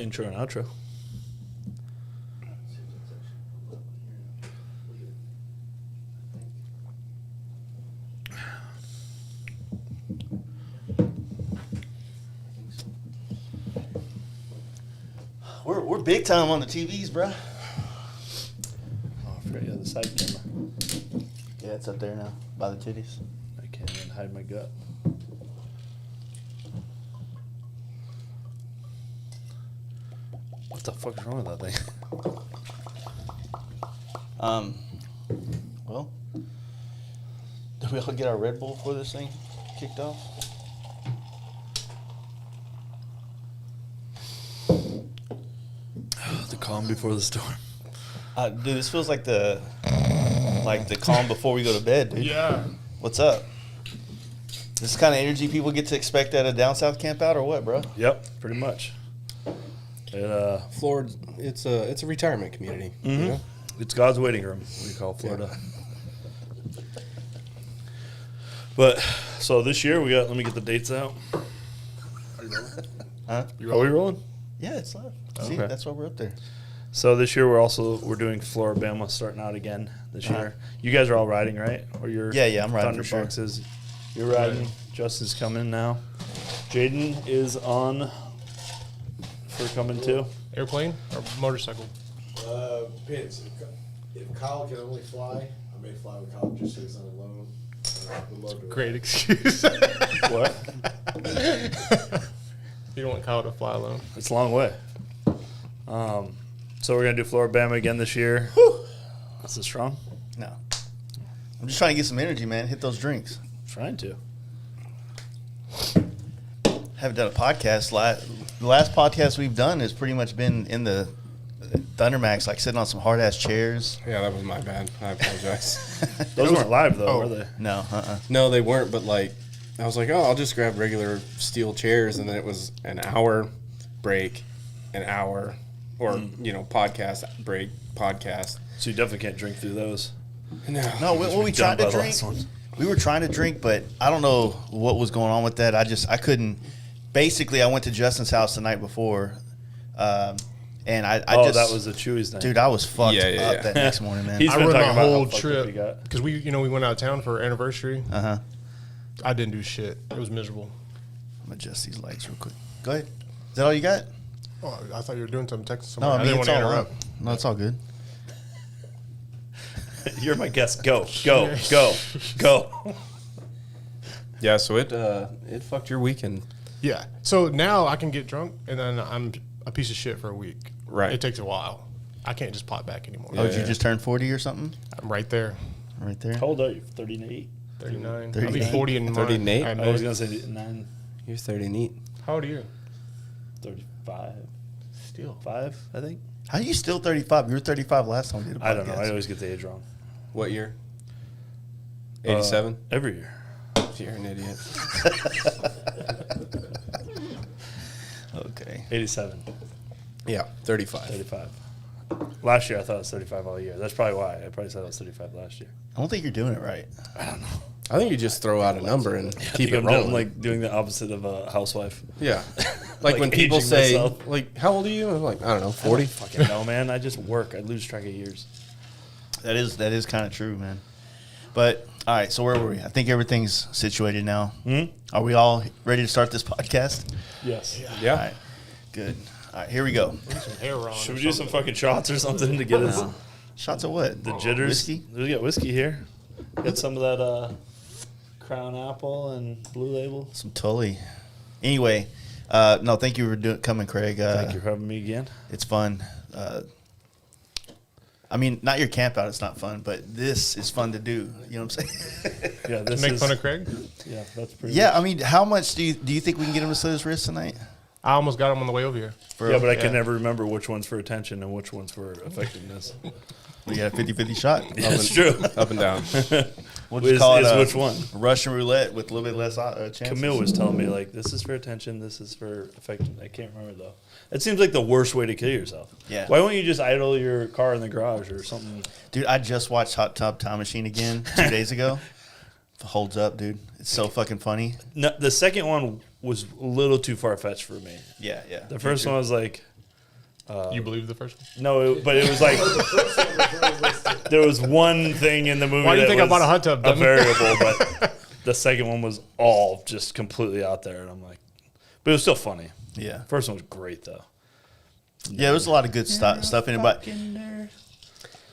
Intro and outro. We're big time on the TVs, bro. Oh, I forgot you had the side camera. Yeah, it's up there now by the titties. I can't even hide my gut. What the fuck is wrong with that thing? Well, did we all get our Red Bull for this thing kicked off? The calm before the storm. Dude, this feels like the calm before we go to bed, dude. Yeah. What's up? This is the kind of energy people get to expect at a down south camp out or what, bro? Yep, pretty much. Florida, it's a retirement community. Mm-hmm. You know? It's God's waiting room, we call Florida. Yeah. But, so this year let me get the dates out. Are you rolling? Huh? Are we rolling? Yeah, it's live. See, Okay. that's why we're up there. So this year we're doing Floribama starting out again this year. You guys are all riding, right? Or you're Yeah, I'm riding for sure. Thunderboxes. You're riding. Justin's coming now. Jaden is on for coming too. Airplane or motorcycle? Depends. If Kyle can only fly, I may fly with Kyle just so he's not alone. Would love to Great excuse. What? You don't want Kyle to fly alone. It's a long way. So we're gonna do Floribama again this year. That's it strong. No. I'm just trying to get some energy, man. Hit those drinks. Trying to. Haven't done a podcast. The last podcast we've done has pretty much been in the Thundermax, like sitting on some hard ass chairs. Yeah, that was my bad. I apologize. Those weren't live though, were they? No, No, they weren't. But like, I was like, oh, I'll just grab regular steel chairs, and then it was an hour break, an hour, or podcast break, podcast. So you definitely can't drink through those. No. What we tried to drink, we were trying to drink, but I don't know what was going on with that. I couldn't. Basically, I went to Justin's house the night before, and I just. That was the Chewy's night. Dude, I was fucked Yeah. up that next morning, man. He's I been run talking the about whole how fucked up he trip got. because we went out of town for our anniversary. I didn't do shit. It was miserable. I'm gonna adjust these lights real quick. Go ahead. Is that all you got? Oh, I thought you were doing something, texting No, somebody. I didn't it's want to all interrupt. No, it's all good. You're my guest. Go. Yeah, so it fucked your weekend. Yeah. So now I can get drunk, and then I'm a piece of shit for a week. Right. It takes a while. I can't just pop back anymore. Oh, did you just turn 40 or something? I'm right there. Right there. How old are you? 38? 39. I'll 39. be 40 in March. 38? I was going to say 9. You're 30 neat. How old are you? 35. Still. 5, I think. How are you still 35? You were 35 last time we did a podcast. I don't know. I always get the age wrong. What year? 87? Every year. You're an idiot. Okay. 87. Yeah, 35. 35. Last year I thought it was 35 all year. That's probably why. I probably said I was 35 last year. I don't think you're doing it right. I think you just throw out a number and keep it I'm rolling. like doing the opposite of a housewife. Yeah. Like when people aging say, myself. like, how old are you? I'm like, I don't know, I 40? don't fucking know, man. I just work. I lose track of years. That is kind of true, man. But all right, so where were we? I think everything's situated now. Are we all ready to start this podcast? Yes. Yeah. All right. Good. All right, here we go. Some hair on. Should or we do some something. fucking shots or something to get us Shots of what? the jitters? Whiskey? We got whiskey here. Got some of that Crown Apple and Blue Label. Some Tully. Anyway, no, thank you for coming, Craig. Thank you for having me again. It's fun. I mean, not your camp out, it's not fun, but this is fun to do. You know what I'm saying? Yeah, this Make is, fun of Craig? Yeah, that's pretty. Yeah, I mean, how much do you think we can get him to slit his wrist tonight? I almost got him on the way over here. Yeah, but I can Yeah. never remember which one's for attention and which one's for effectiveness. We got a 50-50 shot. That's true. Up and down. We'll just call it which one? Russian roulette with a little bit less chance. Camille was telling me, like, this is for attention, this is for effectiveness. I can't remember, though. It seems like the worst way to kill yourself. Yeah. Why won't you just idle your car in the garage or something? Dude, I just watched Hot Tub Time Machine again 2 days ago. It holds up, dude. It's so fucking funny. No, the second one was a little too far-fetched for me. Yeah. The first one was like, You believe the first one? No, but it was like there was one thing in the movie. Why do you that think I was bought a hot tub? A variable, but the second one was all just completely out there, and I'm like, but it was still funny. Yeah. First one was great though. Yeah, there was a lot of good stuff in it. But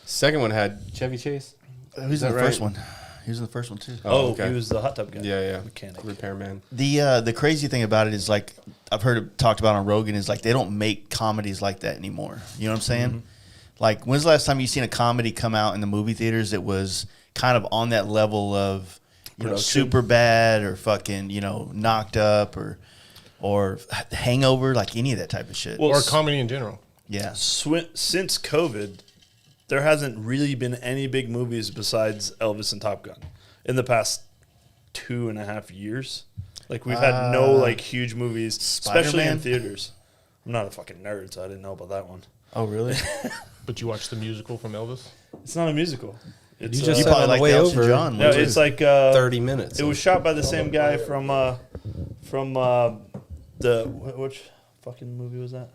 Second one had Chevy Chase. who's in the that first right? one? He was in the first one too. Oh, okay. he was the hot tub guy. Yeah. Mechanic. Repairman. The crazy thing about it is like I've heard it talked about on Rogan is like they don't make comedies like that anymore. You know what I'm saying? Like when's the last time you seen a comedy come out in the movie theaters that was kind of on that level of super bad or fucking knocked up or Hangover, like any of that type of shit. Well, Or comedy in general. Yeah. Since COVID, there hasn't really been any big movies besides Elvis and Top Gun in the past 2.5 years. Like we've had no like huge movies, especially in Spider-Man? theaters. I'm not a fucking nerd, so I didn't know about that one. Oh, really? But you watched the musical from Elvis? It's not a musical. It's You just You said probably on the like way Elton over. John. no, too. it's like 30 minutes. It was shot by the same guy from the which fucking movie was that?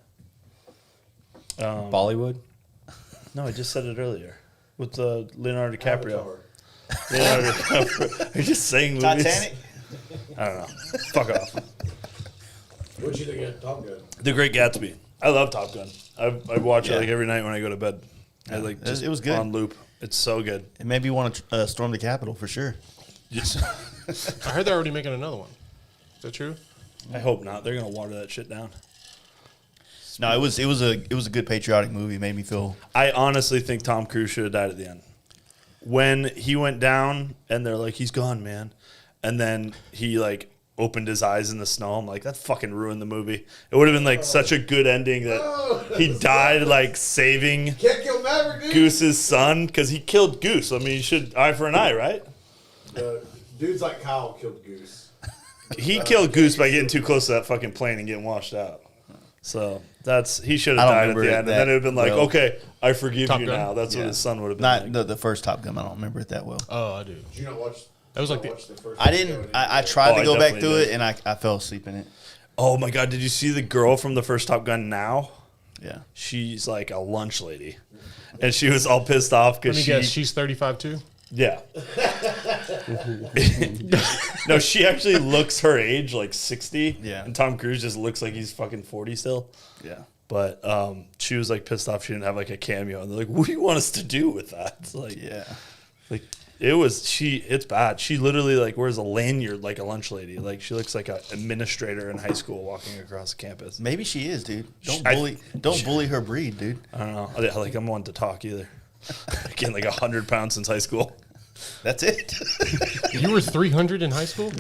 Bollywood. No, I just said it earlier with Leonardo DiCaprio. Avatar. Leonardo DiCaprio. Are you just saying movies? Titanic. I don't know. Fuck off. What'd you think of Top Gun? The Great Gatsby. I love Top Gun. I watch Yeah. it like every night when I go to bed. I like It just was good. on loop. It's so good. It made me want to storm the Capitol for sure. Just, I heard they're already making another one. Is that true? I hope not. They're gonna water that shit down. No, it was a good patriotic movie. It made me feel. I honestly think Tom Cruise should have died at the end. When he went down and they're like, he's gone, man. And then he like opened his eyes in the snow. I'm like, that fucking ruined the movie. It would have been like such a good ending that he died like saving Can't kill Maverick, dude. Goose's son because he killed Goose. I mean, you should eye for an eye, right? Dudes like Kyle killed Goose. He killed Goose by getting too close to that fucking plane and getting washed out. So he should I have don't died at remember the it end, and that then it would have been like, well. okay, I forgive Top you Gun? now. That's what Yeah. his son would have been Not like. the first Top Gun. I don't remember it that well. Oh, I do. Did you not watch? That was like not the- watch the first I video didn't. and I then- tried Oh, to I go back definitely through did. it, and I fell asleep in it. Oh my god, did you see the girl from the first Top Gun now? Yeah. She's like a lunch lady. And she was all pissed off Let because me she guess, she's 35 too? yeah. No, she actually looks her age like 60. Yeah. And Tom Cruise just looks like he's fucking 40 still. Yeah. But she was like pissed off she didn't have like a cameo. And they're like, what do you want us to do with that? It's like, Yeah. like it's bad. She literally like wears a lanyard like a lunch lady. Like she looks like an administrator in high school walking across the campus. Maybe she is, dude. I- Don't bully her breed, dude. I don't know. Like I'm one to talk either. I gained like 100 pounds since high school. That's it. You were 300 in high school?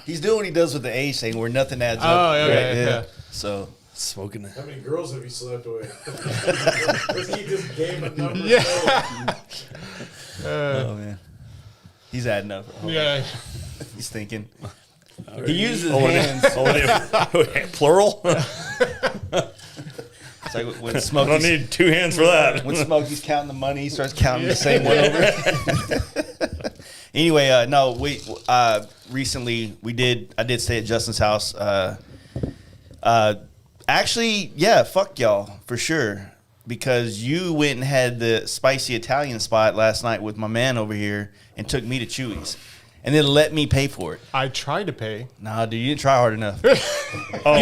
He's doing what he does with the age thing, where nothing adds Oh, up. yeah, yeah. So Smoking it. How many girls have you slept with? Let's keep this game of numbers. Yeah. oh man, he's adding up. Yeah. He's thinking. He uses his Oh, hands. Plural? It's like when I don't Smokey's, need two hands for that. when Smokey's counting the money, he starts counting the same one over. Anyway, no, we recently I did stay at Justin's house. Actually, yeah, fuck y'all for sure, because you went and had the spicy Italian spot last night with my man over here and took me to Chewy's, and then let me pay for it. I tried to pay. Nah, dude, you didn't try hard enough. Oh,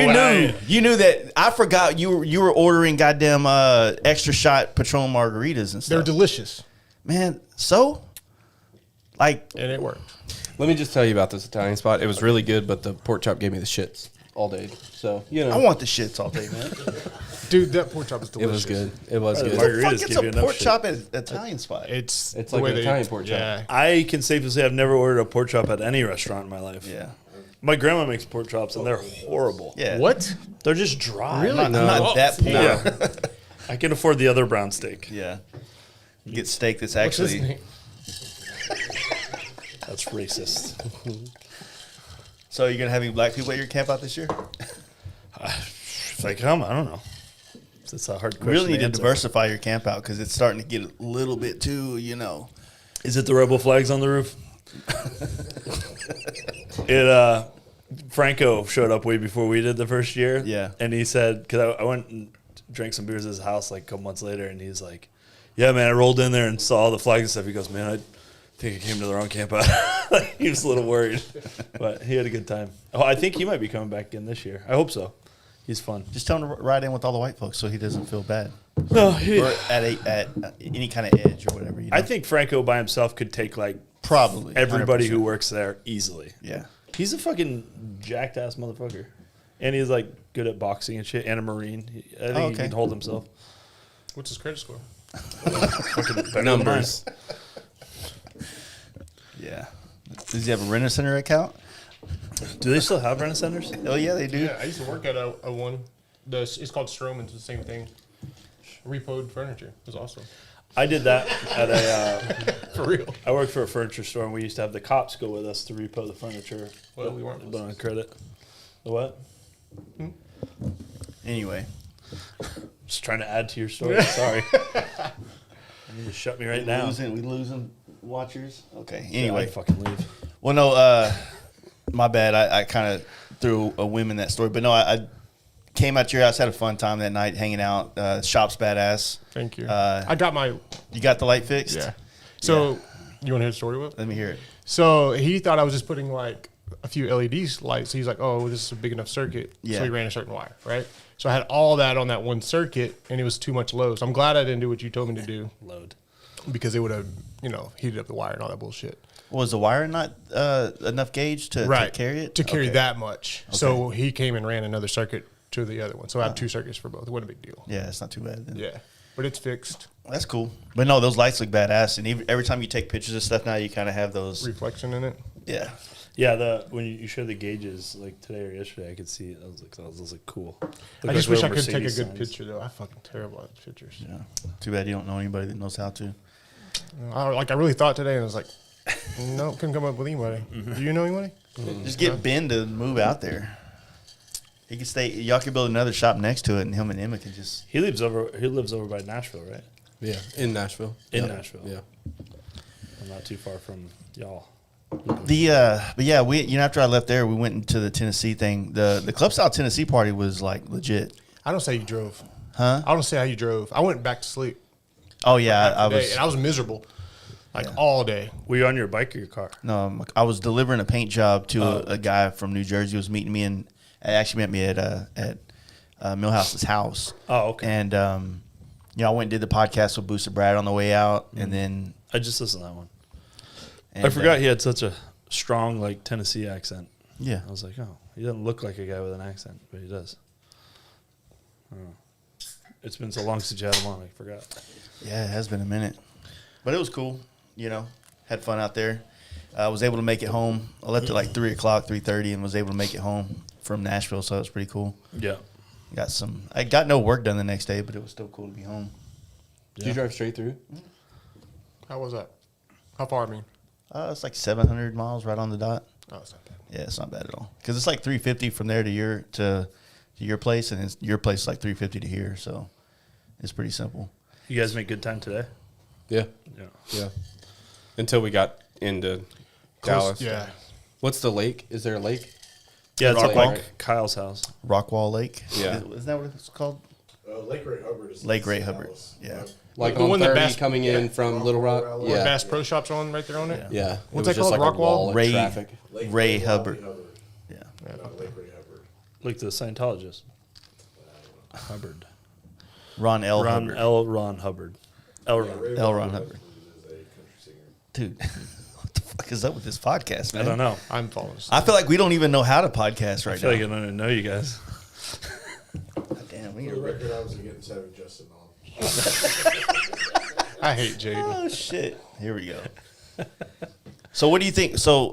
You knew that. I forgot you were ordering goddamn extra shot Patron margaritas and They're stuff. delicious. Man, so like And it worked. Let me just tell you about this Italian spot. It was really good, but the pork chop gave me the shits all day. So, you know. I want the shits all day, man. Dude, that pork chop is it delicious. was good. It was Right, good. Margarita- Fuck, Margaritas it's give you a enough pork shit. chop at Italian spot. It's It's the like way an they- Italian pork chop. Yeah. I can safely say I've never ordered a pork chop at any restaurant in my life. Yeah, My grandma makes pork chops and they're horrible. yeah. What? They're just dry. I'm not that poor. Yeah. I can afford the other brown steak. Yeah. Get steak that's What's his actually. name? That's racist. So you're gonna have any black people at your camp out this year? If they come, I don't know. It's a hard We question. really need to answer. diversify your camp out because it's starting to get a little bit too, Is it the rebel flags on the roof? Franco showed up way before we did the first year. Yeah. And he said, because I went and drank some beers at his house like a couple months later, and he's like, yeah, man, I rolled in there and saw all the flags and stuff. He goes, man, I think I came to the wrong campout. He was a little worried, but he had a good time. Oh, I think he might be coming back in this year. I hope so. He's fun. Just tell him to ride in with all the white folks so he doesn't feel bad. No, Or at any kind of edge or whatever. You know? I think Franco by himself could take like probably everybody 100%. who works there easily. Yeah. He's a fucking jacked ass motherfucker, and he's like good at boxing and shit. And a Marine. I think he can hold himself. What's his credit score? Fucking better than Numbers. Yeah. Does he have a rent center account? mine. Do they still have rent centers? Oh yeah, they do. Yeah, I used to work at a one. It's called Stroman's. The same thing. Repoed furniture. It was awesome. I did that at a. For real. I worked for a furniture store, and we used to have the cops go with us to repo the furniture. Well, we weren't. But on credit. The what? Anyway, Just trying to add to your story. Sorry. You need to shut me right now. we losing watchers. Okay. Yeah, Anyway, I'd fucking leave. well, no, my bad. I kind of threw a whim in that story, but no, I came out to your house, had a fun time that night, hanging out. Shop's badass. Thank you. I got my. You got the light fixed? Yeah. So, you want to hear the story, Will? Let me hear it. So, he thought I was just putting like a few LED lights. He's like, oh, this is a big enough circuit. Yeah. So, he ran a certain wire, right? So, I had all that on that one circuit, and it was too much load. So, I'm glad I didn't do what you told me to do Load. because it would have, heated up the wire and all that bullshit. Was the wire not enough gauge to carry it? To carry Okay. that much. So, he came and ran another circuit to the other one. So, I have two circuits for both. It wasn't a big deal. Yeah, it's not too bad then. Yeah. But it's fixed. That's cool. But no, those lights look badass. And every time you take pictures of stuff now, you kind of have those. Reflection in it. Yeah. Yeah, when you showed the gauges like today or yesterday, I could see it. I was like cool. I just wish I could take a good picture, though. I'm fucking terrible at pictures. Yeah. Too bad you don't know anybody that knows how to. I really thought today, and I was like, no, couldn't come up with anybody. Do you know anybody? Just get Ben to move out there. He can stay. Y'all can build another shop next to it, and him and Emma can just. He lives over by Nashville, right? Yeah, in Nashville. Nashville. Yeah. I'm not too far from y'all. But yeah, we after I left there, we went into the Tennessee thing. The Club Style Tennessee party was like legit. I don't say you drove. Huh? I don't say how you drove. I went back to sleep. Oh yeah, I was. And I was miserable, all day. Were you on your bike or your car? No, I was delivering a paint job to a guy from New Jersey who was meeting me, and actually met me at Milhouse's house. Oh, okay. And I went and did the podcast with Booster Brad on the way out, and then I just listened to that one. and, I forgot he had such a strong like Tennessee accent. Yeah, I was like, oh, he doesn't look like a guy with an accent, but he does. I don't know. It's been so long since you had him on, I forgot. yeah, it has been a minute, but it was cool. Had fun out there. I was able to make it home. I left at like 3:30, and was able to make it home from Nashville, so it was pretty cool. Yeah. I got no work done the next day, but it was still cool to be home. Did you drive straight through? How was that? How far, I mean? It's like 700 miles right on the dot. Oh, it's not bad. Yeah, it's not bad at all. Because it's like 350 from there to your place, and your place is like 350 to here, so it's pretty simple. You guys make good time today? Yeah. Yeah. Yeah. Until we got into Dallas. Yeah. What's the lake? Is there a lake? Yeah, it's Rockwall? like Kyle's house. Rockwall Lake. Yeah. Isn't that what it's called? Lake Ray Hubbard is Lake Ray in Hubbard. Dallas. Yeah. Like The on one that 30 Bass- coming in from Little Rock? Where Yeah. Bass Pro Shop's on right there on it? Yeah. What's It that was just called? like a Rockwall? wall of Ray- traffic. Lake Ray Lobby Hubbard. Yeah. Not Lake Ray Hubbard. Like the Scientologist. Hubbard. Ron L. Hubbard. Ron Hubbard. L. Ron. Ray L. Ron Hubbard Hubbard. is a country singer. Dude, what the fuck is up with this podcast, man? I don't know. I'm following. I feel like we don't even know how to podcast I right feel now. like I don't even know you guys. Damn, we For need the to record, I was against having Justin on. I hate Jaden. Oh shit! Here we go. So what do you think? Fuck,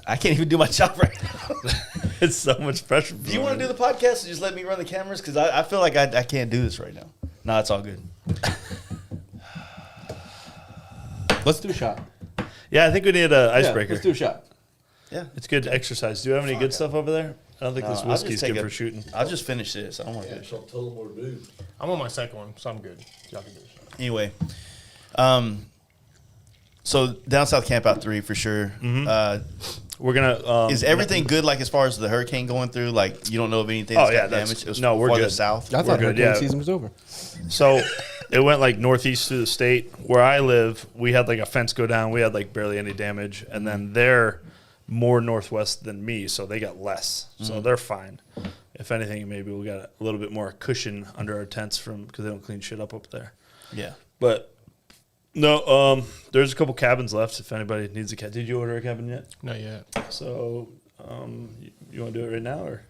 I can't even do my job right now. It's so much pressure. Do you want to do the podcast and just let me run the cameras? Because I feel like I can't do this right now. No, it's all good. Let's do a shot. Yeah, I think we need an Yeah, icebreaker. let's do a shot. Yeah. It's good exercise. Do you have any good stuff over there? I don't think No, this I'll whiskey's just take good a- for shooting. I'll just finish this. I don't want to Yeah, finish. tell them more dude. I'm on my second one, so I'm good. Y'all can do it. Anyway, So down south Campout 3 for sure. We're gonna. Is everything good? Like as far as the hurricane going through, like you don't know of anything that's got damage. It was we're farther good. south. I thought good, hurricane yeah. season was over. So it went like northeast through the state. Where I live, we had like a fence go down. We had like barely any damage, and then they're more northwest than me, so they got less. So they're fine. If anything, maybe we got a little bit more cushion under our tents because they don't clean shit up there. Yeah. But no, there's a couple cabins left. If anybody needs a cabin, did you order a cabin yet? Not yet. So you want to do it right now or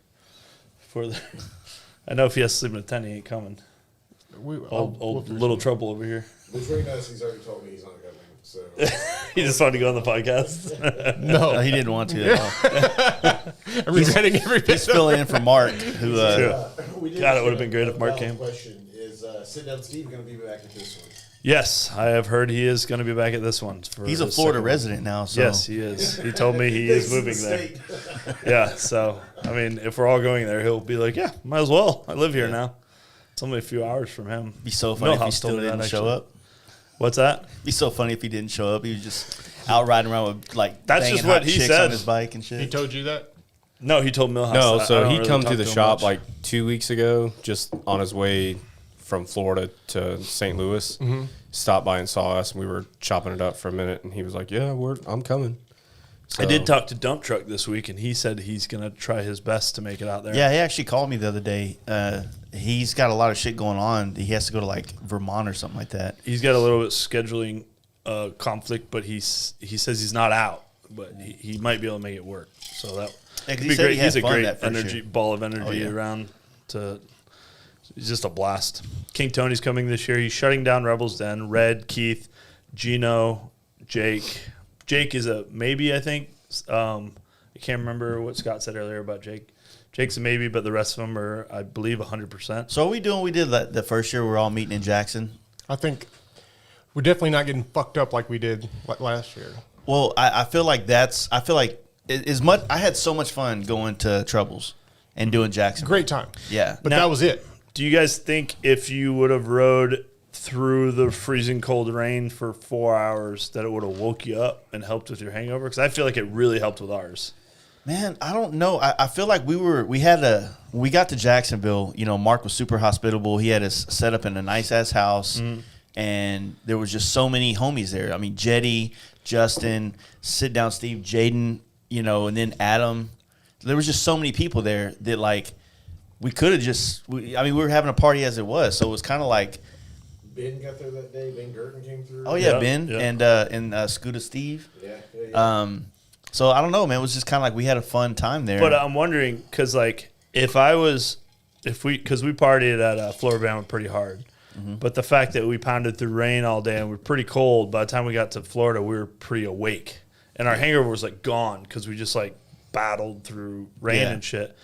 before the? I know if he has to sleep in a tent, he ain't coming. Old little trouble over here. Between us, he's already told me he's not coming. So He just wanted to go on the podcast. No, he didn't want to at all. I'm regretting every bit. He's filling in for Mark, who we did God, it would've been great if Mark valid came. Question is, Sit Down Steve going to be back at this one? Yes, I have heard he is going to be back at this one. he's a his Florida second one. resident now. So Yes, he is. He told me he is moving there. Yeah, so I mean, if we're all going there, he'll be like, "Yeah, might as well. I live here now." It's only a few hours from him. Be so funny if he Milhouse still told me that, didn't show actually. up. What's that? Be so funny if he didn't show up. He was just out riding around with like That's banging just what hot he chicks said. on his bike and shit. He told you that? No, he told Milhouse. No, that. I so don't he really come talk to the him shop much. like 2 weeks ago, just on his way from Florida to St. Louis. Stopped by and saw us, and we were chopping it up for a minute, and he was like, "Yeah, I'm coming." So, I did talk to Dump Truck this week, and he said he's going to try his best to make it out there. Yeah, he actually called me the other day. He's got a lot of shit going on. He has to go to like Vermont or something like that. He's got a little bit scheduling conflict, but he says he's not out, but he might be able to make it work. So that Yeah, 'cause would he be said great. he had He's a fun great that first energy year. ball of energy yeah. around. He's just a blast. King Tony's coming this year. He's shutting down Rebels Den. Red, Keith, Gino, Jake. Jake is a maybe, I think. I can't remember what Scott said earlier about Jake. Jake's a maybe, but the rest of them are, I believe, 100%. So are we doing what we did the first year? We're all meeting in Jackson. I think we're definitely not getting fucked up like we did last year. Well, I feel like as much. I had so much fun going to Troubles and doing Jackson. Great time. Yeah. But Now- that was it. Do you guys think if you would have rode through the freezing cold rain for 4 hours that it would have woke you up and helped with your hangover? Because I feel like it really helped with ours. Man, I don't know. I feel like we got to Jacksonville. You know, Mark was super hospitable. He had us set up in a nice ass house, and there was just so many homies there. I mean, Jetty, Justin, Sit Down Steve, Jaden, you know, and then Adam. There was just so many people there that like we could have just. We were having a party as it was, so it was kind of like. Ben got there that day. Ben Gurton came through. Oh yeah, Yeah, Ben yeah. and Scooter Steve. Yeah. So I don't know, man. It was just kind of like we had a fun time there. But I'm wondering, because like because we partied at Floribama pretty hard, but the fact that we pounded through rain all day and we were pretty cold, by the time we got to Florida, we were pretty awake, and our hangover was like gone because we just like battled through rain Yeah. and shit.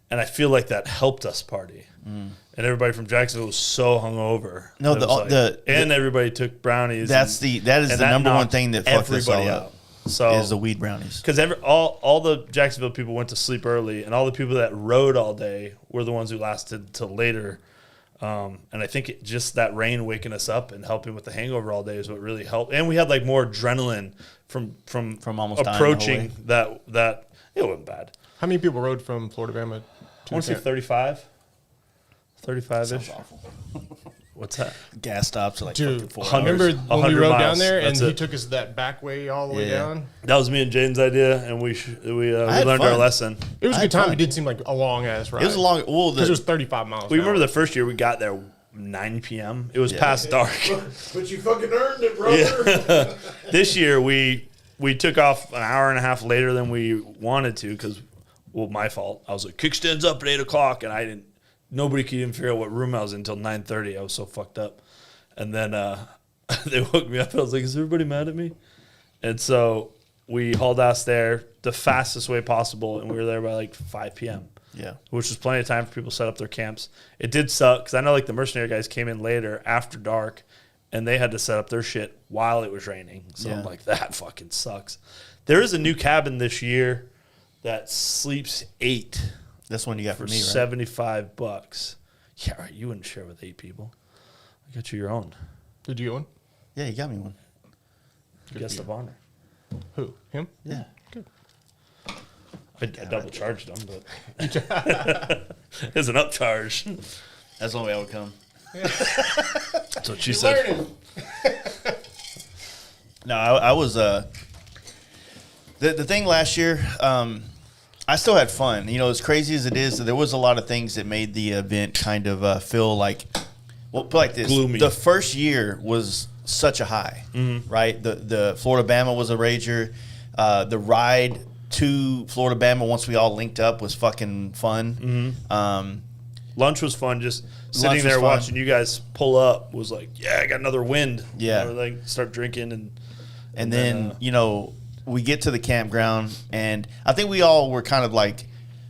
And I feel like that helped us party. And everybody from Jacksonville was so hungover. No, It was the everybody took brownies. that is the number one knocked thing that fucked us all everybody up. out. So Is the weed brownies. because all the Jacksonville people went to sleep early, and all the people that rode all day were the ones who lasted till later. And I think just that rain waking us up and helping with the hangover all day is what really helped. And we had like more adrenaline from almost dying the whole approaching that. It wasn't bad. How many people rode from Florida Bama I want to say 35. 35-ish. What's that? Gas stops are like Dude, fucking 4 100 hours. remember when we 100 rode down miles. there and That's he it. took us that back way all the way Yeah. down? That was me and Jaden's idea, and we had learned our fun. lesson. It was I a had good time. fun. It did seem like a long ass ride. It was a long. Well, because it was 35 miles. We an remember hour. the first year we got there 9 p.m. It was Yeah. past dark. But you fucking earned it, brother. This year we took off an hour and a half later than we wanted to because, well, my fault. I was like, kickstands up at 8 o'clock, and nobody could even figure out what room I was in until 9:30. I was so fucked up. And then they woke me up. I was like, is everybody mad at me? And so we hauled ass there the fastest way possible, and we were there by like 5 p.m., Yeah. which was plenty of time for people to set up their camps. It did suck because I know like the mercenary guys came in later after dark, and they had to set up their shit while it was raining. So Yeah. I'm like, that fucking sucks. There is a new cabin this year that sleeps 8 That's one you got for for me, right? $75. Yeah, right. You wouldn't share with 8 people. I got you your own. Did you get one? Yeah, you got me one. Guest of honor. Who? Him? Yeah. Good. I double charged him, but it's an upcharge. That's the only way I would come. That's what she said. Learning. No, I was the thing last year. I still had fun. You know, as crazy as it is, there was a lot of things that made the event kind of feel like, well, put it like this: gloomy. The first year was such a high, right? The Florida Bama was a rager. The ride to Florida Bama once we all linked up was fucking fun. Lunch was fun. Just sitting Lunch was there fun. watching you guys pull up was like, yeah, I got another wind. Yeah. Or like start drinking And then, you know, we get to the campground, and I think we all were kind of like,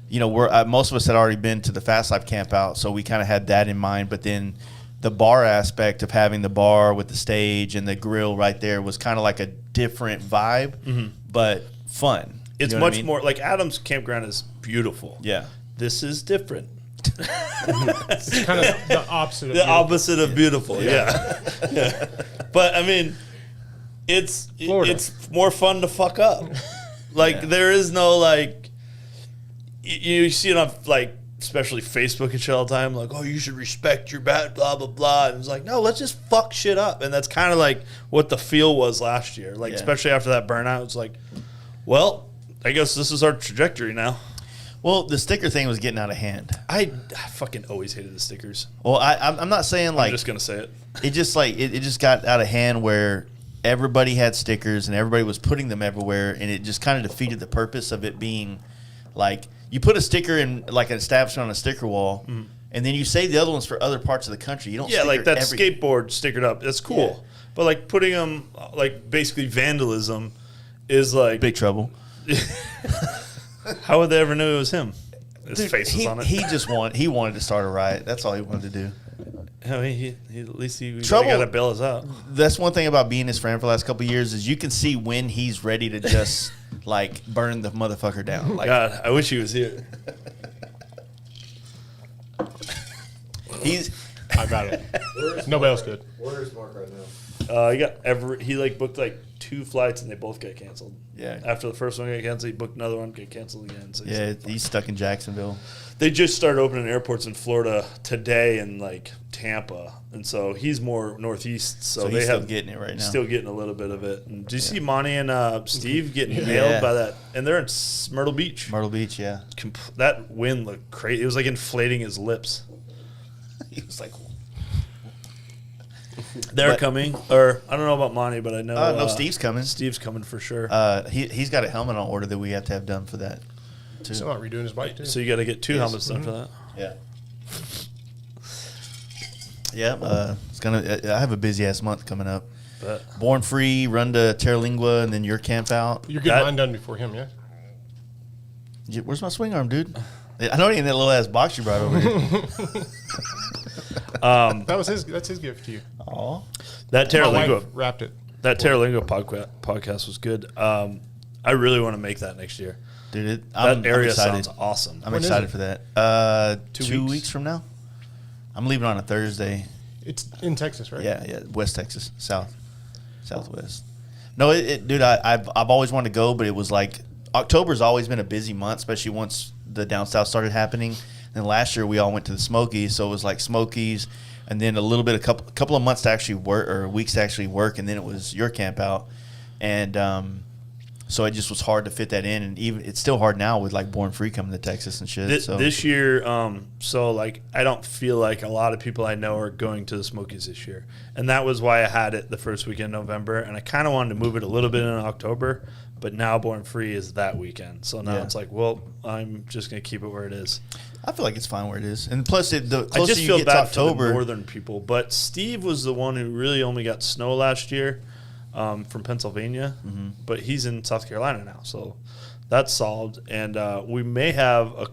you know, most of us had already been to the Fast Life Campout, so we kind of had that in mind. But then the bar aspect of having the bar with the stage and the grill right there was kind of like a different vibe, but fun. it's You know what much I mean? more like Adam's campground is beautiful. Yeah. This is different. It's kind of the opposite of The you. opposite of beautiful. Yeah. Yeah. But I mean, it's Florida. it's more fun to fuck up. Like there is no like you see it on like especially Facebook and shit all the time. Like, oh, you should respect your bad blah blah blah. And it's like, no, let's just fuck shit up. And that's kind of like what the feel was last year. Like especially after that burnout, it's like, well, I guess this is our trajectory now. Well, the sticker thing was getting out of hand. I fucking always hated the stickers. Well, I'm not saying like I'm just gonna say it. it just like it just got out of hand where everybody had stickers and everybody was putting them everywhere, and it just kind of defeated the purpose of it being like you put a sticker in like an establishment on a sticker wall, and then you save the other ones for other parts of the country. You don't Yeah, like sticker that every- skateboard stickered up. That's cool. Yeah. But like putting them, like basically vandalism, is like Big trouble. how would they ever know it was him? His Dude, face was on it. he wanted to start a riot. That's all he wanted to do. I mean, he at least he Trouble- got to bail us out. That's one thing about being his friend for the last couple of years is you can see when he's ready to just like burn the motherfucker down. Like God, I wish he was here. he's I got it. Nobody else did. Where is Mark right now? He like booked like 2 flights and they both got canceled. Yeah. After the first one got canceled, he booked another one, got canceled again. So he's stuck in Jacksonville. they just started opening airports in Florida today and like Tampa, and so he's more northeast. So, So they he's still have getting it right now. Still getting a little bit of it. And do you see Monty and Steve getting Yeah. nailed by that? And they're in Myrtle Beach. Myrtle Beach, yeah. That wind looked crazy. It was like inflating his lips. He was like, They're But- coming, or I don't know about Monty, but I know no, Steve's coming. Steve's coming for sure. He's got a helmet on order that we have to have done for that. Too. Still not redoing his bike too. so you got to get 2 helmets done for that. Yeah. Yeah, it's gonna. I have a busy ass month coming up. But Born Free, run to Terralingua, and then your camp out. You're getting that- mine done before him, yeah? Where's my swing arm, dude? I know it ain't that little ass box you brought over here. That's his gift to you. Aw. that My wife Terralingua, wrapped it. that Terralingua podcast was good. I really want to make that next year. Dude, That I'm area excited. sounds awesome. I'm When is excited it? for that. 2 2 weeks? weeks from now. I'm leaving on a Thursday. It's in Texas, right? Yeah, West Texas, Southwest. No, dude, I've always wanted to go, but it was like October's always been a busy month, especially once the down south started happening. And last year we all went to the Smokies, so it was like Smokies, and then a little bit, a couple of months to actually work or weeks to actually work, and then it was your camp out, and so it just was hard to fit that in, and even it's still hard now with like Born Free coming to Texas and shit. So This year, so like I don't feel like a lot of people I know are going to the Smokies this year, and that was why I had it the first weekend in November, and I kind of wanted to move it a little bit in October, but now Born Free is that weekend, so now Yeah. it's like, well, I'm just gonna keep it where it is. I feel like it's fine where it is, and plus the I closer just you feel get to bad for the October, northern people, but Steve was the one who really only got snow last year. From Pennsylvania, but he's in South Carolina now, so that's solved. And we may have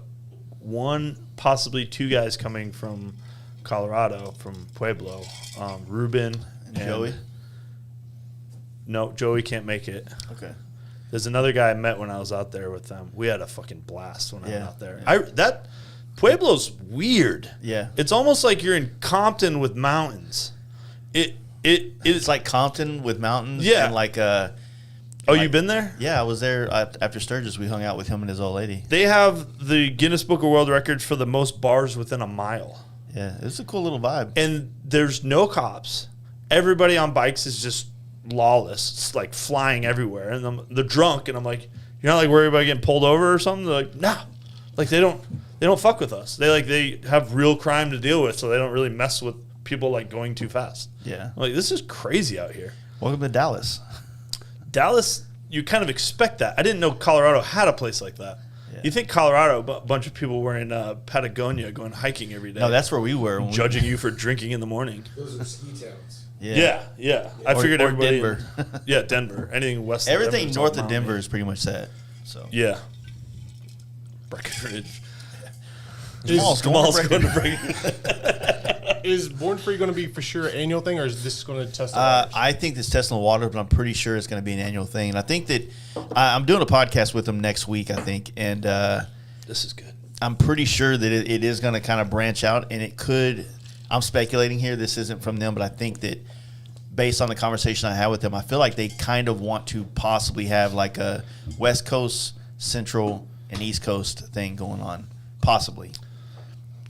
possibly 2 guys coming from Colorado, from Pueblo, Ruben and Joey. No, Joey can't make it. Okay. There's another guy I met when I was out there with them. We had a fucking blast when I went Yeah. out there. That Pueblo's weird. Yeah. It's almost like you're in Compton with mountains. It's like Compton with mountains. Yeah. And like you've been there? Yeah, I was there after Sturgis. We hung out with him and his old lady. They have the Guinness Book of World Records for the most bars within a mile. Yeah, it's a cool little vibe. And there's no cops. Everybody on bikes is just lawless. It's like flying everywhere. And they're drunk. And I'm like, you're not like worried about getting pulled over or something? They're like, nah. Like they don't fuck with us. They have real crime to deal with, so they don't really mess with people like going too fast. Yeah. I'm like, this is crazy out here. Welcome to Dallas. Dallas, you kind of expect that. I didn't know Colorado had a place like that. Yeah. You think Colorado, a bunch of people wearing Patagonia going hiking every day. No, that's where we were. Judging you for drinking in the morning. Those are ski towns. Yeah. I figured everybody. Denver. Denver. Anything west of Everything Denver north of Denver is pretty much that. So yeah. Breckenridge. Jamal's going to Breckenridge. Is Born Free going to be for sure an annual thing, or is this going to test the waters? I think this testing the water, but I'm pretty sure it's going to be an annual thing. And I think that I'm doing a podcast with them next week, I think. And this is good. I'm pretty sure that it is going to kind of branch out, and it could. I'm speculating here. This isn't from them, but I think that based on the conversation I had with them, I feel like they kind of want to possibly have like a West Coast, Central, and East Coast thing going on, possibly.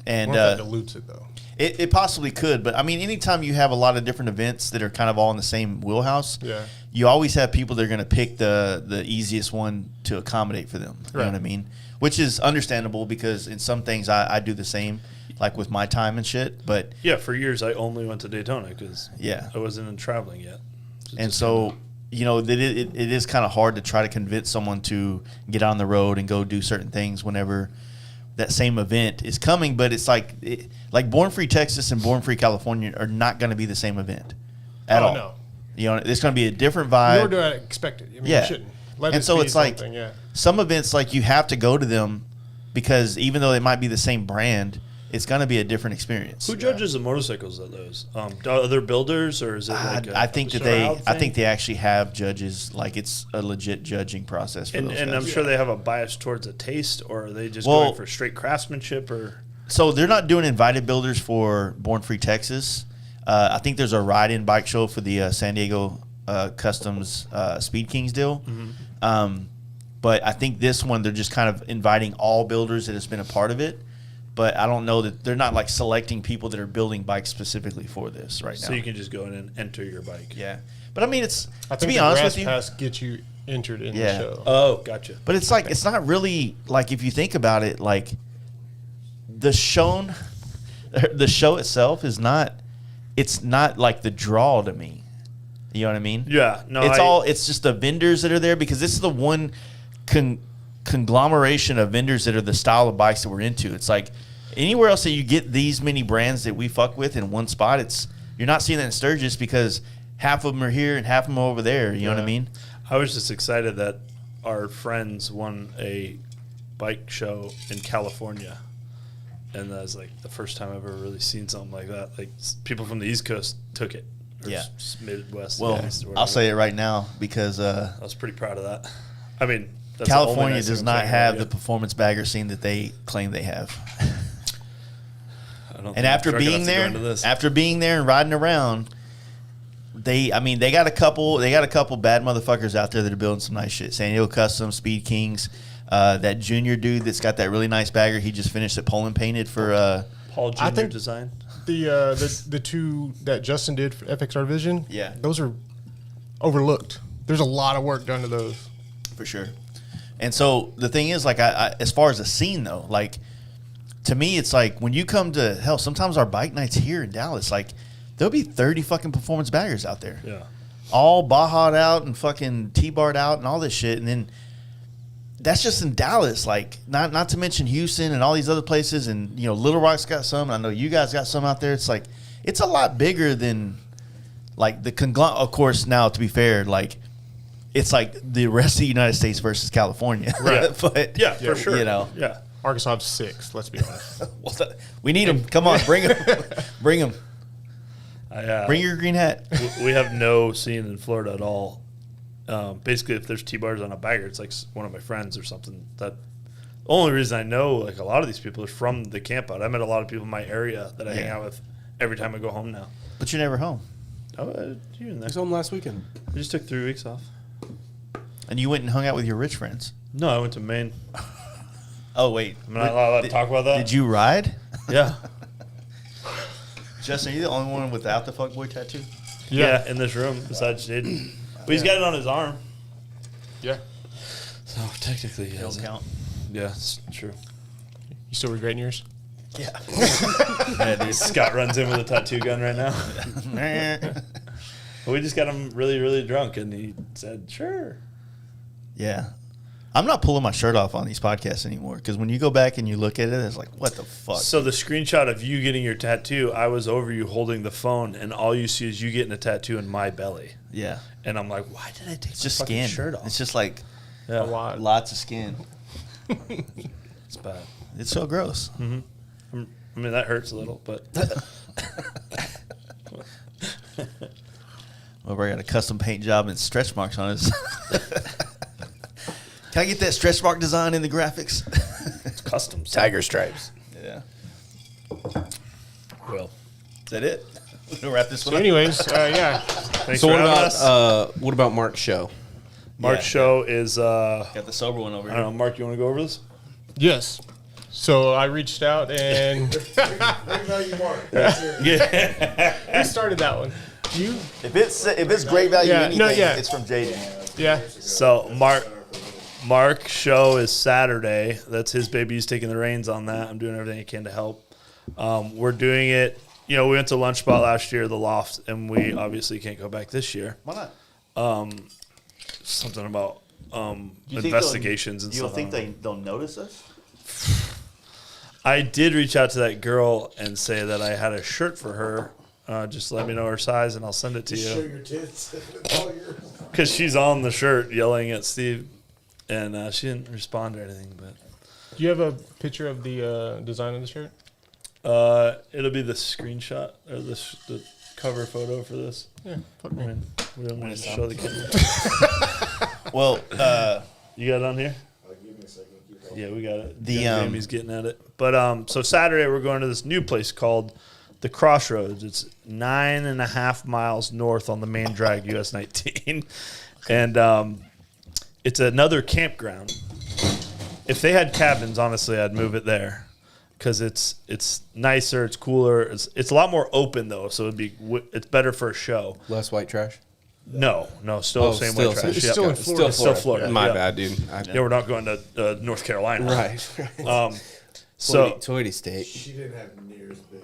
And that dilutes it though. It possibly could, but I mean, anytime you have a lot of different events that are kind of all in the same wheelhouse, you always have people that are going to pick the easiest one to accommodate for them. You know what I mean? Which is understandable because in some things I do the same, like with my time and shit. But yeah, for years I only went to Daytona because I wasn't in traveling yet. And so you know, it is kind of hard to try to convince someone to get on the road and go do certain things whenever that same event is coming. But it's like Born Free Texas and Born Free California are not going to be the same event at all. No. You know, it's going to be a different vibe. Nor do I expect it. I mean, you shouldn't. And so it's like some events, like you have to go to them because even though they might be the same brand, it's going to be a different experience. Who judges the motorcycles at those? Other builders, or is it like I think they actually have judges. Like it's a legit judging process for those guys. And I'm sure they have a bias towards a taste, or are they just going for straight craftsmanship? Or so they're not doing invited builders for Born Free Texas. I think there's a ride-in bike show for the San Diego Customs Speed Kings deal. Mm-hmm. But I think this one they're just kind of inviting all builders that has been a part of it. But I don't know that they're not like selecting people that are building bikes specifically for this right now. So you can just go in and enter your bike. Yeah. But I mean, to be honest with you, pass gets you entered in the show. Oh, gotcha. But it's like, it's not really like, if you think about it, like the show itself is not, it's not like the draw to me. You know what I mean? Yeah. No, it's just the vendors that are there because this is the one conglomeration of vendors that are the style of bikes that we're into. It's like anywhere else that you get these many brands that we fuck with in one spot, you're not seeing that in Sturgis because half of them are here and half of them are over there. You know what I mean? I was just excited that our friends won a bike show in California. And that was like the first time I've ever really seen something like that. Like people from the East Coast took it. Or Midwest. Well, I'll say it right now because I was pretty proud of that. I mean, California does not have the performance bagger scene that they claim they have. And after being there and riding around, they got a couple bad motherfuckers out there that are building some nice shit. San Diego Custom, Speed Kings, that junior dude that's got that really nice bagger. He just finished it Poland painted for Paul Junior Design. The two that Justin did for FXR Vision, those are overlooked. There's a lot of work done to those. For sure. And so the thing is, like, I as far as a scene though, like to me, it's like when you come to hell, sometimes our bike nights here in Dallas, like there'll be 30 fucking performance baggers out there. Yeah. All Baha'd out and fucking T-barred out and all this shit. And then that's just in Dallas, like not to mention Houston and all these other places. And, you know, Little Rock's got some. And I know you guys got some out there. It's like, it's a lot bigger than like the conglomerate. Of course, now to be fair, like, it's like the rest of the United States versus California. Right. But, yeah, for sure. You know. Yeah. Arkansas have 6, let's be honest. We need them. Come on, bring them. Bring them. Bring your green hat. We have no scene in Florida at all. Basically, if there's T-bars on a bagger, it's like one of my friends or something. That the only reason I know like a lot of these people is from the Campout. I met a lot of people in my area that I hang out with every time I go home now. But you're never home. You in there? He's home last weekend. I just took 3 weeks off. And you went and hung out with your rich friends. No, I went to Maine. Oh, wait. I'm not allowed to talk about that? Did you ride? Yeah. Justin, are you the only one without the fuckboy tattoo? Yeah, in this room, besides Jaden. But he's got it on his arm. Yeah. So technically, he Don't doesn't count. Yeah, it's true. You still regretting yours? Yeah. Yeah, dude. Scott runs in with a tattoo gun right now. We just got him really, really drunk, and he said, sure. Yeah. I'm not pulling my shirt off on these podcasts anymore because when you go back and you look at it, it's like, what the fuck? So the screenshot of you getting your tattoo, I was over you holding the phone, and all you see is you getting a tattoo in my belly. Yeah. And I'm like, why did I take It's my just fucking skin. shirt off? It's just like Yeah. A lot. lots of skin. It's bad. It's so gross. I mean, that hurts a little, but Well, I got a custom paint job and stretch marks on it. Can I get that stretch mark design in the graphics? it's custom. Tiger stripes. Yeah. Well, Is that it? We'll wrap this So, one up. anyways, yeah. thanks So for what having about us. what about Mark's show? Mark's Yeah. show is, Got the sober one over I here. don't know, Mark, you want to go over this? Yes. So I reached out and Big value mark. That's here. Yeah. who started that one? You? If it's great value Yeah, anything, no, yeah. it's from Jaden. Yeah. So Mark's show is Saturday. That's his baby. He's taking the reins on that. I'm doing everything I can to help. We're doing it. You know, we went to Lunch Spot last year, the Loft, and we obviously can't go back this year. Why not? Something about You think investigations and you stuff. don't think they'll notice us? I did reach out to that girl and say that I had a shirt for her. Just let me know her size and I'll send it to Just show you. your tits. It's all yours. Because she's on the shirt yelling at Steve, and she didn't respond or anything. But Do you have a picture of the design of the shirt? it'll be the screenshot or the cover photo for this. Yeah. Fuck I me. mean, we don't want to show the camera. Well, You got it on here? Give me a second. Keep going. Yeah, we got it. The, Young Jamie's getting at it. But so Saturday we're going to this new place called the Crossroads. It's 9.5 miles north on the main drag, US 19, and it's another campground. If they had cabins, honestly, I'd move it there because it's nicer, it's cooler, it's a lot more open though, so it's better for a show. Less white trash. No, still same still way trash. same. It's Yep. still in It's Florida. Still Florida. My yeah. bad, dude. Yeah, we're not going to North Carolina. Right. So Toity State. She didn't have near as big.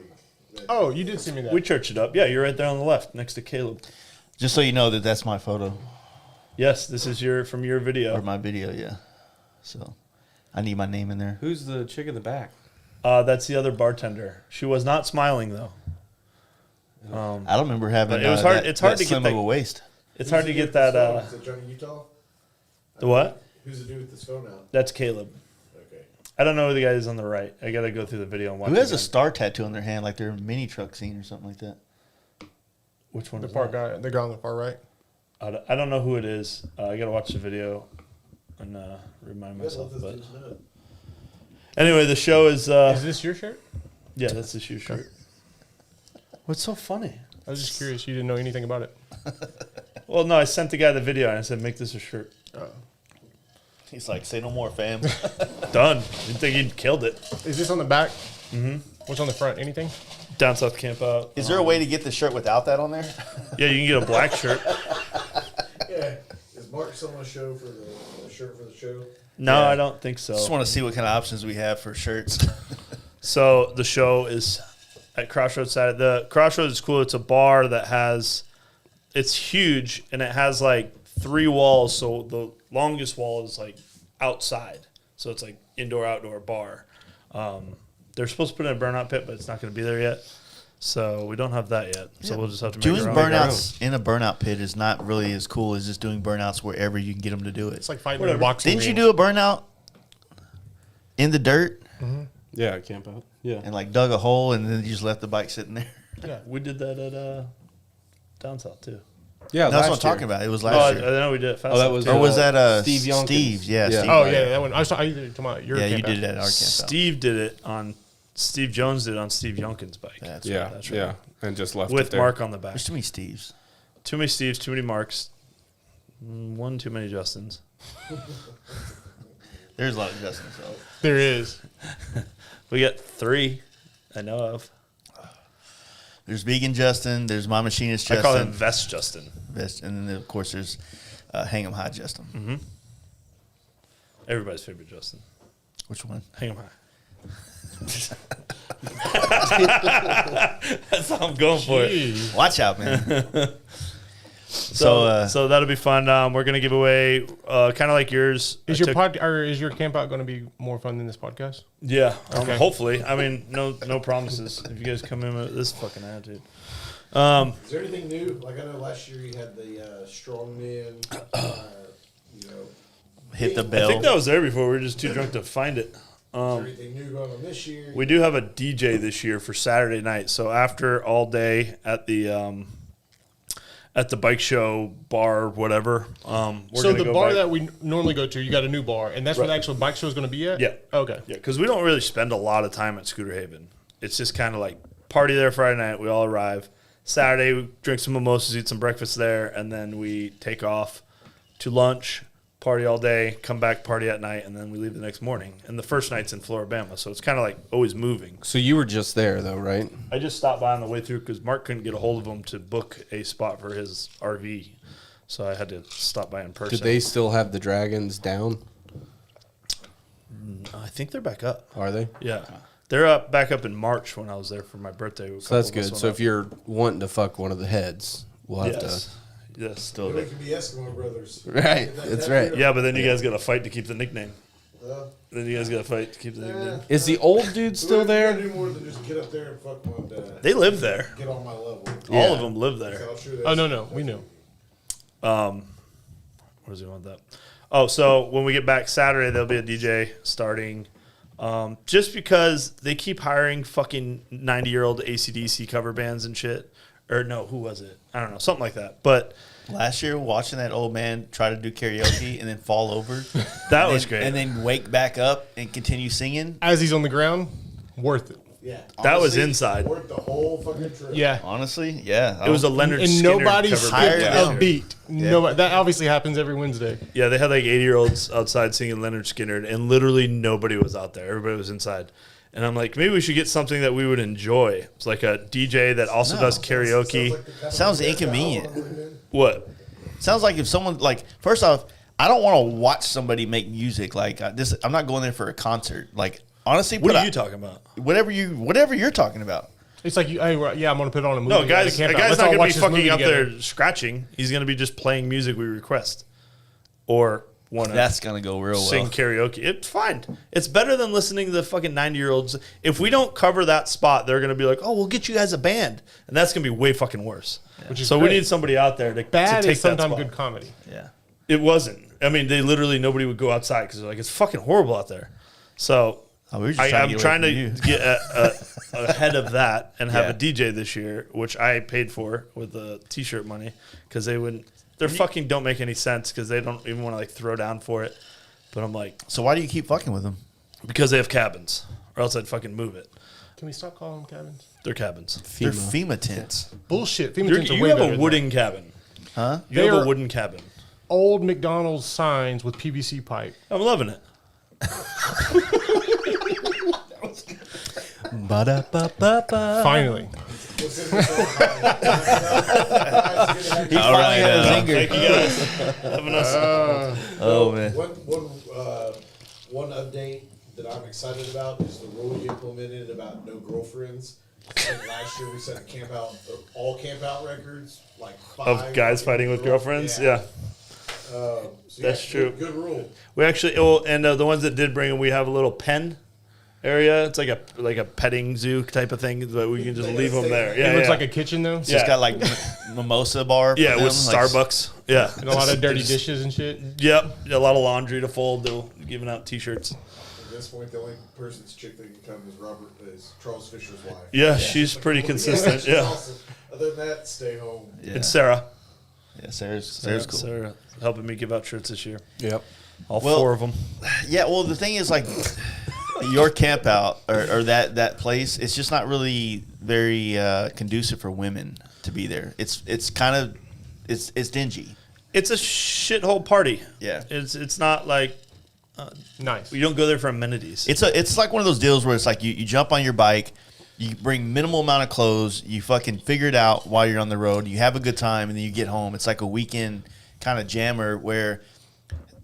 Oh, you did send me that. we church it up. Yeah, you're right there on the left, next to Caleb. just so you know that's my photo Yes, this is from your video. or my video, yeah. So I need my name in there. Who's the chick in the back? That's the other bartender. She was not smiling though. I don't remember having. But it was hard- That, it's hard that to get slim that- of a waist. It's hard to get that. Is it Johnny Utah? The what? Who's the dude with this phone out? That's Caleb. Okay. I don't know who the guy is on the right. I gotta go through the video and watch. Who has it a again. star tattoo on their hand, like they're a mini truck scene or something like that? Which one? The is far that? guy, the guy on the far right. I don't know who it is. I gotta watch the video and remind You gotta myself. let But those dudes know. anyway, the show is. Is this your shirt? Yeah, that's the shoe shirt. What's so funny? I was just curious. You didn't know anything about it. Well, no, I sent the guy the video and I said, make this a shirt. He's like, say no more, fam. Done. Didn't think he'd killed it. Is this on the back? Mm-hmm. What's on the front? Anything? Down South Campout. Is there a way to get the shirt without that on there? Yeah, you can get a black shirt. Yeah. Is Mark still on a show for the shirt for the show? No, Yeah. I don't think so. Just want to see what kind of options we have for shirts. So the show is at Crossroads side. The Crossroads is cool. It's a bar that it's huge and it has like 3 walls. So the longest wall is like outside. So it's like indoor, outdoor bar. They're supposed to put in a burnout pit, but it's not going to be there yet. So we don't have that yet. So we'll just have to make Doing our own. burnouts in a burnout pit is not really as cool as just doing burnouts wherever you can get them to do it. It's like fighting in a boxing Didn't you ring. do a burnout in the dirt Yeah, Campout. Yeah. and like dug a hole and then you just left the bike sitting there? Yeah. We did that at Down South too. Yeah, That's what I'm last year. talking about. It was Oh, last I year. know we did it fast. Oh, that was Or was that Steve Yonkins. Steve's? Yeah, Yeah. Steve. Oh yeah, that one. I was talking about your. Yeah, you camp did out. it at our campsite. Steve did it on Steve Jones did it on Steve Yonkins' bike That's Yeah, right. That's right. yeah, and just left with it there. Mark on the back. There's too many Steves. Too many Steves, too many Marks. One too many Justins. There's a lot of Justins, though. There is. We got 3 I know of. There's Vegan Justin. There's My Machinist Justin. I call him Vest Justin. And then, of course, there's Hang 'em High Justin. Mm-hmm. Everybody's favorite Justin. Which one? Hang 'em High. That's how I'm going for it. Watch out, man. So that'll be fun. We're gonna give away kind of like yours. Is your camp out going to be more fun than this podcast? Yeah, Okay. hopefully. I mean, no promises. If you guys come in with this fucking attitude. Is there anything new? Like I know last year you had the strongman. Hit the I bell. think that was there before. We were just too drunk to find it. Is there anything new going on this year? We do have a DJ this year for Saturday night. So after all day at the bike show bar, whatever. We're So gonna the go bar back. that we normally go to, you got a new bar, and that's where the Right. actual bike show is going to be at? Yeah. Okay. Yeah, because we don't really spend a lot of time at Scooter Haven. It's just kind of like party there Friday night. We all arrive. Saturday, we drink some mimosas, eat some breakfast there, and then we take off to lunch, party all day, come back, party at night, and then we leave the next morning. And the first night's in Floribama, so it's kind of like always moving. So you were just there, though, right? I just stopped by on the way through because Mark couldn't get a hold of him to book a spot for his RV. So I had to stop by in person. Did they still have the dragons down? I think they're back up. Are they? Yeah. They're back up in March when I was there for my birthday. So that's good. So if you're wanting to fuck one of the heads, we'll have Yes. Still Maybe there. we can be Eskimo brothers. Right, that's right. Yeah, but then you guys got to fight to keep the nickname. Uh, Then you guys got to fight to keep the nickname. to. Is the old dude still we there? gotta do more than just get up there and fuck one day. They live there. Get on my level. All of them live there. So I'm sure Oh, that's- no. We knew. Where does he want that? Oh, so when we get back Saturday, there'll be a DJ starting. Just because they keep hiring fucking 90-year-old AC/DC cover bands and shit. Or no, who was it? I don't know, something like that. But Last year, watching that old man try to do karaoke and then fall over. that and was then, great. And then wake back up and continue singing. As he's on the ground, worth it. Yeah. That was honestly, inside. Worked the whole fucking trip. Yeah. Honestly, yeah. It was a Leonard And Skinner nobody cover skipped band. a beat. Nobody. That obviously happens every Wednesday. Yeah, they had like 80-year-olds outside singing Leonard Skinner, and literally nobody was out there. Everybody was inside. And I'm like, maybe we should get something that we would enjoy. It's like a DJ that also does karaoke. Sounds inconvenient. What? Sounds like if someone, like, first off, I don't want to watch somebody make music like this. I'm not going there for a concert. Like, honestly, What are you talking about? whatever you're talking about. It's like, hey, yeah, I'm going to put on a movie. No, at guys, the a camp out. guy's Let's not all going watch to be this movie fucking up together. there scratching. He's going to be just playing music we request. Or want to That's gonna go real sing well. karaoke. It's fine. It's better than listening to the fucking 90-year-olds. If we don't cover that spot, they're going to be like, oh, we'll get you guys a band. And that's going to be way fucking worse. Which is So we great. need somebody out there to Bad take is that sometimes spot. good comedy. Yeah. It wasn't. I mean, they literally, nobody would go outside because they're like, it's fucking horrible out there. So Oh, we were just I'm trying to to get away get ahead of that and have Yeah. a DJ this year, which I paid for with the T-shirt money because they wouldn't. They're fucking don't make any sense because they don't even want to like throw down for it. But I'm like, So why do you keep fucking with them? because they have cabins, or else I'd fucking move it. Can we stop calling them cabins? They're cabins. They're FEMA tents. Bullshit. FEMA You're, tents are you way have better a than wooden cabin. Huh? You have They're- a wooden cabin. that. Old McDonald's signs with PVC pipe. I'm loving it. Finally. All right. Thank you guys. Having us. Oh man. One update that I'm excited about is the rule you implemented about no girlfriends. Like last year we set a all camp out records, like 5 Of guys fighting with girlfriends, yeah. So That's true. Good rule. We actually, and the ones that did bring them, we have a little pen area. It's like a petting zoo type of thing, but we can just leave them there. Yeah, It looks yeah. like a kitchen, though. So it's got like mimosa bar. For Yeah, them, with like, Starbucks. Yeah, And a lot of dirty dishes and shit. Yep, a lot of laundry to fold. They're giving out T-shirts. At this point, the only person's chick that can come is Charles Fisher's wife. Yeah, she's pretty consistent. she's Yeah, awesome. Other than that, stay home. Yeah. it's Sarah. Yeah, Sarah's cool. Sarah helping me give out shirts this year. Yep. All Well- 4 of them. Yeah, well, the thing is, like, your camp out or that place, it's just not really very conducive for women to be there. It's kind of it's dingy. It's a shithole party. Yeah. It's not like Nice. you don't go there for amenities. It's like one of those deals where it's like you jump on your bike, you bring minimal amount of clothes, you fucking figure it out while you're on the road, you have a good time, and then you get home. It's like a weekend kind of jammer where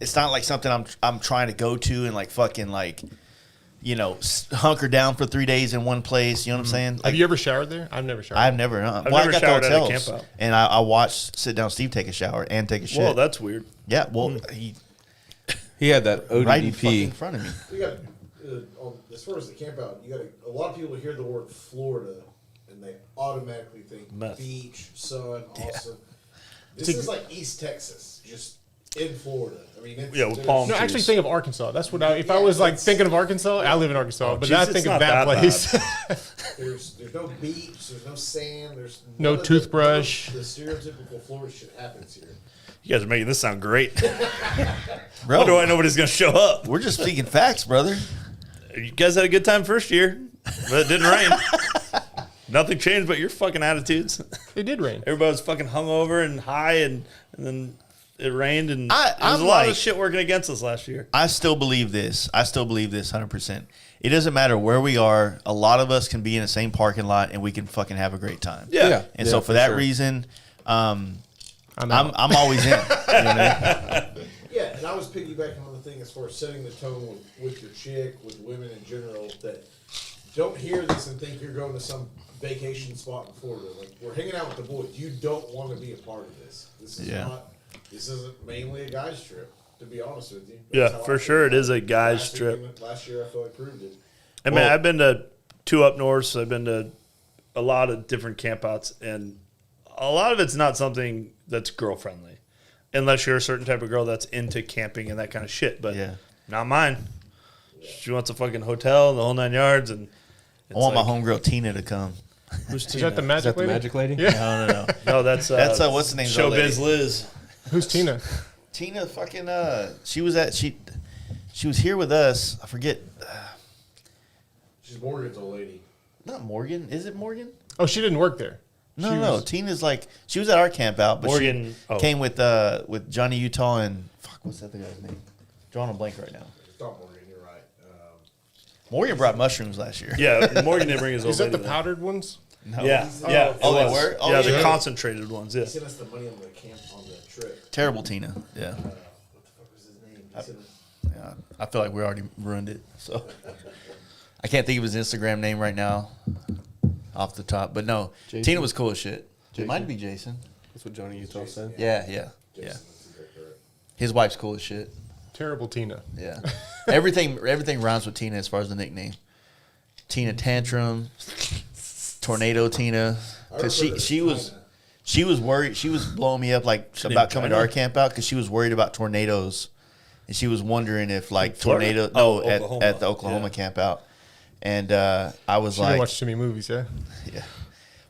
it's not like something I'm trying to go to and like fucking like, you know, hunker down for 3 days in one place. You know what I'm saying? Like, Have you ever showered there? I've never showered. I've never. Well, never I got showered the at a hotels, Campout. and I watched Sit Down Steve take a shower and take a shit. Well, that's weird. Yeah, well, He had that right in fucking ODP. front of me. We got as far as the camp out, you got a lot of people hear the word Florida and they automatically think Meth. beach, sun, awesome. This is like East Texas, just in Florida. I mean, it's, Yeah, with palm No, trees. actually think of Arkansas. That's what if I was like thinking of Arkansas, I live in Arkansas, but geez, I it's think not of that that place. There's no beach, there's no sand, there's No none of toothbrush. The stereotypical Florida shit happens here. You guys are making this sound great. Bro, How do I know nobody's going to show up? we're just speaking facts, brother. You guys had a good time first year, but it didn't rain. Nothing changed but your fucking attitudes. It did rain. Everybody was fucking hungover and high, and then it rained, and there was I'm a lot like- of shit working against us last year. I still believe this. 100%. It doesn't matter where we are. A lot of us can be in the same parking lot and we can fucking have a great time. Yeah. And so for that reason, I'm always in. You know what I mean? Yeah, and I was piggybacking on the thing as far as setting the tone with your chick, with women in general, that don't hear this and think you're going to some vacation spot in Florida. Like, we're hanging out with the boys. You don't want to be a part of this. This isn't mainly a guy's trip, to be honest with you. That's Yeah, how for I sure feel it is a about guy's Last trip. weekend, last year I feel like proved it. I mean, I've been to 2 up north, so I've been to a lot of different campouts, and a lot of it's not something that's girl-friendly, unless you're a certain type of girl that's into camping and that kind of shit, but not mine. She wants a fucking hotel, the whole 9 yards, and I want my homegirl Tina to come. Who's Is that the Is magic that the lady? magic lady? Yeah. No. No, that's What's the name of that lady? Showbiz Liz. Who's Tina? Tina fucking she was here with us. I forget. She's Morgan's old lady. Not Morgan. Is it Morgan? Oh, she didn't work there. No. Tina's like she was at our camp out, but Morgan she came with Johnny Utah and what's that other guy's name? Drawing a blank right now. It's not Morgan, you're right. Morgan brought mushrooms last year. Yeah, Morgan didn't bring his old Is that lady the there. powdered ones? No. Yeah, yeah. Oh, it they was. were? Oh, yeah, yeah. the concentrated ones, yeah. He sent us the money on the camp on the trip. Terrible Tina. Yeah. What the fuck was his name? He sent us- Yeah. I feel like we already ruined it. So I can't think of his Instagram name right now off the top. But no, Jason? Tina was cool as shit. It Jason? might be Jason. That's what Johnny Utah said. Yeah. Jason, that's correct. His wife's cool as shit. Terrible Tina. Yeah. everything rhymes with Tina as far as the nickname. Tina Tantrum, Tornado Tina. Because she was worried. She was blowing me up like about coming to our camp out because she was worried about tornadoes. And she was wondering if like Florida? tornado Oklahoma. at the Oklahoma camp out. And I was She didn't like, watch too many movies, yeah? yeah.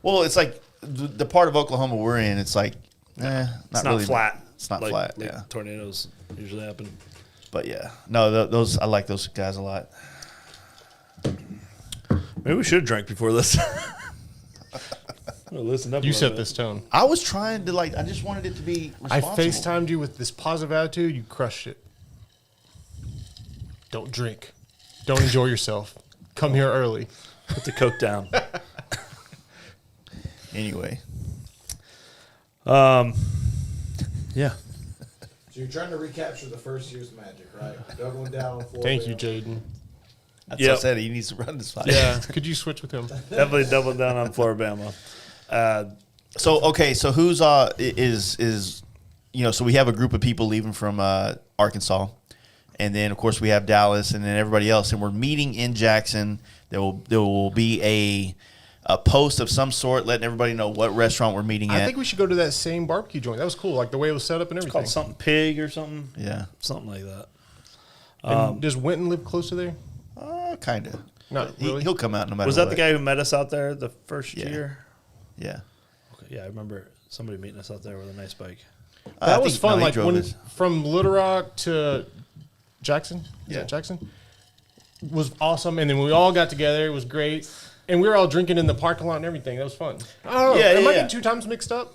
Well, it's like the part of Oklahoma we're in, it's like, It's not really flat. It's not like, flat, like yeah. tornadoes usually happen. But yeah, no, those I like those guys a lot. Maybe we should have drank before this. Listen up. You a set little this tone. I was trying to I just wanted it to be I responsible. FaceTimed you with this positive attitude. You crushed it. Don't drink. Don't enjoy yourself. Come here early. bit. Put the coke down. Anyway, Yeah. So you're trying to recapture the first year's magic, right? Doubling down on Florida. Thank you, Jaden. that's Yep. what I said. He needs to run this fight. Yeah. Could you switch with him? Definitely double down on Floribama. So who's is so we have a group of people leaving from Arkansas, and then of course we have Dallas, and then everybody else, and we're meeting in Jackson. There will be a post of some sort letting everybody know what restaurant we're meeting at. I think we should go to that same barbecue joint. That was cool, like the way it was set up and everything. Called something pig or something. Yeah, Something like that. And does Winton live close to there? kind of. Not really. He'll come out no matter. Was that what. the guy who met us out there the first Yeah. year? Yeah. Okay, yeah, I remember somebody meeting us out there with a nice bike. That was think- fun. no, he Like drove when his. from Little Rock to Jackson. Is Yeah. that Jackson was awesome, and then we all got together. It was great, and we were all drinking in the parking lot and everything. That was fun. Oh, Yeah, am I yeah. getting 2 times mixed up?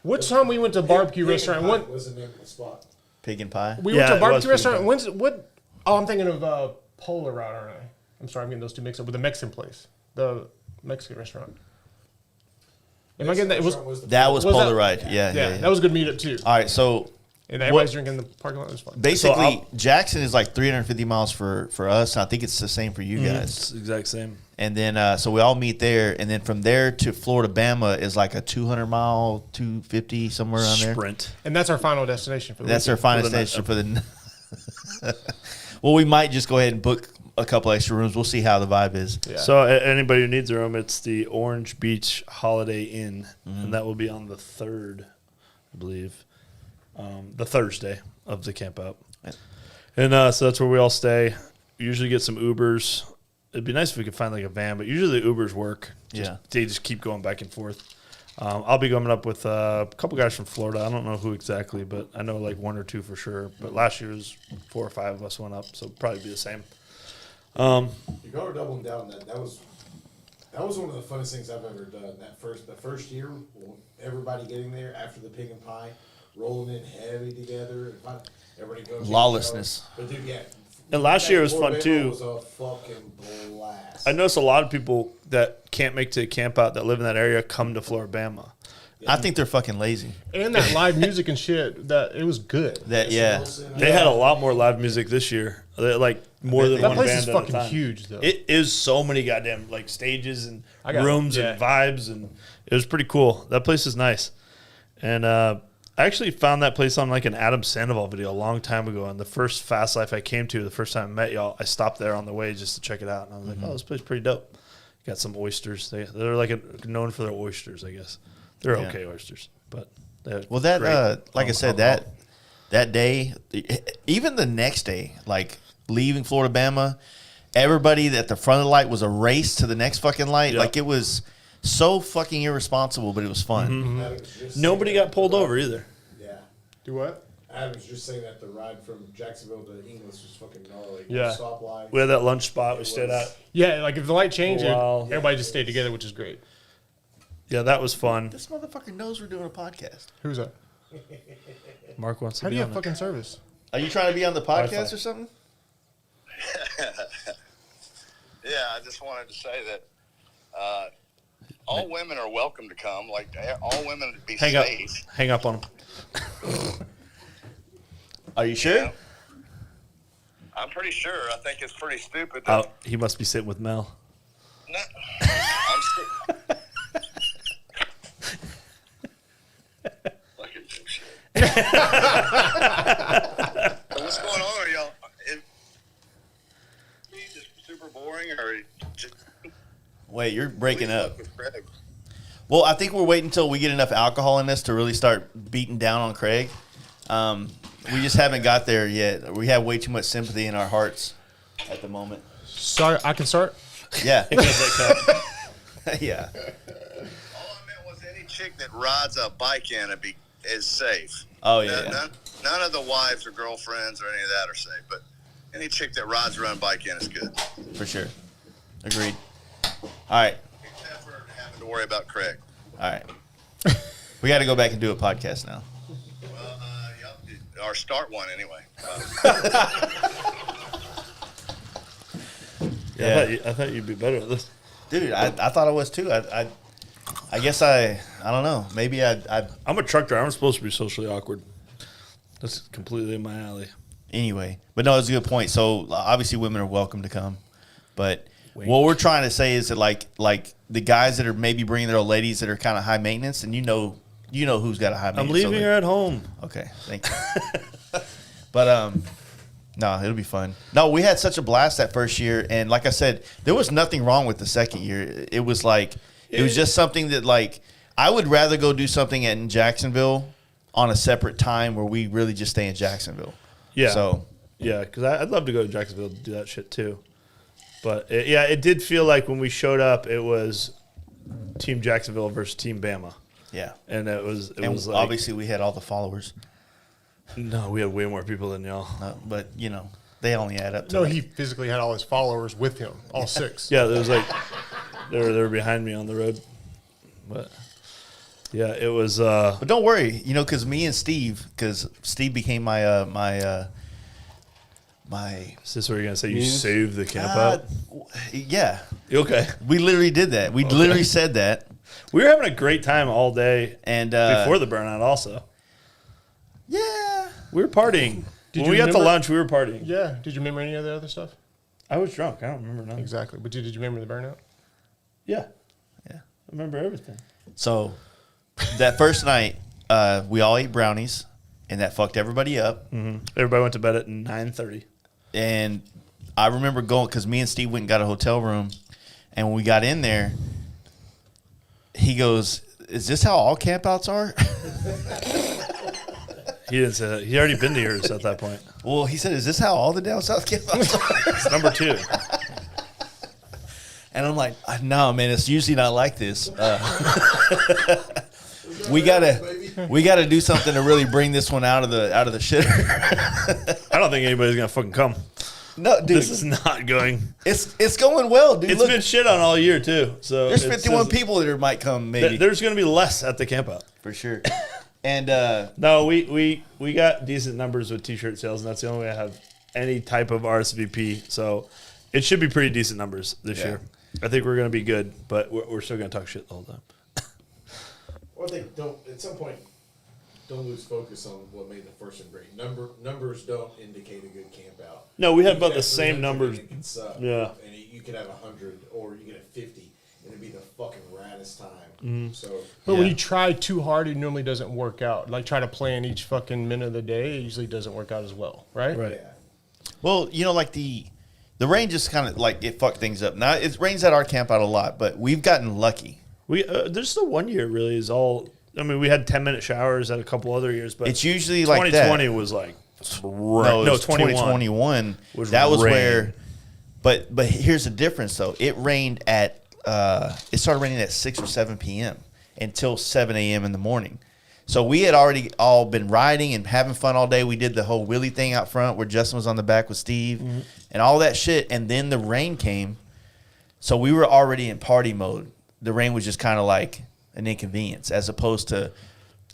Which time we went to a barbecue restaurant? What was the name of the spot? Pig and pie. We went to a it was barbecue Pig restaurant. and When's what? Oh, I'm thinking of Polar Route, aren't I? I'm sorry, I'm getting those two mixed up with the Mexican place, the Mexican restaurant. Am I getting that? It was That was Was that- Polaroid. Yeah. that was a good meetup too. All right, so And everybody's drinking in the parking lot. It was fun. basically, Jackson is like 350 miles for us. And I think it's the same for you guys. It's the exact same. And then, so we all meet there. And then from there to Florida, Bama is like a 200 mile, 250, somewhere around there. Sprint. And that's our final destination for the That's our weekend. final For the night. destination for the. Well, we might just go ahead and book a couple extra rooms. We'll see how the vibe is. Yeah. So anybody who needs a room, it's the Orange Beach Holiday Inn, and that will be on the 3rd, I believe, the Thursday of the Campout. Yeah. And so that's where we all stay. We usually get some Ubers. It'd be nice if we could find like a van, but usually the Ubers work. They just keep going back and forth. I'll be going up with a couple guys from Florida. I don't know who exactly, but I know like 1 or 2 for sure. But last year was 4 or 5 of us went up, so it'll probably be the same. You go doubling down on that. That was one of the funnest things I've ever done. The first year, everybody getting there after the pig and pie, rolling in heavy together. And everybody goes Lawlessness. But dude, yeah. And last year was fun, too. It was a fucking blast. I noticed a lot of people that can't make to camp out that live in that area come to Floribama. I think they're fucking lazy. And that live music and shit, that it was good. They had a lot more live music this year. Like more than That one place band is at a fucking time. huge, though. It is so many goddamn like stages and got rooms it. and vibes, and it was pretty cool. That place is nice. And I actually found that place on like an Adam Sandoval video a long time ago. And the first Fast Life I came to, the first time I met y'all, I stopped there on the way just to check it out. And I was like, oh, this place is pretty dope. Got some oysters. They're like known for their oysters, I guess. They're okay oysters, but Well, that like I said, that day, even the next day, like leaving Florida, Bama, everybody at the front of the light was a race to the next fucking light. Yep. Like it was so fucking irresponsible, but it was fun. Nobody got pulled over either. Yeah. Do what? Adam was just saying that the ride from Jacksonville to English was fucking gnarly. Yeah. Stoplight. We had that lunch spot we stayed at. Yeah, like if the light changed, Wow. everybody just stayed together, which is great. Yeah, that was fun. This motherfucker knows we're doing a podcast. Who's that? Mark wants to How do be you on have fucking service? Are you trying to be on the podcast Wi-Fi. or something? Yeah, I just wanted to say that all women are welcome to come. Like all women be Hang up. safe. Hang up on him. Are you sure? Yeah. I'm pretty sure. I think it's pretty stupid. That, Oh, he must be sitting with Mel. No, I'm fucking shit. What's going on? Are y'all? Is just super boring, or just Wait, you're breaking up. with Craig? Well, I think we're waiting until we get enough alcohol in this to really start beating down on Craig. We just haven't got there yet. We have way too much sympathy in our hearts at the moment. Sorry, I can start. Yeah. yeah. All I meant was any chick that rides a bike in is safe. Oh, yeah. None of the wives or girlfriends or any of that are safe, but any chick that rides around a bike in is good. For sure. Agreed. All right. Except for having to worry about Craig. All right. We got to go back and do a podcast now. Well, or start one anyway. Yeah, I thought you'd be better at this. Dude, I thought I was too. I guess I don't know. Maybe I'm a truck driver. I'm supposed to be socially awkward. That's completely in my alley. anyway. But no, it's a good point. So obviously women are welcome to come. But what we're trying to say is that like the guys that are maybe bringing their old ladies that are kind of high maintenance, and you know who's got a high maintenance. I'm leaving her at home. Okay, thank you. But no, it'll be fun. No, we had such a blast that first year, and like I said, there was nothing wrong with the second year. It was like it was just something that like I would rather go do something in Jacksonville on a separate time where we really just stay in Jacksonville. Yeah. So yeah, because I'd love to go to Jacksonville to do that shit too. But it did feel like when we showed up, it was Team Jacksonville versus Team Bama. yeah, And it was like, obviously we had all the followers, no, we had way more people than y'all. but they only add up to No, like- he physically had all his followers with him, all six. Yeah, there was like they were behind me on the road, but Yeah, it was. But don't worry, because me and Steve became my Is this what you're gonna say? You saved the camp out? Yeah. Okay. We literally did that. We literally said that. We were having a great time all day And before the burnout. Also, yeah, we were partying. When we got to lunch, we were partying. Yeah. Did you remember any of the other stuff? I was drunk. I don't remember nothing. Exactly. But did you remember the burnout? Yeah, yeah. I remember everything. So that first night, we all ate brownies, and that fucked everybody up. Mm-hmm. Everybody went to bed at 9:30. And I remember going because me and Steve went and got a hotel room, and when we got in there, he goes, "Is this how all campouts are?" He didn't say that. He already been to yours at that point. Well, he said, "Is this how all the down south campouts are?" It's number 2. And I'm like, "No, man, it's usually not like this. We gotta do something to really bring this one out of the shitter." I don't think anybody's gonna fucking come. No, dude, This is not going. it's going well, dude. It's Look, been shit on all year too. So there's 51 people that might come, maybe There's gonna be less at the camp out. for sure. And No, we got decent numbers with t-shirt sales, and that's the only way I have any type of RSVP. So it should be pretty decent numbers this year. I think we're gonna be good, but we're still gonna talk shit the whole time. Well, I think at some point don't lose focus on what made the first one great. Numbers don't indicate a good camp out. No, we had You about could the have same 300 numbers. and it could suck. Yeah. And you could have 100 or you could have 50 and it'd be the fucking raddest time. Mm-hmm. So But when you try too hard, it normally doesn't work out. Like try to plan each fucking minute of the day, it usually doesn't work out as well, right? Right. yeah. well, like the rain just kind of like it fucked things up. Now it rains at our camp out a lot, but we've gotten lucky. We there's the 1 year really is all. I mean, we had 10-minute showers at a couple other years, but It's usually like that. 2020 was like No, it was 2021. was That was rain. where. But here's the difference though. It rained at it started raining at 6 or 7 p.m. until 7 a.m. in the morning. So we had already all been riding and having fun all day. We did the whole wheelie thing out front where Justin was on the back with Steve and all that shit. And then the rain came. So we were already in party mode. The rain was just kind of like an inconvenience as opposed to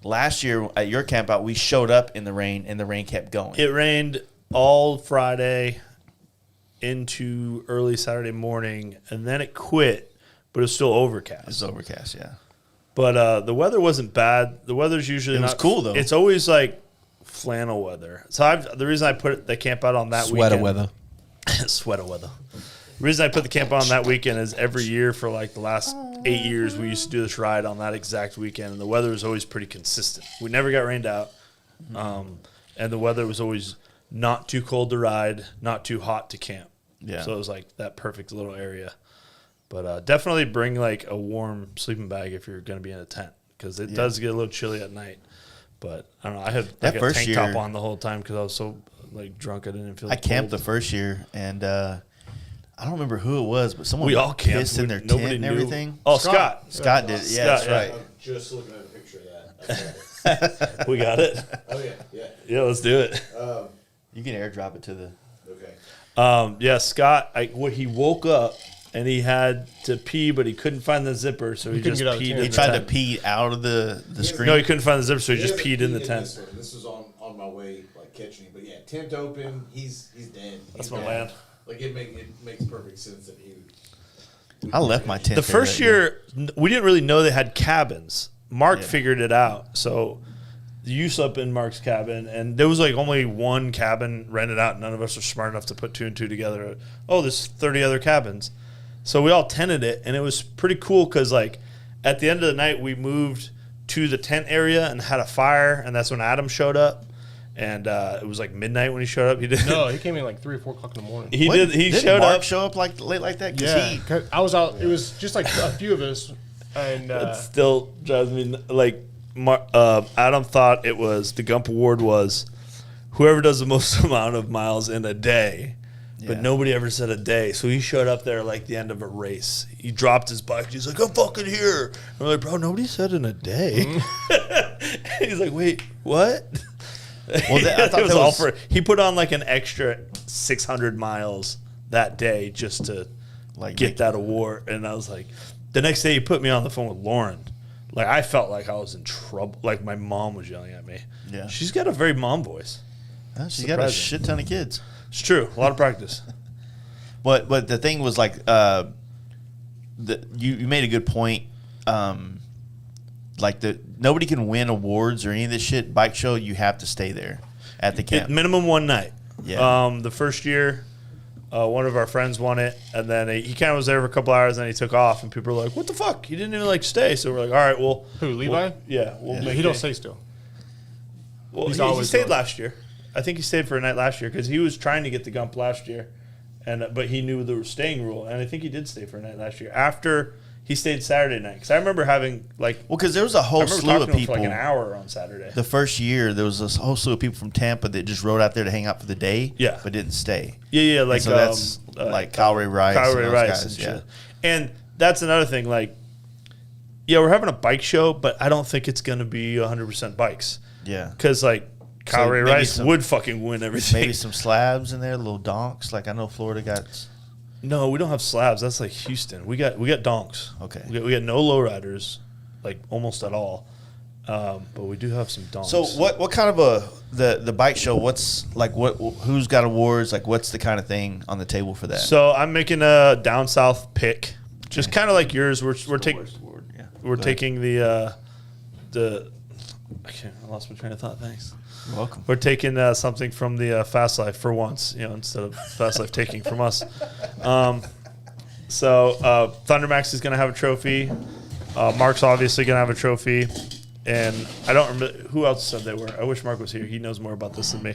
last year at your camp out, we showed up in the rain and the rain kept going. It rained all Friday into early Saturday morning, and then it quit, but it was still overcast. It's overcast, yeah. But the weather wasn't bad. The weather's usually It was not cool, though. It's always like flannel weather. So the reason I put the camp out on that Sweater weekend, weather. sweater weather. The reason I put the camp out on that weekend is every year for like the last 8 years we used to do this ride on that exact weekend, and the weather was always pretty consistent. We never got rained out, and the weather was always not too cold to ride, not too hot to camp. Yeah. So it was like that perfect little area. But definitely bring like a warm sleeping bag if you're going to be in a tent, because it does get a little chilly at night. But I don't know. I had like a tank top on the whole time because I was so like drunk I didn't feel. I camped the first year, and I don't remember who it was, but someone We all camped. pissed in their Nobody tent and knew. everything. Oh, Scott. Scott did. Yeah, that's Scott, yeah. right. I'm just looking at a picture of that. I got it. We got it. Oh yeah, yeah. Yeah, let's do it. You can airdrop it to the. Okay. Yeah, Scott. He woke up and he had to pee, but he couldn't find the zipper, so he couldn't just get out of the peed. tent. In He the tried to tent. pee out of the screen. No, he couldn't find the zipper, so he just Yeah, peed in the he did tent. This one. This was on my way, like catching him. But yeah, tent open. He's dead. That's He's my dead. man. Like it makes perfect sense that he would. I left my tent. The there first that year, we didn't really know they had cabins. Mark Yeah. figured it out, so you slept in Mark's cabin, and there was like only one cabin rented out. None of us were smart enough to put 2 and 2 together. Oh, there's 30 other cabins, so we all tented it, and it was pretty cool because like at the end of the night, we moved to the tent area and had a fire, and that's when Adam showed up. And it was like midnight when he showed up. He did. No, he came in like 3 or 4 o'clock in the morning. He What? did. He Didn't showed Mark up. show up like late like that? 'Cause Yeah, 'cause I was out. It was just like a few of us, and It still drives me like. Adam thought it was the Gump Award was whoever does the most amount of miles in a day, but Yeah. nobody ever said a day. So he showed up there like the end of a race. He dropped his bike. He's like, "I'm fucking here." And we're like, "Bro, nobody said in a day." He's like, "Wait, what?" Well, I thought it was that all was- for. He put on like an extra 600 miles that day just to Like get make- that award. And I was like, the next day he put me on the phone with Lauren. like I felt like I was in trouble. Like my mom was yelling at me. Yeah. She's got a very mom voice. She's got a shit ton of kids. It's true. A lot of practice. But the thing was like, you made a good point. Like nobody can win awards or any of this shit. Bike show, you have to stay there at the camp. Minimum one night. Yeah. The first year, one of our friends won it, and then he kind of was there for a couple hours, and then he took off, and people were like, "What the fuck? You didn't even like stay." So we're like, "All right, well." Who, Levi? He don't stay still. Well, He's he always stayed going. last year. I think he stayed for a night last year because he was trying to get the Gump last year, but he knew the staying rule, and I think he did stay for a night last year. After he stayed Saturday night, because I remember having because there was a whole slew of people. For like an hour on Saturday. The first year, there was a whole slew of people from Tampa that just rode out there to hang out for the day, Yeah. but didn't stay. Yeah, like And so that's like Kyle Ray Rice, Kyle and Ray those Rice guys, and yeah. shit. And that's another thing. Like, yeah, we're having a bike show, but I don't think it's going to be 100% bikes. Yeah. Because like Kyle Ray maybe Rice would fucking win everything. Maybe some slabs in there, little donks. Like I know Florida got. No, we don't have slabs. That's like Houston. We got donks. Okay. We got no lowriders, like almost at all. But we do have some donks. So what kind of the bike show? What's like who's got awards? Like what's the kind of thing on the table for that? So I'm making a down south pick, just kind of like yours. We're taking taking the I lost my train of thought. Thanks. You're welcome. We're taking something from the Fast Life for once, instead of Fast Life taking from us. So Thundermax is going to have a trophy. Mark's obviously going to have a trophy. And I don't remember who else said they were. I wish Mark was here. He knows more about this than me.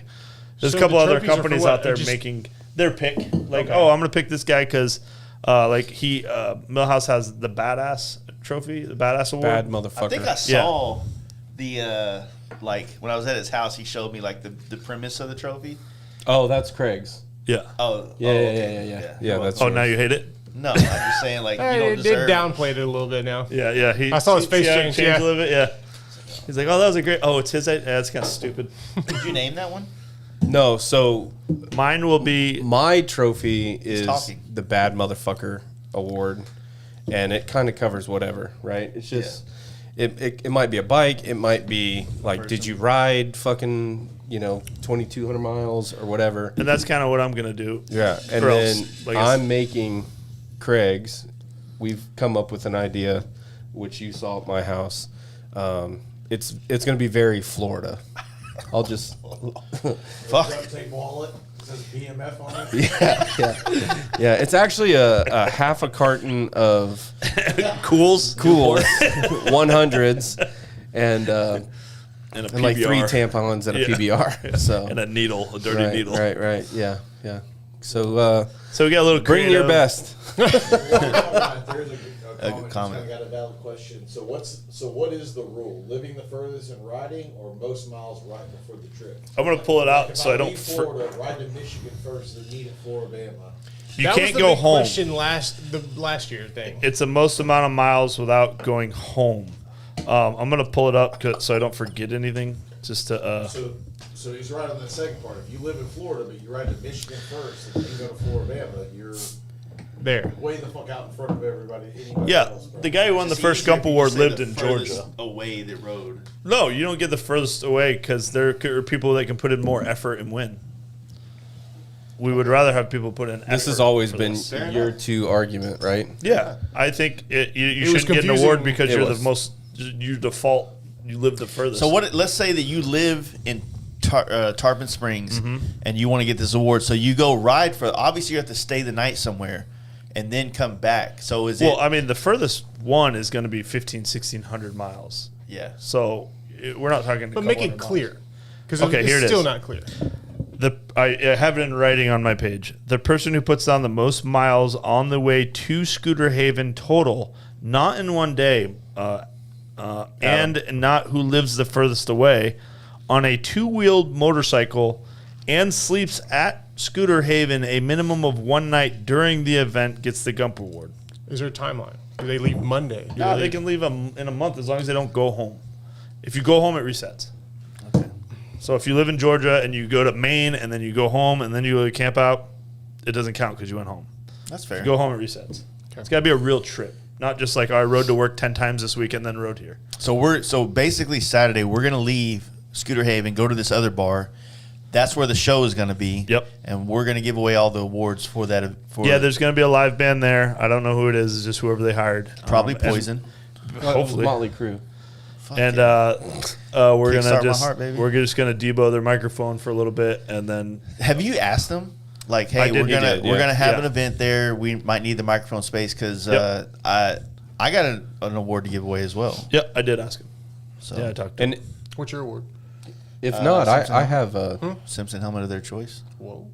There's So a couple the other trophies are for companies what? out there Just- making their pick. Like, Okay. I'm going to pick this guy because Milhouse has the Badass trophy, the Badass Award. Bad motherfucker. I think I saw the like when I was at his house. He showed me like the premise of the trophy. Oh, that's Craig's. Yeah. Yeah, that's Oh, now you hate it? No, I'm just saying like you Hey, don't it did deserve. downplay it a little bit now. Yeah. I saw his face change, a yeah. little bit, yeah. He's like, oh, that was a great. Oh, it's his. Yeah, it's kind of stupid. Did you name that one? No, so Mine will be. my trophy is talking. the Bad Motherfucker Award, and it kind of covers whatever, right? It's just it might be a bike, it might be like, did you ride fucking 2,200 miles or whatever? And that's kind of what I'm gonna do. Yeah, and Or then else, like I I'm making Craig's. We've come up with an idea, which you saw at my house. It's going to be very Florida. I'll just Fuck. Duct tape wallet. It says BMF on it. yeah. It's actually a half a carton of Cools. 100s and And a PBR. like 3 tampons and a Yeah. PBR. So And a needle, a dirty needle. Right. Yeah. So So we got a little bring your creative. best. There's a good comment. comment. I got a valid question. So what is the rule? Living the furthest and riding, or most miles right before the trip? I'm gonna pull it out If so I don't. leave Florida, ride to Michigan first, then meet at Florida. You That can't was the go big home. Question the last year thing. It's the most amount of miles without going home. I'm gonna pull it up so I don't forget anything. Just to. So he's right on the second part. If you live in Florida, but you ride to Michigan first, and then you go to Florida, you're There. way the fuck out in front of everybody. anybody Yeah, else, bro. the guy who won the It's first easier Gump if you Award say lived the in furthest Georgia. away that rode. No, you don't get the furthest away because there are people that can put in more effort and win. We would rather have people put in effort. This has always for been this. your 2 argument, right? Yeah, I think you was shouldn't get an award confusing. because It you're was. the most. You default. You live the furthest. So what? Let's say that you live in Tarpon Springs Mm-hmm. and you want to get this award. So you go ride for. Obviously, you have to stay the night somewhere and then come back. So is Well, it? I mean, the furthest one is going to be 1,600 miles. Yeah. So we're not talking. But make it clear. Because Okay, it's here it still is. not clear. I have it in writing on my page. The person who puts down the most miles on the way to Scooter Haven total, not in one day, and not who lives the furthest away, on a 2-wheeled motorcycle, and sleeps at Scooter Haven a minimum of 1 night during the event gets the Gump Award. Is there a timeline? Do they leave Monday? Do No, they they can leave in a month as long as they don't go home. If you go home, it resets. Okay. So if you live in Georgia and you go to Maine and then you go home and then you go to Campout, it doesn't count because you went home. That's fair. If you go home, it resets. It's got to be a real trip. Not just like, I rode to work 10 times this week and then rode here. So basically Saturday we're gonna leave Scooter Haven, go to this other bar. That's where the show is gonna be. Yep. And we're gonna give away all the awards for that. Yeah, there's going to be a live band there. I don't know who it is. It's just whoever they hired. probably And Poison. hopefully. Motley Crue. And we're just gonna debo their microphone for a little bit, and then Have you asked them? Like, I hey, did, we're you gonna did, we're yeah. gonna have Yeah. an event there. We might need the microphone space because Yep. I got an award to give away as well. yep, I did ask him. So Yeah, I talked to him. And What's your award? if not, Simpson. I have a Simpson helmet of their choice. Whoa.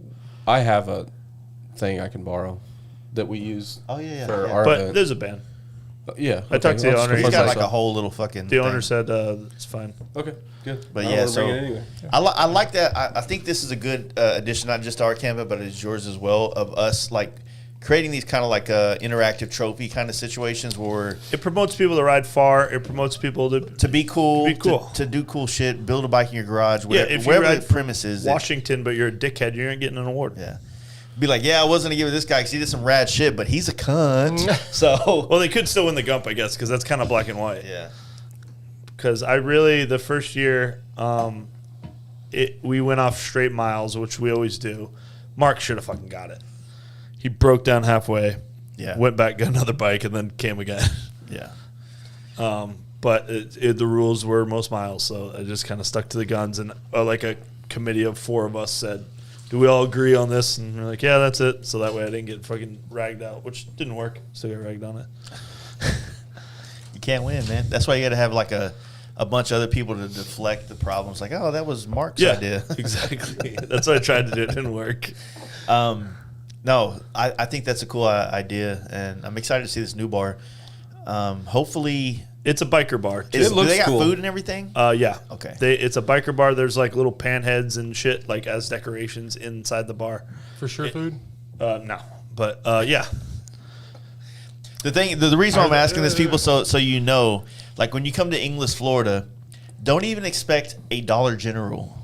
I have a thing I can borrow that we use. Oh, yeah. For Yeah. our But event. there's a band. Yeah, I talked to the I'll just owner. He's He's got like like a whole little fucking. The owner thing. said it's fine. Okay, good. But I yeah, wanna so bring it anyway. I like that. I think this is a good addition, not just to our campus, but it's yours as well. Of us like creating these kind of like interactive trophy kind of situations where It promotes people to ride far. It promotes people to be cool, To be cool. to do cool shit, build a bike in your garage, whatever, if you wherever ride the premise is. Washington, but you're a dickhead. You ain't getting an award. Yeah. Be like, yeah, I was gonna give it to this guy because he did some rad shit, but he's a cunt. So Well, they could still win the Gump, I guess, because that's kind of black and white. yeah, Because the first year, we went off straight miles, which we always do. Mark should have fucking got it. He broke down halfway, yeah, went back, got another bike, and then came again. yeah. But the rules were most miles, so I just kind of stuck to the guns. And like a committee of 4 of us said, do we all agree on this? And we're like, yeah, that's it. So that way I didn't get fucking ragged out, which didn't work. Still got ragged on it. You can't win, man. That's why you got to have like a bunch of other people to deflect the problems. Like, oh, that was Mark's idea. Exactly. That's what I tried to do. It didn't work. No, I think that's a cool idea, and I'm excited to see this new bar. Hopefully, It's a biker bar. Too. do looks they got cool. food and everything? Yeah. Okay. It's a biker bar. There's like little pan heads and shit like as decorations inside the bar. For sure, food. No, but yeah. The reason why I'm asking this, people, so you know, like when you come to Inglis, Florida, don't even expect a Dollar General.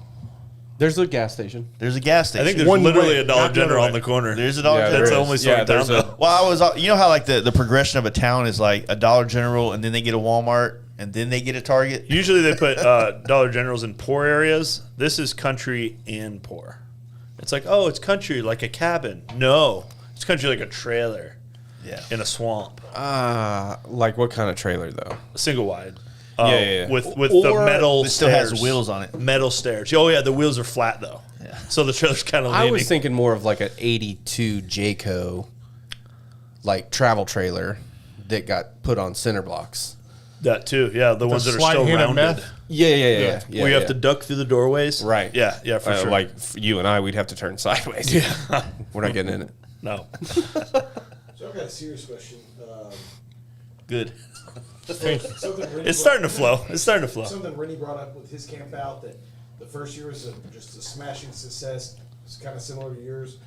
There's a gas station. There's a gas I station. think there's One literally way, a Dollar not the other General way. on the corner. There's a Dollar Yeah, General. That's there only is. slowing Yeah, down there's though. Well, you know how like the progression of a town is like a Dollar General, and then they get a Walmart, and then they get a Target. Usually they put Dollar Generals in poor areas. This is country and poor. It's like, oh, it's country like a cabin. No, it's country like a trailer Yeah. in a swamp, Like what kind of trailer though? single wide. Yeah. With the Or metal. It still has stairs. wheels on it. Metal stairs. Oh yeah, the wheels are flat though. Yeah. So the trailer's kind of I leaning. was thinking more of like an '82 Jayco, like travel trailer that got put on center blocks. that too. Yeah, the ones that are slide still hand of rounded. meth? Yeah. Where you have to duck through the doorways. Right. Yeah, for sure. Like you and I, we'd have to turn sideways. yeah. We're not getting in it. No. So I've got a serious question. Good. Something Rennie It's starting to brought- flow. It's starting to flow. Something Rennie brought up with his camp out that the first year was just a smashing success. It's kind of similar to yours.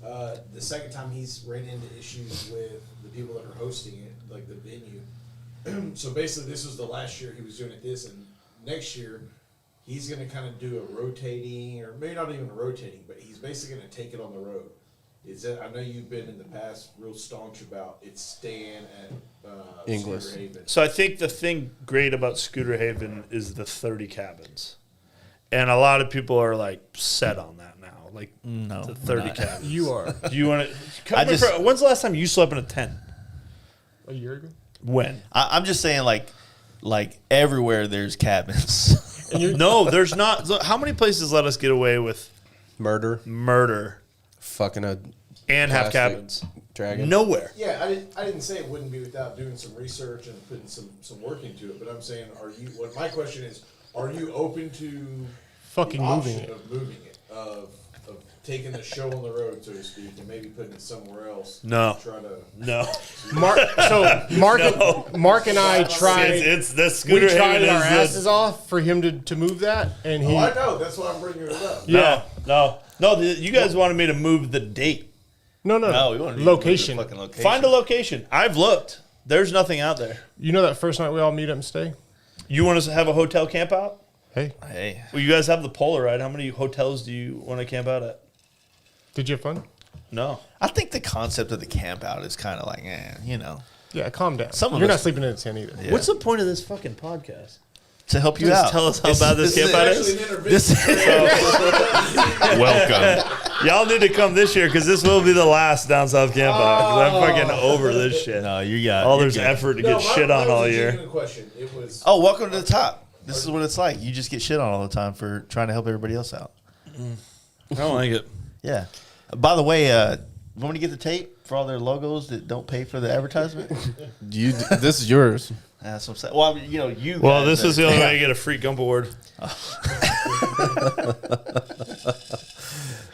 The second time he's ran into issues with the people that are hosting it, like the venue. So basically, this was the last year he was doing it this, and next year he's going to kind of do a rotating, or maybe not even rotating, but he's basically going to take it on the road. Is that I know you've been in the past real staunch about it staying at Inglis. Cedar Haven. So I think the thing great about Scooter Haven is the 30 cabins. And a lot of people are like set on that now. Like No, the we're 30 not. cabins. You are. Do you want I to? just- When's the last time you slept in a tent? A year ago. When? I'm just saying, like everywhere there's cabins. No, there's not. Look, how many places let us get away with murder Fucking a and have plastic cabins? dragon. Nowhere. Yeah, I didn't say it wouldn't be without doing some research and putting some work into it, but I'm saying, my question is, are you open to Fucking the moving option it. of moving it, of taking the show on the road, so to speak, and maybe putting it somewhere else? No. Try to. No. Mark and I tried. It's the We Scooter tried Haven our is asses off for him to move that, and he. Oh, I know. That's why I'm bringing it up. Yeah. No. You guys wanted me to move the date. No. No, we want to Location. Fucking location. Find a location. I've looked. There's nothing out there. You know that first night we all meet up and stay? You want us to have a hotel camp out? Hey, Hey, Well, you guys have the Polar ride. How many hotels do you want to camp out at? did you have fun? No. I think the concept of the camp out is kind of like, you know. Yeah, calm down. Some of You're us- not sleeping in a tent either. Yeah. What's the point of this fucking podcast? To help you Just out. tell us how bad this camp out is. Welcome. Y'all need to come this year because this will be the last down south camp out. 'Cause I'm fucking over this shit. No, you got All you're there's good. effort to get shit on all year. Question. It was. Oh, welcome to the top. This is what it's like. You just get shit on all the time for trying to help everybody else out. I don't like it. Yeah. By the way, want me to get the tape for all their logos that don't pay for the advertisement? This is yours. That's what I'm saying. Well, I mean, you know, you. Well, guys this is the only way you get a free Gump Award.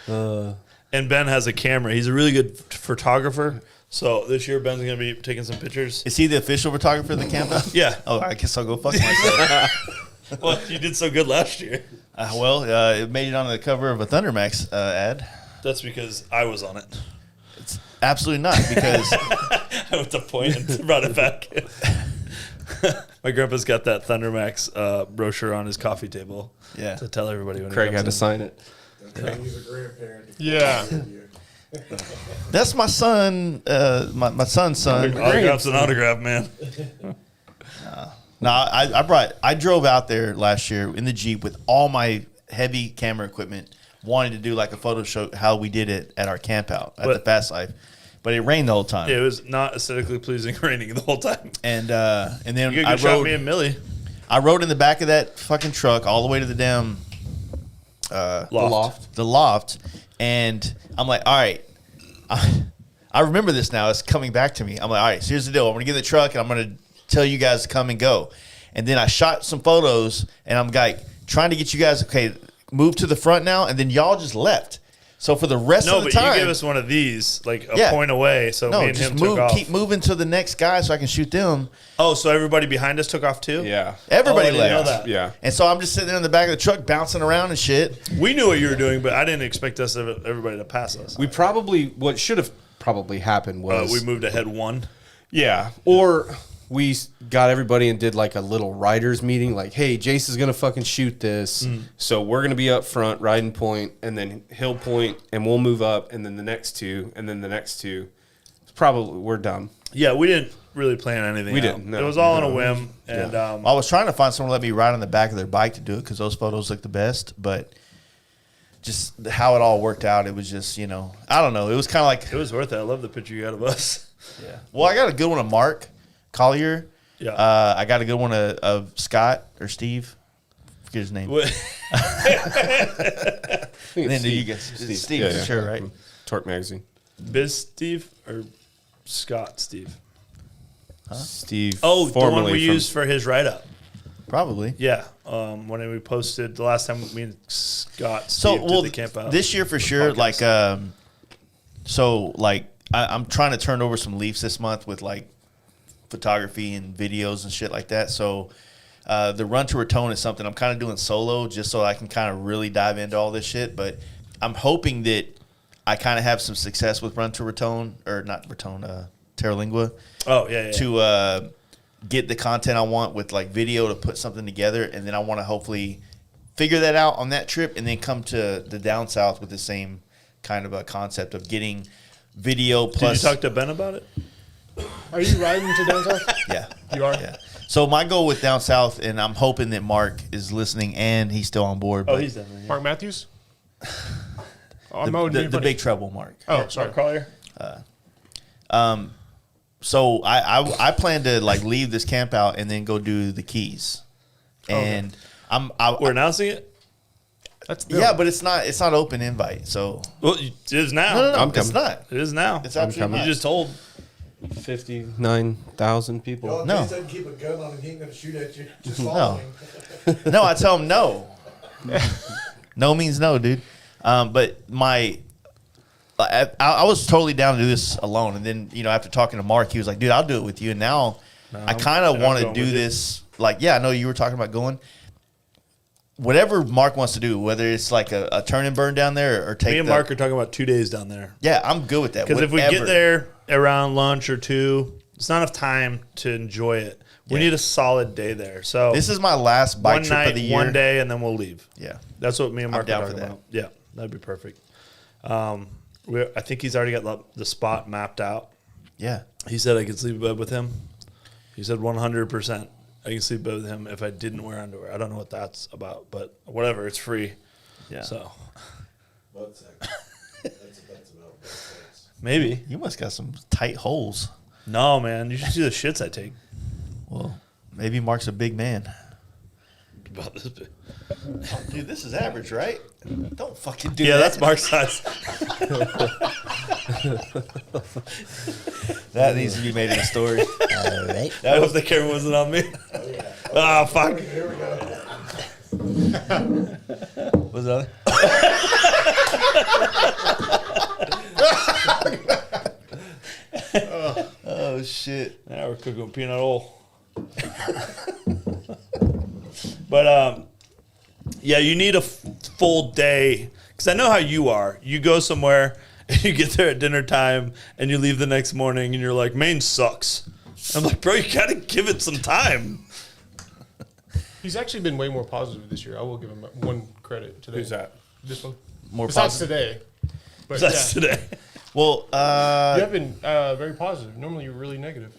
And Ben has a camera. He's a really good photographer. So this year, Ben's going to be taking some pictures. Is he the official photographer of the Campout? Yeah. Oh, I guess I'll go fuck myself. Well, you did so good last year. It made it on the cover of a Thundermax ad. That's because I was on it. It's absolutely not because I went to point and brought it back. My grandpa's got that Thundermax brochure on his coffee table. Yeah. To tell everybody when Craig he had to comes sign it. He's a grandparent. Yeah. that's my son, my son's son. in. Autograph's an autograph, man. No, I drove out there last year in the Jeep with all my heavy camera equipment, wanting to do like a photo show how we did it at our camp out at the Fast Life, but it rained the whole time. It was not aesthetically pleasing raining the whole time. And then You I could shot rode. me and Millie. I rode in the back of that fucking truck all the way to the damn Loft. the loft, and I'm like, all right, I remember this now. It's coming back to me. I'm like, all right, so here's the deal. I'm gonna get in the truck and I'm gonna tell you guys to come and go. And then I shot some photos, and I'm like trying to get you guys move to the front now, and then y'all just left. So for the rest No, of the but time, you gave us one of these, like a Yeah. point away. So no, me and just him move, took off. keep moving to the next guy so I can shoot them. Oh, so everybody behind us took off too? Yeah. Everybody I didn't know left. that. Yeah. And so I'm just sitting there in the back of the truck bouncing around and shit. We knew what you were doing, but I didn't expect us everybody to pass us. What should have probably happened was We moved ahead one. Yeah. Or we got everybody and did like a little writers meeting, like, hey, Jace is gonna fucking shoot this, so we're gonna be up front riding point, and then he'll point, and we'll move up, and then the next two, and then the next two. It's probably we're done. Yeah, we didn't really plan anything. We out. didn't, no. It was all on a whim, and I was trying to find someone to let me ride on the back of their bike to do it because those photos look the best, but just how it all worked out, it was just, I don't know. It was kind of like, it was worth it. I love the picture you got of us. yeah. Well, I got a good one of Mark Collier. Yeah. I got a good one of Scott or Steve. Forget his name. What- And then you get Steve, sure, right? Torque Magazine. Biz Steve or Scott Steve? Steve. Oh, the one formerly we from- used for his write up. Probably. Yeah. When we posted the last time me and Scott So, Steve well, did the camp out. this year for sure, podcast. I'm trying to turn over some leaves this month with like photography and videos and shit like that. So the Run to Raton is something I'm kind of doing solo just so I can kind of really dive into all this shit. But I'm hoping that I kind of have some success with Run to Raton, or not Raton, Terralingua. Oh, yeah. To get the content I want with like video to put something together, and then I want to hopefully figure that out on that trip, and then come to the down south with the same kind of a concept of getting video plus. Did you talk to Ben about it? Are you riding to down south? Yeah, You are? yeah. So my goal with down south, and I'm hoping that Mark is listening and he's still on board. Oh, but he's definitely. Mark Matthews? Oh, the Big Trouble, Mark. Oh, sorry. Collier. So I plan to like leave this camp out and then go do the Keys, and We're announcing it? That's yeah, but it's not open invite. So Well, it is now. no, I'm it's coming. not. It is now. It's absolutely You not. just told. 59,000 people. Y'all No. Jace doesn't keep a gun on him. He ain't gonna shoot at you. Just follow him. No, I tell him no. No means no, dude. But I was totally down to do this alone, and then after talking to Mark, he was like, "Dude, I'll do it with you." And now I kind of I'm want to going do with you. this. Like, yeah, I know you were talking about going. Whatever Mark wants to do, whether it's like a turn and burn down there or take. Me and Mark are talking about 2 days down there. Yeah, I'm good with that. Because if we Whatever. get there around lunch or 2, it's not enough time to enjoy it. We Yeah. need a solid day there. So This is my last bike one trip night, of the year. one day, and then we'll leave. Yeah. That's what me and Mark are down talking for that. about. Yeah, that'd be perfect. I think he's already got the spot mapped out. Yeah. He said I could sleep in bed with him. He said 100% I can sleep in bed with him if I didn't wear underwear. I don't know what that's about, but whatever. It's free. Yeah. So Butt sex. That's about butt sex. maybe. You must got some tight holes. No, man. You should see the shits I take. Well, maybe Mark's a big man. About this big. Dude, this is average, right? Don't fucking do Yeah, that. that's Mark's size. That needs to be made in a story. All right. I hope the camera wasn't on me. Oh, fuck. Here we go. What's the other? Oh, shit. Now we're cooking with peanut oil. But, yeah, you need a full day. Because I know how you are. You go somewhere, and you get there at dinner time, and you leave the next morning, and you're like, Maine sucks. I'm like, bro, you got to give it some time. He's actually been way more positive this year. I will give him one credit today. Who's that? This one. More Besides positive. today. But That's yeah, today. Well, you have been very positive. Normally you're really negative.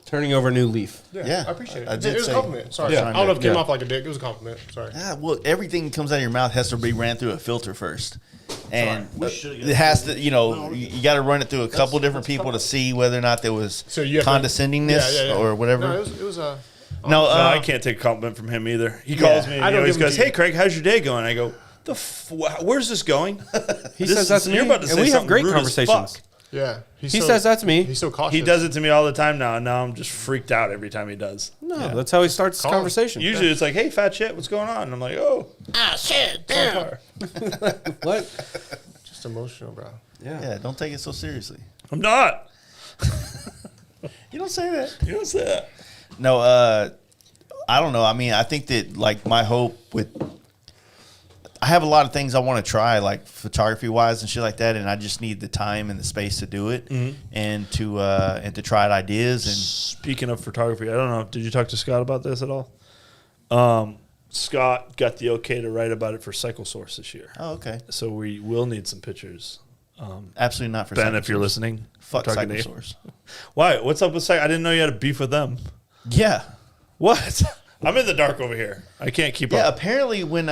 Turning over a new leaf. Yeah, I appreciate it. I It did was say- a compliment. Sorry. Yeah. I don't know if it came Yeah. off like a dick. It was a compliment. Sorry. well, everything that comes out of your mouth has to be ran through a filter first. And We should've got it has to, you got to run it through a couple different people to see whether or not there was So you have to- condescendingness or whatever. No, it was No, No, I can't take a compliment from him either. He calls me and I he don't always give him goes, to you. "Hey, Craig, how's your day going?" I go, where's this going?" He This says that is- to me, you're about to and say we have something great rude as conversations. fuck. Yeah. He says that to me. He's so cautious. He does it to me all the time now, and now I'm just freaked out every time he does. No, that's how he starts his Call him. conversation. Usually it's like, "Hey, fat shit, what's going on?" And I'm like, "Oh, shit. so far." What? Just emotional, bro. Yeah, don't take it so seriously. I'm not. You don't say that. You don't say that. No, I don't know. I mean, I think that like my hope with, I have a lot of things I want to try, like photography wise and shit like that, and I just need the time and the space to do it, and to try out ideas. And Speaking of photography, I don't know. Did you talk to Scott about this at all? Scott got the okay to write about it for Cycle Source this year, oh, okay, so we will need some pictures. absolutely not for Ben, Cycle if you're Source. listening, Fuck I'm talking Cycle to you. Source. Why? What's up with Cycle? I didn't know you had a beef with them. Yeah. What? I'm in the dark over here. I can't keep Yeah, up. apparently when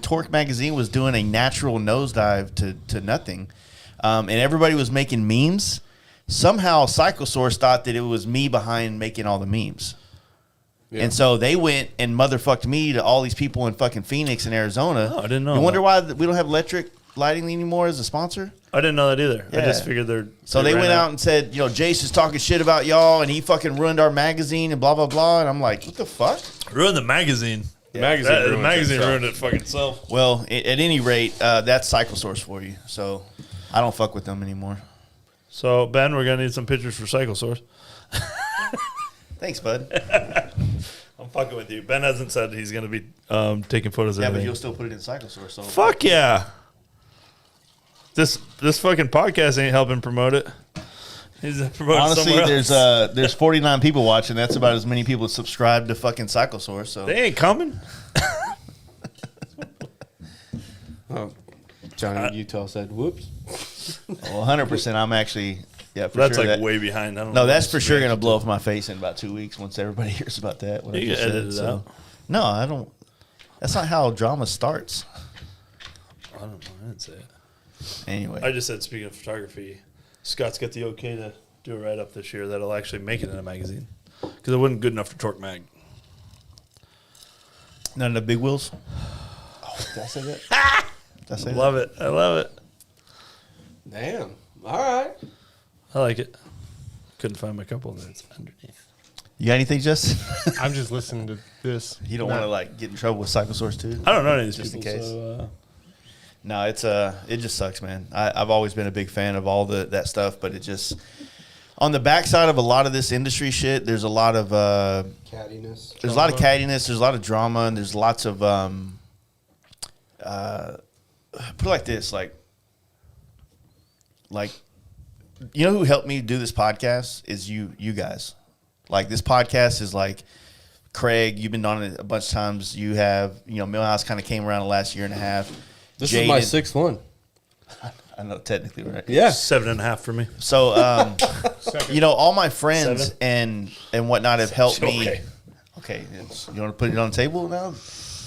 Torque magazine was doing a natural nosedive to nothing, and everybody was making memes, somehow Cycle Source thought that it was me behind making all the memes. And so they went and motherfucked me to all these people in fucking Phoenix and Arizona. Oh, I didn't know You wonder that. why we don't have electric lighting anymore as a sponsor? I didn't know that either. I Yeah. just figured they're. So they ran went out and said, Jace is talking shit about y'all, and he fucking ruined our magazine and blah, blah, blah. And I'm like, what the fuck? ruined the magazine. The magazine The ruined magazine itself. ruined it fucking self. Well, at any rate, that's Cycle Source for you. So I don't fuck with them anymore. So Ben, we're gonna need some pictures for Cycle Source. Thanks, bud. I'm fucking with you. Ben hasn't said he's gonna be taking photos of Yeah, but anything. you'll still put it in Cycle Source. So Fuck yeah. This fucking podcast ain't helping promote it. He's promoting honestly, somewhere else. there's 49 people watching. That's about as many people subscribe to fucking Cycle Source. So They ain't coming. Johnny Utah said, "Whoops." well, 100%. I'm actually for That's sure. like way behind. I don't No, know that's what for this sure reaction gonna blow up in my face in about 2 weeks once everybody hears about that. What I You just can said, edit it out. No, I don't. That's not how drama starts. I don't know. I didn't say it. Anyway, I just said, speaking of photography, Scott's got the okay to do a write up this year that'll actually make it in a magazine because it wasn't good enough for Torque Mag. none of the big wheels. Oh, did I say that? Did I say that? Love it. I love it. Damn. All right. I like it. Couldn't find my couple that's underneath. You got anything, Justin? I'm just listening to this. You don't want to like get in trouble with Cycle Source too? I don't know any of these Just in people. case. So, No, it's it just sucks, man. I've always been a big fan of all that stuff, but it just on the backside of a lot of this industry shit, there's a lot of Cattiness. there's a lot of cattiness, there's a lot of drama, and there's lots of put it like this, like you know who helped me do this podcast is you guys. Like this podcast is like Craig, you've been on it a bunch of times. You have, Milhouse kind of came around the last year and a half. This is my Jaden- sixth one. I know, technically, right? Yeah. 7.5 for me. So, Second. you know, all my friends 7? and whatnot have helped me. Okay. Okay, you want to put it on the table now?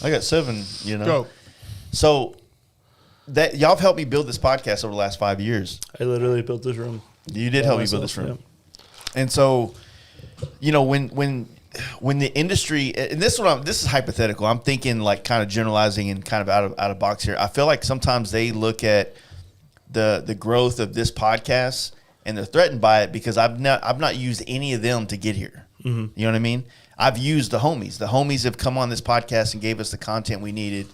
I got 7. You know. Go. So that y'all have helped me build this podcast over the last 5 years. I literally built this room. You did help me build this room. And so, you know, when the industry, and this is hypothetical. I'm thinking like kind of generalizing and kind of out of box here. I feel like sometimes they look at the growth of this podcast and they're threatened by it because I've not used any of them to get here. You know what I mean? I've used the homies. The homies have come on this podcast and gave us the content we needed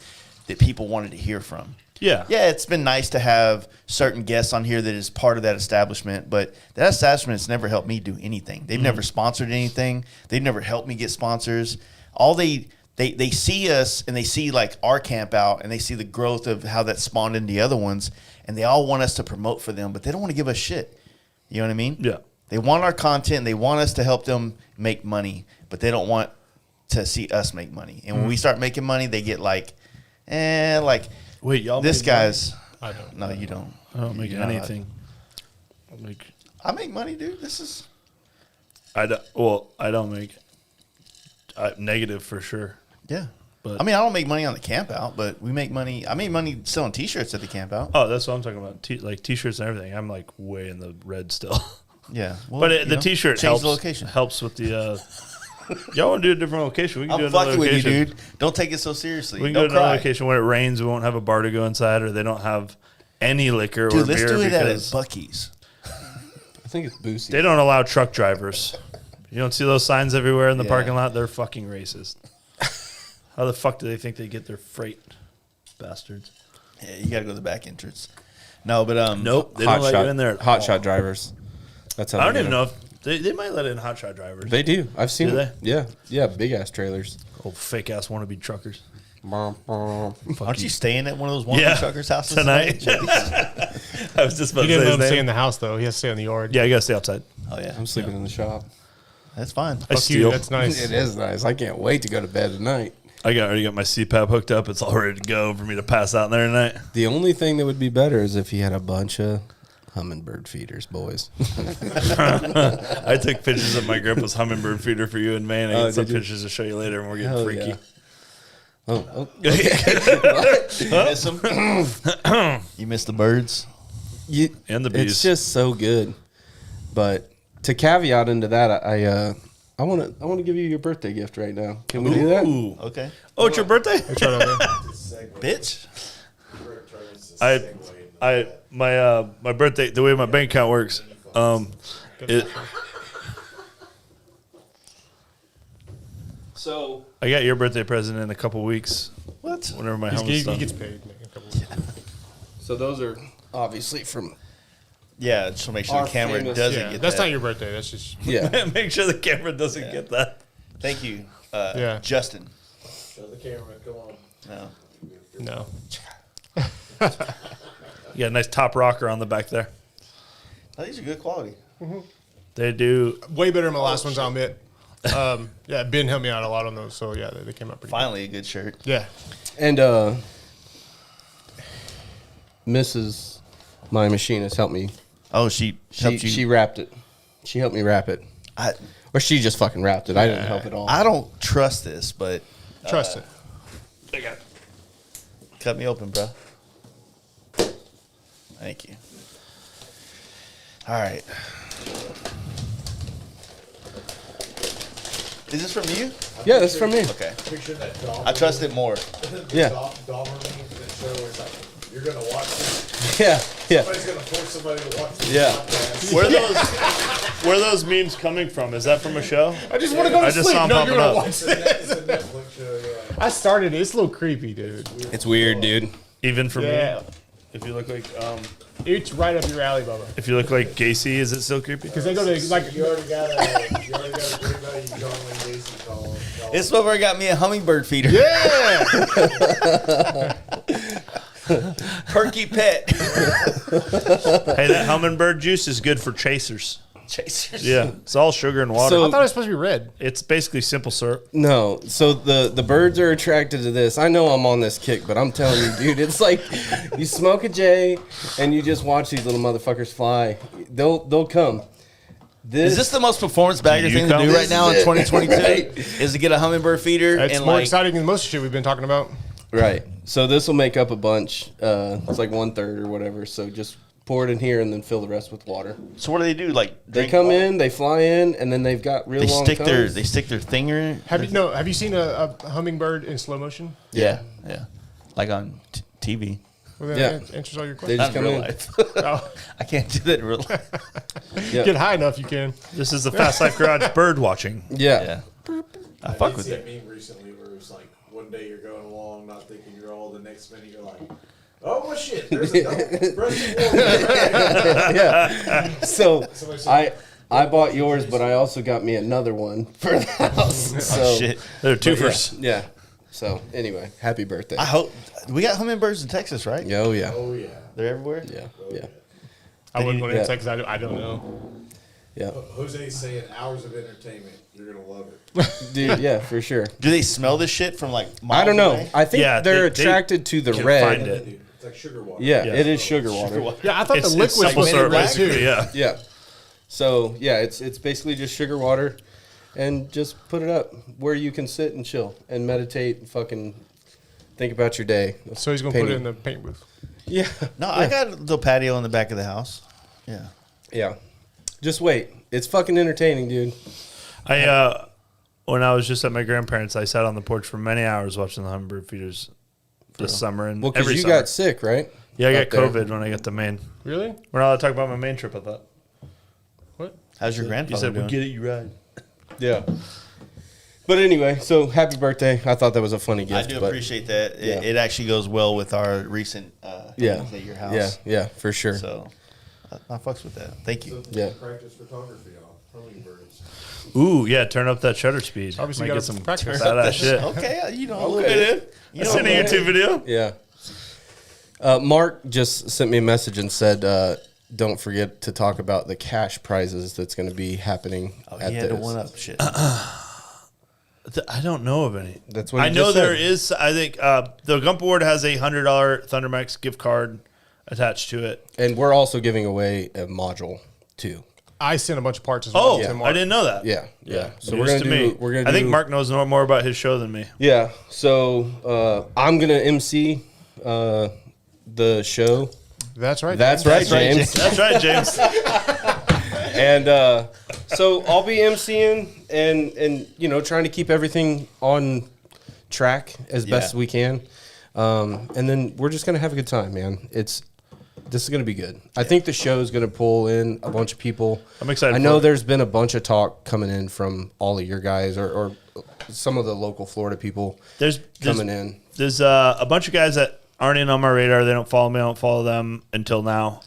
that people wanted to hear from. Yeah. Yeah, it's been nice to have certain guests on here that is part of that establishment, but that establishment has never helped me do anything. They've never sponsored anything. They've never helped me get sponsors. All they see us and they see like our camp out and they see the growth of how that spawned into the other ones, and they all want us to promote for them, but they don't want to give us shit. You know what I mean? Yeah. They want our content. They want us to help them make money, but they don't want to see us make money. And when we start making money, they get like, Wait, y'all this made guy's. I don't. No, you don't. I don't make Yeah, anything. I make money, dude. This is. I don't make negative for sure. Yeah. But- I mean, I don't make money on the camp out, but we make money. I made money selling T-shirts at the camp out. Oh, that's what I'm talking about. Like T-shirts and everything. I'm like way in the red still. Yeah. Well, But you the know, T-shirt change helps. the location. Helps with the. Y'all want to do a different location? We can do I'm another fucking with you, location. dude. Don't take it so seriously. We can Don't do another cry. location when it rains. We won't have a bar to go inside, or they don't have any liquor or Dude, let's beer do it at because Buc-ee's. I think it's Boosie. they don't allow truck drivers. You don't see those signs everywhere in the Yeah. parking lot? They're fucking racist. How the fuck do they think they get their freight? Bastards. Yeah, you got to go to the back entrance. No, but Nope. They don't let you in there. At all. Hot shot drivers. That's how I don't they even get know if they might let in hot shot drivers. They do. I've seen Do it. Yeah, big ass trailers. Oh, fake ass wannabe truckers. aren't you staying at one of those one truckers' houses tonight? I was just about He to didn't say let his him stay name. in the house though. He has to stay in the yard. Yeah, you gotta stay outside. Oh yeah, I'm sleeping in the shop. that's fine. I Fuck you. steal. That's nice. It is nice. I can't wait to go to bed tonight. I already got my CPAP hooked up. It's all ready to go for me to pass out in there tonight. The only thing that would be better is if he had a bunch of hummingbird feeders, boys. I took pictures of my grandpa's hummingbird feeder for you and Van. I Oh, got some did you? pictures to show you later, and we're getting Hell freaky. yeah. Oh, You miss them? You miss the birds? you, And the bees. it's just so good. But to caveat into that, I want to give you your birthday gift right now. Can we do that? Ooh. Okay, Oh, it's your birthday? bitch. My birthday, the way my bank account works, So I got your birthday present in a couple weeks. What? Whenever my He helmet's done. gets paid. Man, a couple weeks. those are obviously from Yeah, just to make sure Our the camera famous- doesn't Yeah, get that's that. not your birthday. That's just yeah. Make sure the camera doesn't get that. Thank you, Yeah. Justin. Show the camera. Come on. No. no. You got a nice top rocker on the back there. Oh, these are good quality. They do. Way better than my last ones, I'll admit. Yeah, Ben helped me out a lot on those, so yeah, they came out pretty Finally, a good shirt. good. Yeah. And Mrs. My machinist helped me. Oh, she helped you. She wrapped it. She helped me wrap it. Or she just fucking wrapped it. I didn't help at all. I don't trust this, but Trust it. cut me open, bro. Thank you. All right. Is this from you? Yeah, that's from me. Okay. Picture that dog. I trust it more. Yeah. Dog memes that show where it's like, you're going to watch this. Yeah, yeah. Somebody's going to force somebody to watch this Yeah. podcast. Where are those memes coming from? Is that from a show? I just want to go to I just sleep. saw 'em No, popping you're gonna up. watch It's this. a Netflix show, yeah. I started it. It's a little creepy, dude. It's weird, dude. Even for Yeah. me. If you look like It's right up your alley, Bubba. Gacy, is it still creepy? Because they go to like You already got a great value John Wayne Gacy call. This whoever got me a hummingbird feeder. yeah. Perky pet. Hey, that hummingbird juice is good for chasers. Chasers. Yeah, it's all sugar and water. I thought it was supposed to be red. It's basically simple syrup. No, so the birds are attracted to this. I know I'm on this kick, but I'm telling you, dude, it's like you smoke a J and you just watch these little motherfuckers fly. They'll come. Is this the most performance bagger Do you thing to come? do right now in This is 2022? it. Is to get a hummingbird feeder It's and more like exciting than most shit we've been talking about. Right. So this will make up a bunch. It's like 1/3 or whatever. So just pour it in here and then fill the rest with water. So what do they do? Like They come in, they fly in, and then they've got real long tongues. They stick their finger in. Have you seen a hummingbird in slow motion? Yeah. Like on TV. Well, then Yeah. that answers all your They questions. just Not in come real in. life. Oh, I can't do that in real life. Yeah. get high enough, you can. This is the Fast Life Garage bird watching. Yeah. Yeah. I I fuck did with see it. a meme recently where it was like one day you're going along, not thinking you're all, the next minute you're like, oh well, shit, there's a double breast Yeah. So Somebody said- I bought yours, but I also got me another one for the house. So Oh shit. They're but yeah, twofers. yeah. So anyway, happy birthday. I hope we got hummingbirds in Texas, right? Oh yeah. Oh yeah. They're everywhere. Yeah. Yeah. I wouldn't go Yeah. into because I don't know. Yeah. Jose's saying hours of entertainment. You're gonna love it. Dude, yeah, for sure. Do they smell this shit from like miles I don't know. away? I think Yeah, they're they attracted to the can red. find it. Dude, it's like sugar water. Yeah, Yeah. it is sugar water. Yeah, I thought It's the liquid simple was syrup, Black? basically. Yeah. Yeah. So yeah, it's basically just sugar water, and just put it up where you can sit and chill and meditate and fucking think about your day. So he's gonna put it Painting. in the paint booth. Yeah. No, I got a little patio in the back of the house. Yeah. Yeah. Just wait. It's fucking entertaining, dude. When I was just at my grandparents', I sat on the porch for many hours watching the hummingbird feeders this summer and Well, because every you summer. got sick, right? Yeah, I up got there. COVID when I got to Maine. Really? We're not allowed to talk about my Maine trip. I thought. What? How's your You grandfather said doing? we'll get it. You right. Yeah. But anyway, so happy birthday. I thought that was a funny gift. I do but appreciate that. Yeah. It actually goes well with our recent Yeah. things at your house. Yeah, yeah, for sure. So I fucks with that. Thank you. Yeah. Practice photography on hummingbirds. Ooh, yeah. Turn up that shutter speed. Obviously, Might you get gotta some practice. badass shit. Okay, you know a little bit. I seen a YouTube video. Yeah. Mark just sent me a message and said, don't forget to talk about the cash prizes that's going to be happening Oh, at he had this. the one up shit. I don't know of any. That's what I he know. just There said. is. I think the Gump Award has a $100 Thundermax gift card attached to it. And we're also giving away a module too. I sent a bunch of parts as well. Oh, to Mark. I didn't know that. Yeah, yeah. So News we're to gonna do. me. We're gonna. I think do- Mark knows more about his show than me. Yeah. So I'm gonna MC the show. That's right. That's right, James. That's right, James. And so I'll be MCing and you know trying to keep everything on track as best as we can. And then we're just gonna have a good time, man. This is gonna be good. I think the show is gonna pull in a bunch of people. I'm excited I for know it. there's been a bunch of talk coming in from all of your guys or some of the local Florida people There's coming in. There's a bunch of guys that aren't in on my radar. They don't follow me. I don't follow them until now.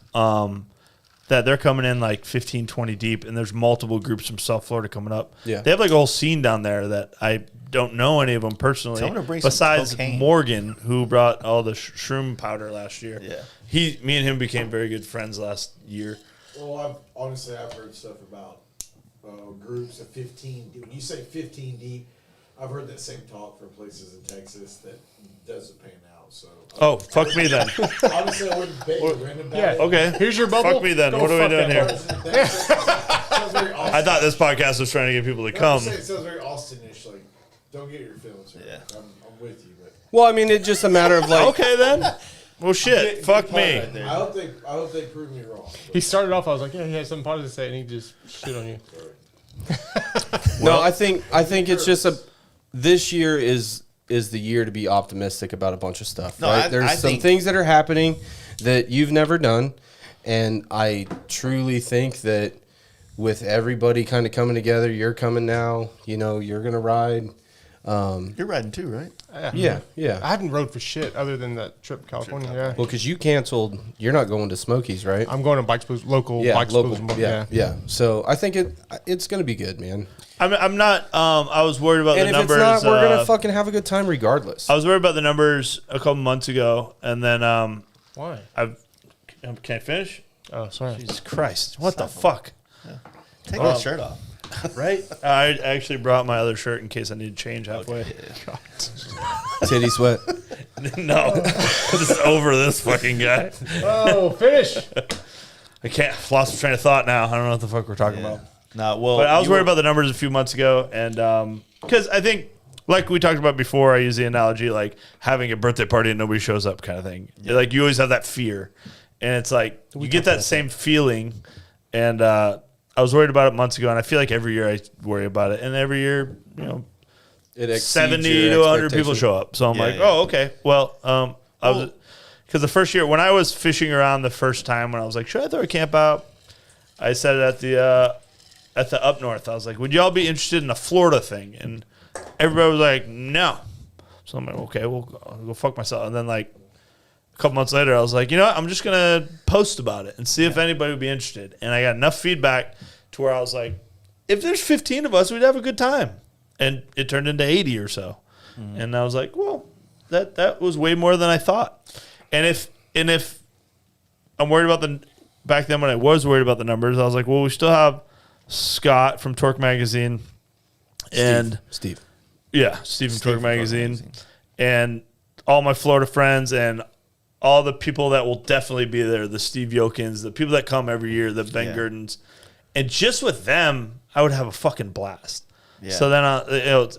That they're coming in like 15, 20 deep, and there's multiple groups from South Florida coming up. Yeah. They have like a whole scene down there that I don't know any of them personally. Tell them to bring some besides cocaine. Morgan, who brought all the shroom powder last year. Yeah. Me and him became very good friends last year. Well, I've heard stuff about groups of 15. When you say 15 deep, I've heard that same talk from places in Texas that doesn't pan out. So Oh, fuck me then. honestly, I wouldn't bet you random about Yeah. it. Okay. Here's your bubble. Fuck me then. Go What are we fuck doing that here? part. Sounds very Austin. I thought this podcast was trying to get people to come. It sounds very Austin-ish. Like, don't get your feelings hurt. Yeah. I'm with you, but Well, I mean, it's just a matter of like. Okay then. Well, shit. Fuck me. Right there. I hope they prove me wrong. He started off. I was like, yeah, he has something positive to say, and he just shit on you. No, I think it's just this year is the year to be optimistic about a bunch of stuff. No, right? There's I some think- things that are happening that you've never done, and I truly think that with everybody kind of coming together, you're coming now. You know, you're gonna ride. You're riding too, right? Yeah, yeah. I hadn't rode for shit other than that trip to California. Yeah. Well, because you canceled, you're not going to Smokies, right? I'm going to bike spools, local bike local. spools. Yeah. So I think it's gonna be good, man. I'm not. I was worried about And the if numbers. it's not, we're gonna fucking have a good time regardless. I was worried about the numbers a couple months ago, and then Why? can I finish? Oh, sorry. Jesus Christ! What the fuck? Take that shirt off. Right? I actually brought my other shirt in case I need to change halfway. Titty sweat. No. Just over this fucking guy. Oh, finish. I can't. Lost my train of thought now. I don't know what the fuck we're talking about. No, well, But I was worried about the numbers a few months ago. And because I think, like we talked about before, I use the analogy like having a birthday party and nobody shows up kind of thing. Yeah. Like you always have that fear. And it's like you get that same feeling. And I was worried about it months ago. And I feel like every year I worry about it. And every year, you know, It exceeds 70 your to 100 people expectation. show up. So I'm like, oh, okay. Well, I was because the first year when I was fishing around the first time when I was like, should I throw a camp out? I said it at the up north. I was like, would y'all be interested in a Florida thing? And everybody was like, no. So I'm like, okay, I'll go fuck myself. And then like a couple months later, I was like, you know what? I'm just gonna post about it and see if anybody would be interested. And I got enough feedback to where I was like, if there's 15 of us, we'd have a good time. And it turned into 80 or so. Mm-hmm. And I was like, well, that was way more than I thought. And if I'm worried about back then when I was worried about the numbers, I was like, well, we still have Scott from Torque Magazine and Steve. Yeah, Steve from Torque Magazine. And all my Florida friends and all the people that will definitely be there, the Steve Yokins, the people that come every year, the Ben Gurdens. And just with them, I would have a fucking blast. Yeah. So then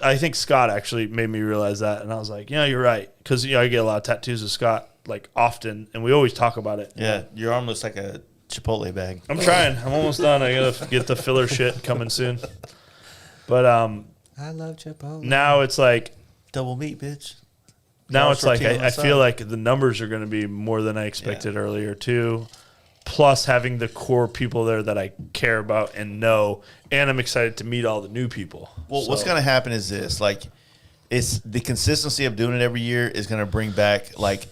I think Scott actually made me realize that, and I was like, you're right, because I get a lot of tattoos with Scott like often, and we always talk about it. Yeah, you're almost like a Chipotle bag. I'm trying. I'm almost done. I gotta get the filler shit coming soon. But I love Chipotle. Now it's like double meat, bitch. Now it's like I feel like the numbers are going to be more than I expected earlier too. Plus having the core people there that I care about and know, and I'm excited to meet all the new people. Well, what's going to happen is this: like, it's the consistency of doing it every year is going to bring back like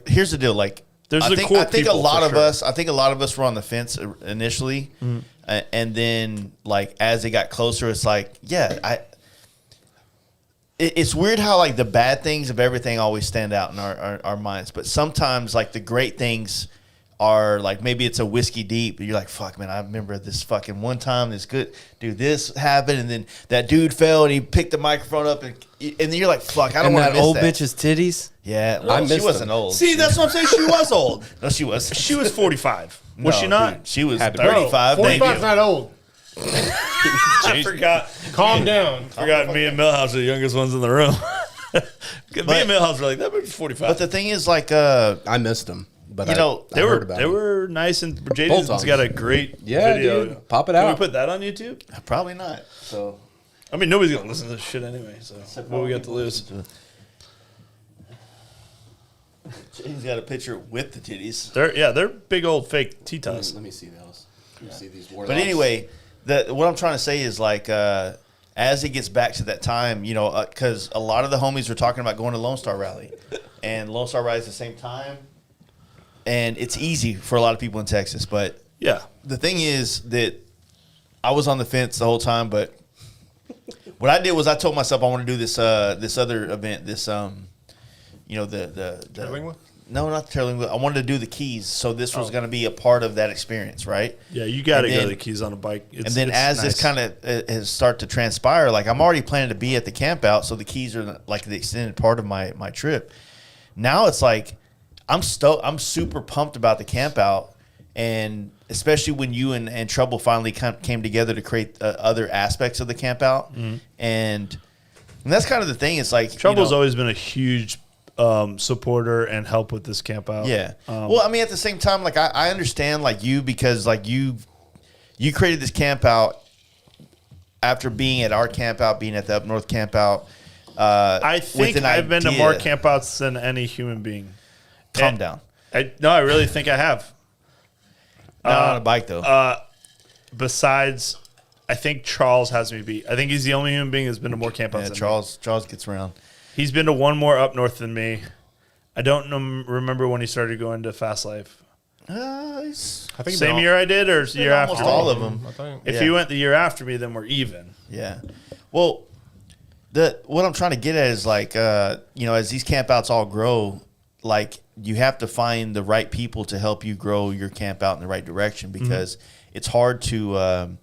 here's the deal. Like, I think a lot of us were on the fence initially, and then like as it got closer, it's like it's weird how like the bad things of everything always stand out in our minds, but sometimes like the great things are like maybe it's a whiskey deep, but you're like, fuck, man, I remember this fucking one time this good dude, this happened, and then that dude fell and he picked the microphone up, and then you're like, fuck, I don't want to miss old that. bitch's titties. Yeah, well, she wasn't old. See, that's what I'm saying. She was old. No, she was. She was 45. Was she not? Dude, she was Had to be. 35. 45's not old. I forgot. Calm down. Forgot me and Milhouse are the youngest ones in the room. Me and Milhouse were like, that was 45. But the thing is, like, I missed them. But you know, they were nice, and JD's got a great video. Dude, pop it out. Can we put that on YouTube? probably not. So, I mean, nobody's gonna listen to this shit anyway. So what we got to lose? JD's got a picture with the titties. They're big old fake Titas. Let me see those. Let me see these warlocks. But anyway, what I'm trying to say is like, as it gets back to that time, you know, because a lot of the homies were talking about going to Lone Star Rally, and Lone Star Rally is the same time, and it's easy for a lot of people in Texas. But Yeah. the thing is that I was on the fence the whole time, but what I did was I told myself I want to do this this other event, this you know, the Terlingua? No, not the Terlingua. I wanted to do the Keys, so this was going to be a part of that experience, right? Yeah, you got to go to the Keys on a bike. And then as this kind of has start to transpire, like I'm already planning to be at the Campout, so the Keys are like the extended part of my trip. Now it's like I'm super pumped about the Campout, and especially when you and Trouble finally came together to create other aspects of the Campout, and that's kind of the thing. It's like Trouble's always been a huge supporter and help with this camp out. Yeah. Well, I mean, at the same time, like I understand like you, because like you created this camp out after being at our camp out, being at the Up North camp out. I think I've been to more campouts than any human being. Calm down. No, I really think I have. Not on a bike though. Besides, I think Charles has me beat. I think he's the only human being that's been to more campouts Yeah, than Charles gets around. He's been to one more up north than me. I don't remember when he started going to Fast Life. I think Same year I did, or year after? Almost all of them. I think. If he went the year after me, then we're even. Yeah. Well, what I'm trying to get at is like, you know, as these campouts all grow, like you have to find the right people to help you grow your camp out in the right direction, because it's hard to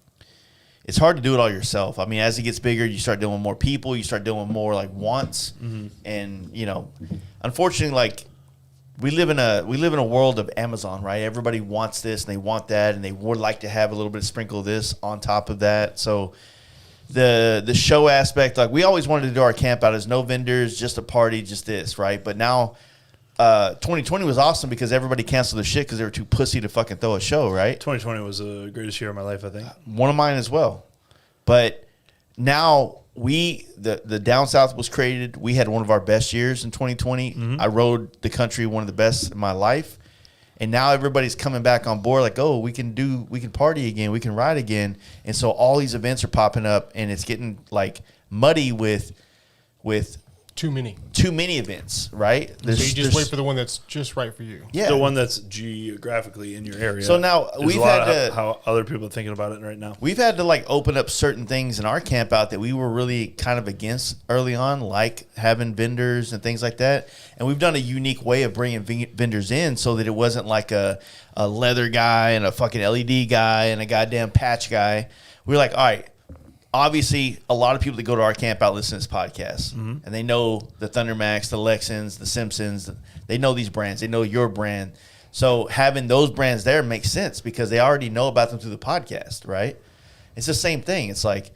it's hard to do it all yourself. I mean, as it gets bigger, you start dealing with more people, you start dealing with more like wants, and you know, unfortunately, like we live in a world of Amazon, right? Everybody wants this and they want that, and they would like to have a little bit of sprinkle of this on top of that. So the show aspect, like we always wanted to do our camp out as no vendors, just a party, just this, right? But now 2020 was awesome because everybody canceled their shit because they were too pussy to fucking throw a show, right? 2020 was the greatest year of my life, I think. One of mine as well. But now the Down South was created. We had one of our best years in 2020. I rode the country one of the best in my life. And now everybody's coming back on board like, oh, we can party again, we can ride again. And so all these events are popping up, and it's getting like muddy with Too many. events, right? So you just wait for the one that's just right for you. Yeah. The one that's geographically in your area. So now There's a lot of how other people are thinking about it right now. We've had to like open up certain things in our camp out that we were really kind of against early on, like having vendors and things like that. And we've done a unique way of bringing vendors in so that it wasn't like a leather guy and a fucking LED guy and a goddamn patch guy. We were like, all right, obviously a lot of people that go to our camp out listen to this podcast, and they know the Thundermax, the Lexins, the Simpsons. They know these brands. They know your brand. So having those brands there makes sense because they already know about them through the podcast, right? It's the same thing. It's like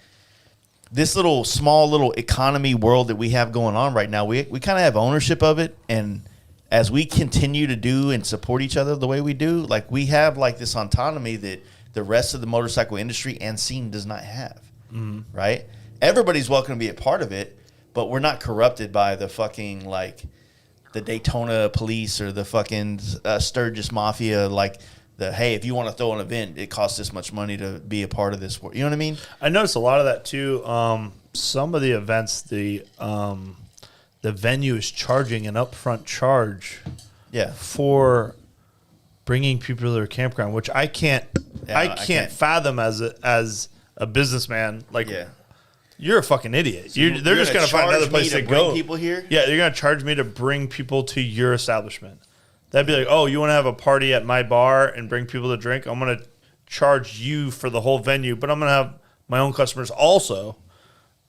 this small little economy world that we have going on right now. We kind of have ownership of it, and as we continue to do and support each other the way we do, like we have like this autonomy that the rest of the motorcycle industry and scene does not have. Right? Everybody's welcome to be a part of it, but we're not corrupted by the fucking like the Daytona police or the fucking Sturgis Mafia. Like hey, if you want to throw an event, it costs this much money to be a part of this. You know what I mean? I noticed a lot of that too. Some of the events, the venue is charging an upfront charge, for bringing people to their campground, which I can't fathom as a businessman. Like, you're a fucking idiot. So they're just going to find another place to go. Bring people here? Yeah, you're going to charge me to bring people to your establishment. That'd be like, oh, you want to have a party at my bar and bring people to drink? I'm going to charge you for the whole venue, but I'm going to have my own customers also.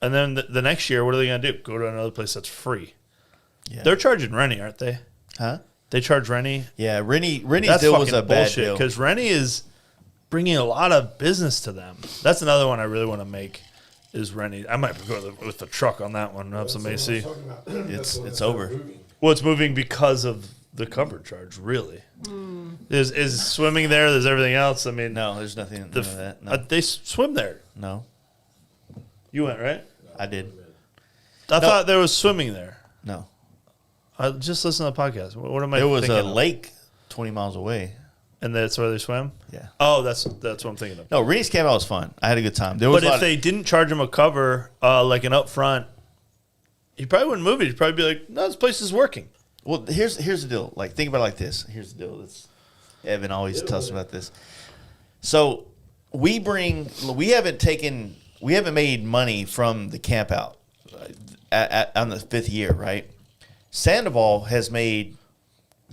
And then the next year, what are they going to do? Go to another place that's free. Yeah. They're charging Rennie, aren't they? Huh? They charge Rennie? Yeah, Rennie's deal was a bad deal. Because Rennie is bringing a lot of business to them. That's another one I really want to make is Rennie. I might go with the truck on that one and have some AC. It's over. Well, it's moving because of the cover charge, really. Is swimming there? There's everything else. I mean, no, there's nothing of that. No. They swim there. No. You went, right? I did. I thought there was swimming there. No. I just listen to the podcast. What am I thinking? There was thinking a lake 20 miles away. And that's where they swim? Yeah. Oh, that's what I'm thinking of. No, Rennie's Campout was fun. I had a good time. But if they didn't charge him a cover, like an upfront, he probably wouldn't move it. He'd probably be like, no, this place is working. Well, here's the deal. Like, think about it like this. Here's the deal. Evan always tells us about this. So we haven't made money from the Campout on the 5th year, right? Sandoval has made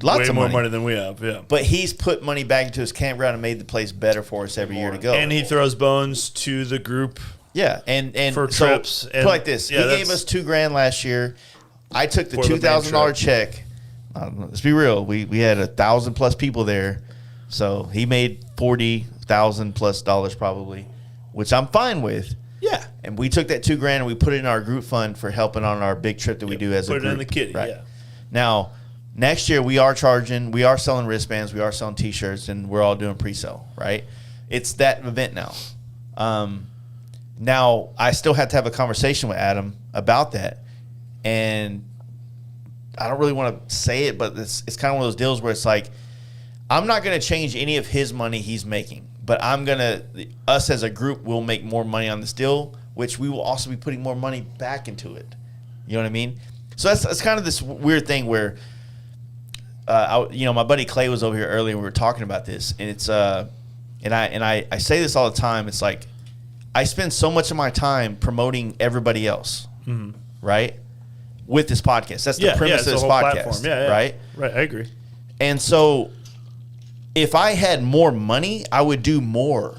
lots of more money than we have, yeah. But he's put money back into his campground and made the place better for us every year to go. And he throws bones to the group. Yeah, and for so trips. Put like this, he gave us $2,000 last year. I took the $2,000 check. Let's be real. We had 1,000 plus people there, so he made $40,000 plus probably, which I'm fine with. Yeah, and we took that $2,000 and we put it in our group fund for helping on our big trip that we do as a group. Put it in the kitty. Right? Yeah. Now, next year we are selling wristbands, we are selling T-shirts, and we're all doing pre-sale. Right? It's that event now. Now I still have to have a conversation with Adam about that, and I don't really want to say it, but it's kind of one of those deals where it's like, I'm not going to change any of his money he's making, but us as a group will make more money on this deal, which we will also be putting more money back into it. You know what I mean? So that's kind of this weird thing where, my buddy Clay was over here earlier and we were talking about this, and it's, and I say this all the time. It's like, I spend so much of my time promoting everybody else, right? With this podcast. That's the premise of this podcast, right? Right, I agree. And so if I had more money, I would do more.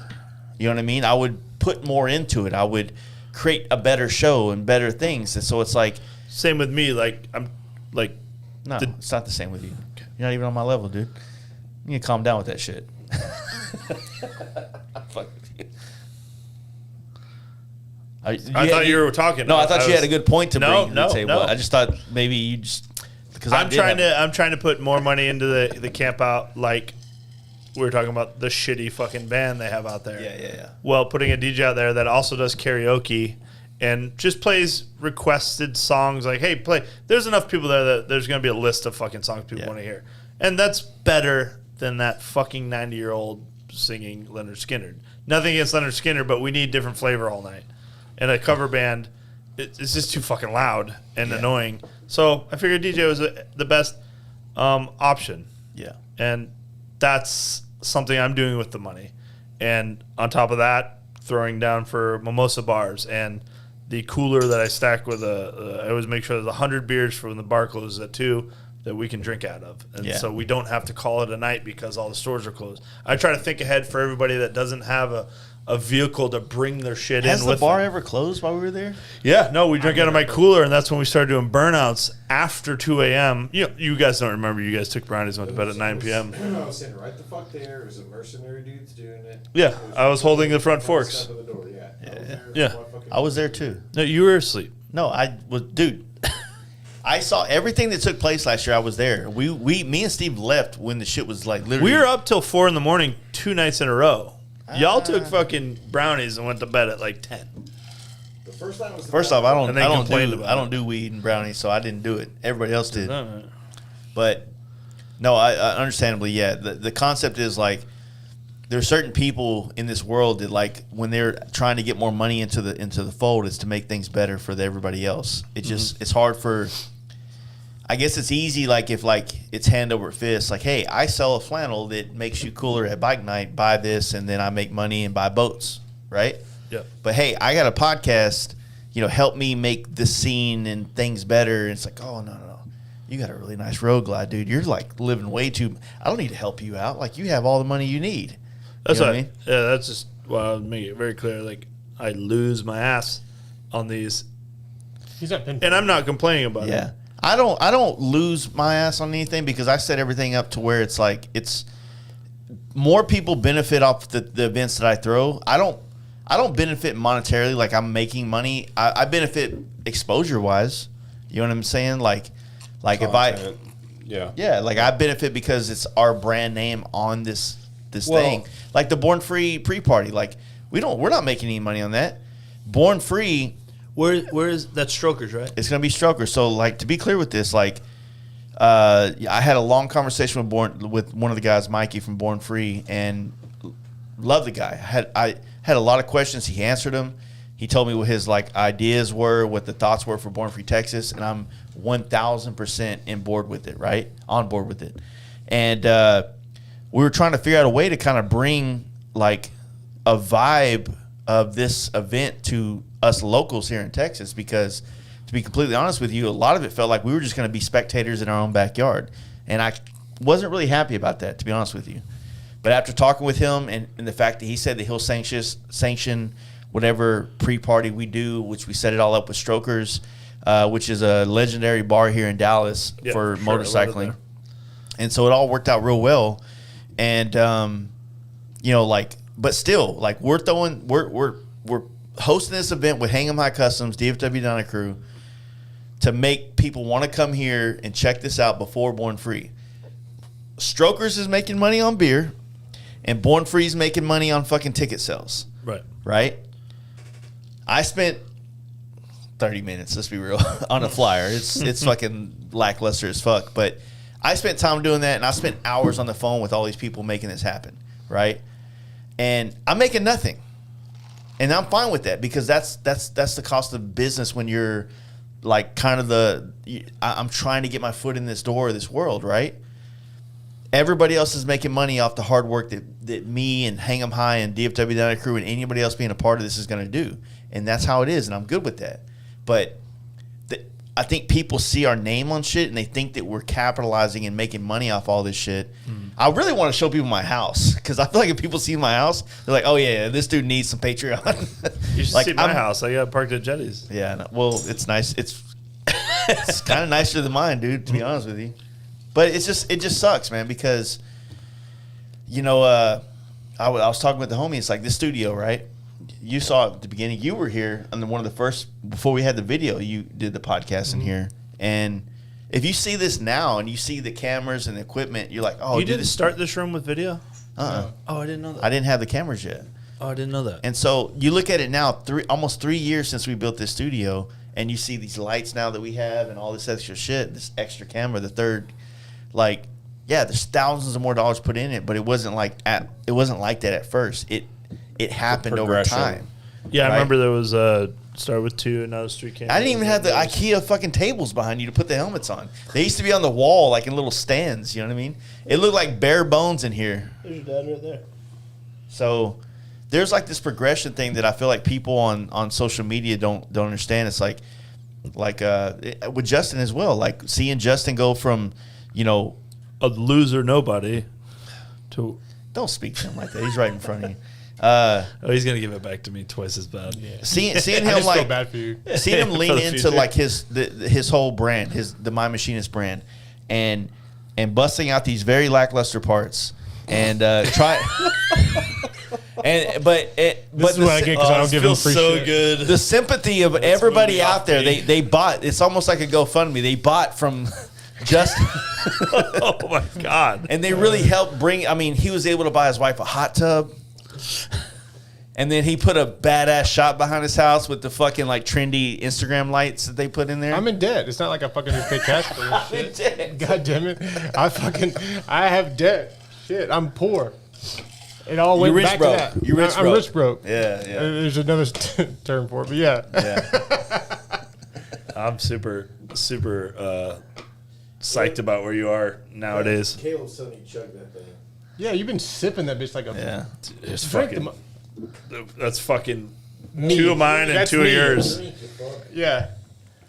You know what I mean? I would put more into it. I would create a better show and better things. And so it's like, same with me. Like I'm like, no, it's not the same with you. You're not even on my level, dude. You need to calm down with that shit. Fuck you. I thought you were talking. No, I thought you had a good point to bring to the table. No. I just thought maybe you just because I'm trying to put more money into the Campout, like we were talking about the shitty fucking band they have out there. Yeah. Well, putting a DJ out there that also does karaoke and just plays requested songs. Like, hey, play. There's enough people there that there's going to be a list of fucking songs people want to hear, and that's better than that fucking 90-year-old singing Leonard Skinner. Nothing against Leonard Skinner, but we need different flavor all night. And a cover band, it's just too fucking loud and annoying. So I figured DJ was the best option. Yeah. And that's something I'm doing with the money. And on top of that, throwing down for mimosa bars and the cooler that I stack with I always make sure there's 100 beers from the bar closes at 2 that we can drink out of. And so we don't have to call it a night because all the stores are closed. I try to think ahead for everybody that doesn't have a vehicle to bring their shit in with them. Has the bar ever closed while we were there? Yeah, no, we drank out of my cooler, and that's when we started doing burnouts after 2 a.m. You guys don't remember. You guys took brownies and went to bed at 9 p.m. I was sitting right the fuck there. It was a mercenary dudes doing it. Yeah, I was holding the front forks. Step of the door, Yeah. I was there too. No, you were asleep. No, I was, dude. I saw everything that took place last year. I was there. Me and Steve left when the shit was like literally. We were up till 4 a.m. 2 nights in a row. Y'all took fucking brownies and went to bed at like 10. The first time was First off, I don't it. do weed and brownies, so I didn't do it. Everybody else did. No. But no, I understandably, yeah. The concept is like there's certain people in this world that like when they're trying to get more money into the fold, is to make things better for everybody else. It just it's hard for. I guess it's easy, like if like it's hand over fist, like, hey, I sell a flannel that makes you cooler at bike night. Buy this, and then I make money and buy boats, right? Yeah. But hey, I got a podcast. Help me make the scene and things better. And it's like, oh no, you got a really nice road glide, dude. You're like living way too. I don't need to help you out. Like you have all the money you need. That's what I mean. Yeah, that's just I'll make it very clear. Like I lose my ass on these. He's not been. And I'm not complaining about it. Yeah. I don't lose my ass on anything because I set everything up to where it's like it's more people benefit off the events that I throw. I don't benefit monetarily like I'm making money. I benefit exposure wise. You know what I'm saying? Like Content. like I benefit because it's our brand name on this thing. Like the Born Free pre-party. Like we're not making any money on that. Born Free. Where is that? Strokers, right? It's gonna be Strokers. So, like, to be clear with this, like, I had a long conversation with one of the guys, Mikey from Born Free, and love the guy. I had a lot of questions. He answered them. He told me what his like ideas were, what the thoughts were for Born Free Texas, and I'm 1,000% on board with it. Right, on board with it. And we were trying to figure out a way to kind of bring like a vibe of this event to us locals here in Texas, because to be completely honest with you, a lot of it felt like we were just going to be spectators in our own backyard, and I wasn't really happy about that, to be honest with you. But after talking with him and the fact that he said that he'll sanction whatever pre-party we do, which we set it all up with Strokers, which is a legendary bar here in Dallas for motorcycling, and so it all worked out real well. And like, but still, like we're hosting this event with Hang 'em High Customs, DFW Donna Crew, to make people want to come here and check this out before Born Free. Strokers is making money on beer, and Born Free is making money on fucking ticket sales. Right? I spent 30 minutes, let's be real, on a flyer. It's fucking lackluster as fuck. But I spent time doing that, and I spent hours on the phone with all these people making this happen, right? And I'm making nothing. And I'm fine with that, because that's the cost of business when you're like kind of I'm trying to get my foot in this door of this world, right? Everybody else is making money off the hard work that me and Hang 'em High and DFW Donna Crew and anybody else being a part of this is going to do. And that's how it is, and I'm good with that. But I think people see our name on shit and they think that we're capitalizing and making money off all this shit. I really want to show people my house because I feel like if people see my house, they're like, "Oh yeah, this dude needs some Patreon." You should see my house. I got parked at Jetty's. Yeah, no, well, it's nice. It's it's kind of nicer than mine, dude. To be honest with you, but it just sucks, man. Because I was talking with the homie. It's like this studio, right? You saw it at the beginning. You were here on one of the first before we had the video. You did the podcast in here, and if you see this now and you see the cameras and the equipment, you're like, "Oh, you didn't start this room with video?" Oh, I didn't know that. I didn't have the cameras yet. Oh, I didn't know that. And so you look at it now, almost 3 years since we built this studio, and you see these lights now that we have and all this extra shit, this extra camera, the third, like, yeah, there's thousands of more dollars put in it, but it wasn't like that at first. It happened over time. Yeah, right? I remember there was started with 2 and now it's 3 cameras. I didn't even have the IKEA fucking tables behind you to put the helmets on. They used to be on the wall, like in little stands. You know what I mean? It looked like bare bones in here. There's your dad right there. So there's like this progression thing that I feel like people on social media don't understand. It's like with Justin as well. Like seeing Justin go from, a loser nobody to. Don't speak to him like that. He's right in front of you. He's gonna give it back to me twice as bad. Yeah. Seeing I him just like feel bad for you. seeing him lean For the into future. like his whole brand, the My Machinist brand, and busting out these very lackluster parts and try. But This is what I get because I don't give them free shit. good. the sympathy of everybody out there, they bought. It's almost like a GoFundMe. They bought from Justin. Oh my god! And they really helped bring. I mean, he was able to buy his wife a hot tub, and then he put a badass shop behind his house with the fucking like trendy Instagram lights that they put in there. I'm in debt. It's not like I fucking just pay cash for this shit. debt. God damn it. I have debt. Shit, I'm poor. It all went rich back broke. to that. You rich I'm broke. rich broke. Yeah. There's another term for it, but yeah. Yeah. I'm super psyched about where you are nowadays. Caleb's telling you chug that thing. Yeah, you've been sipping that bitch like a Yeah. It's drink. fucking. That's fucking Me. 2 of mine and That's 2 of me. yours. Yeah.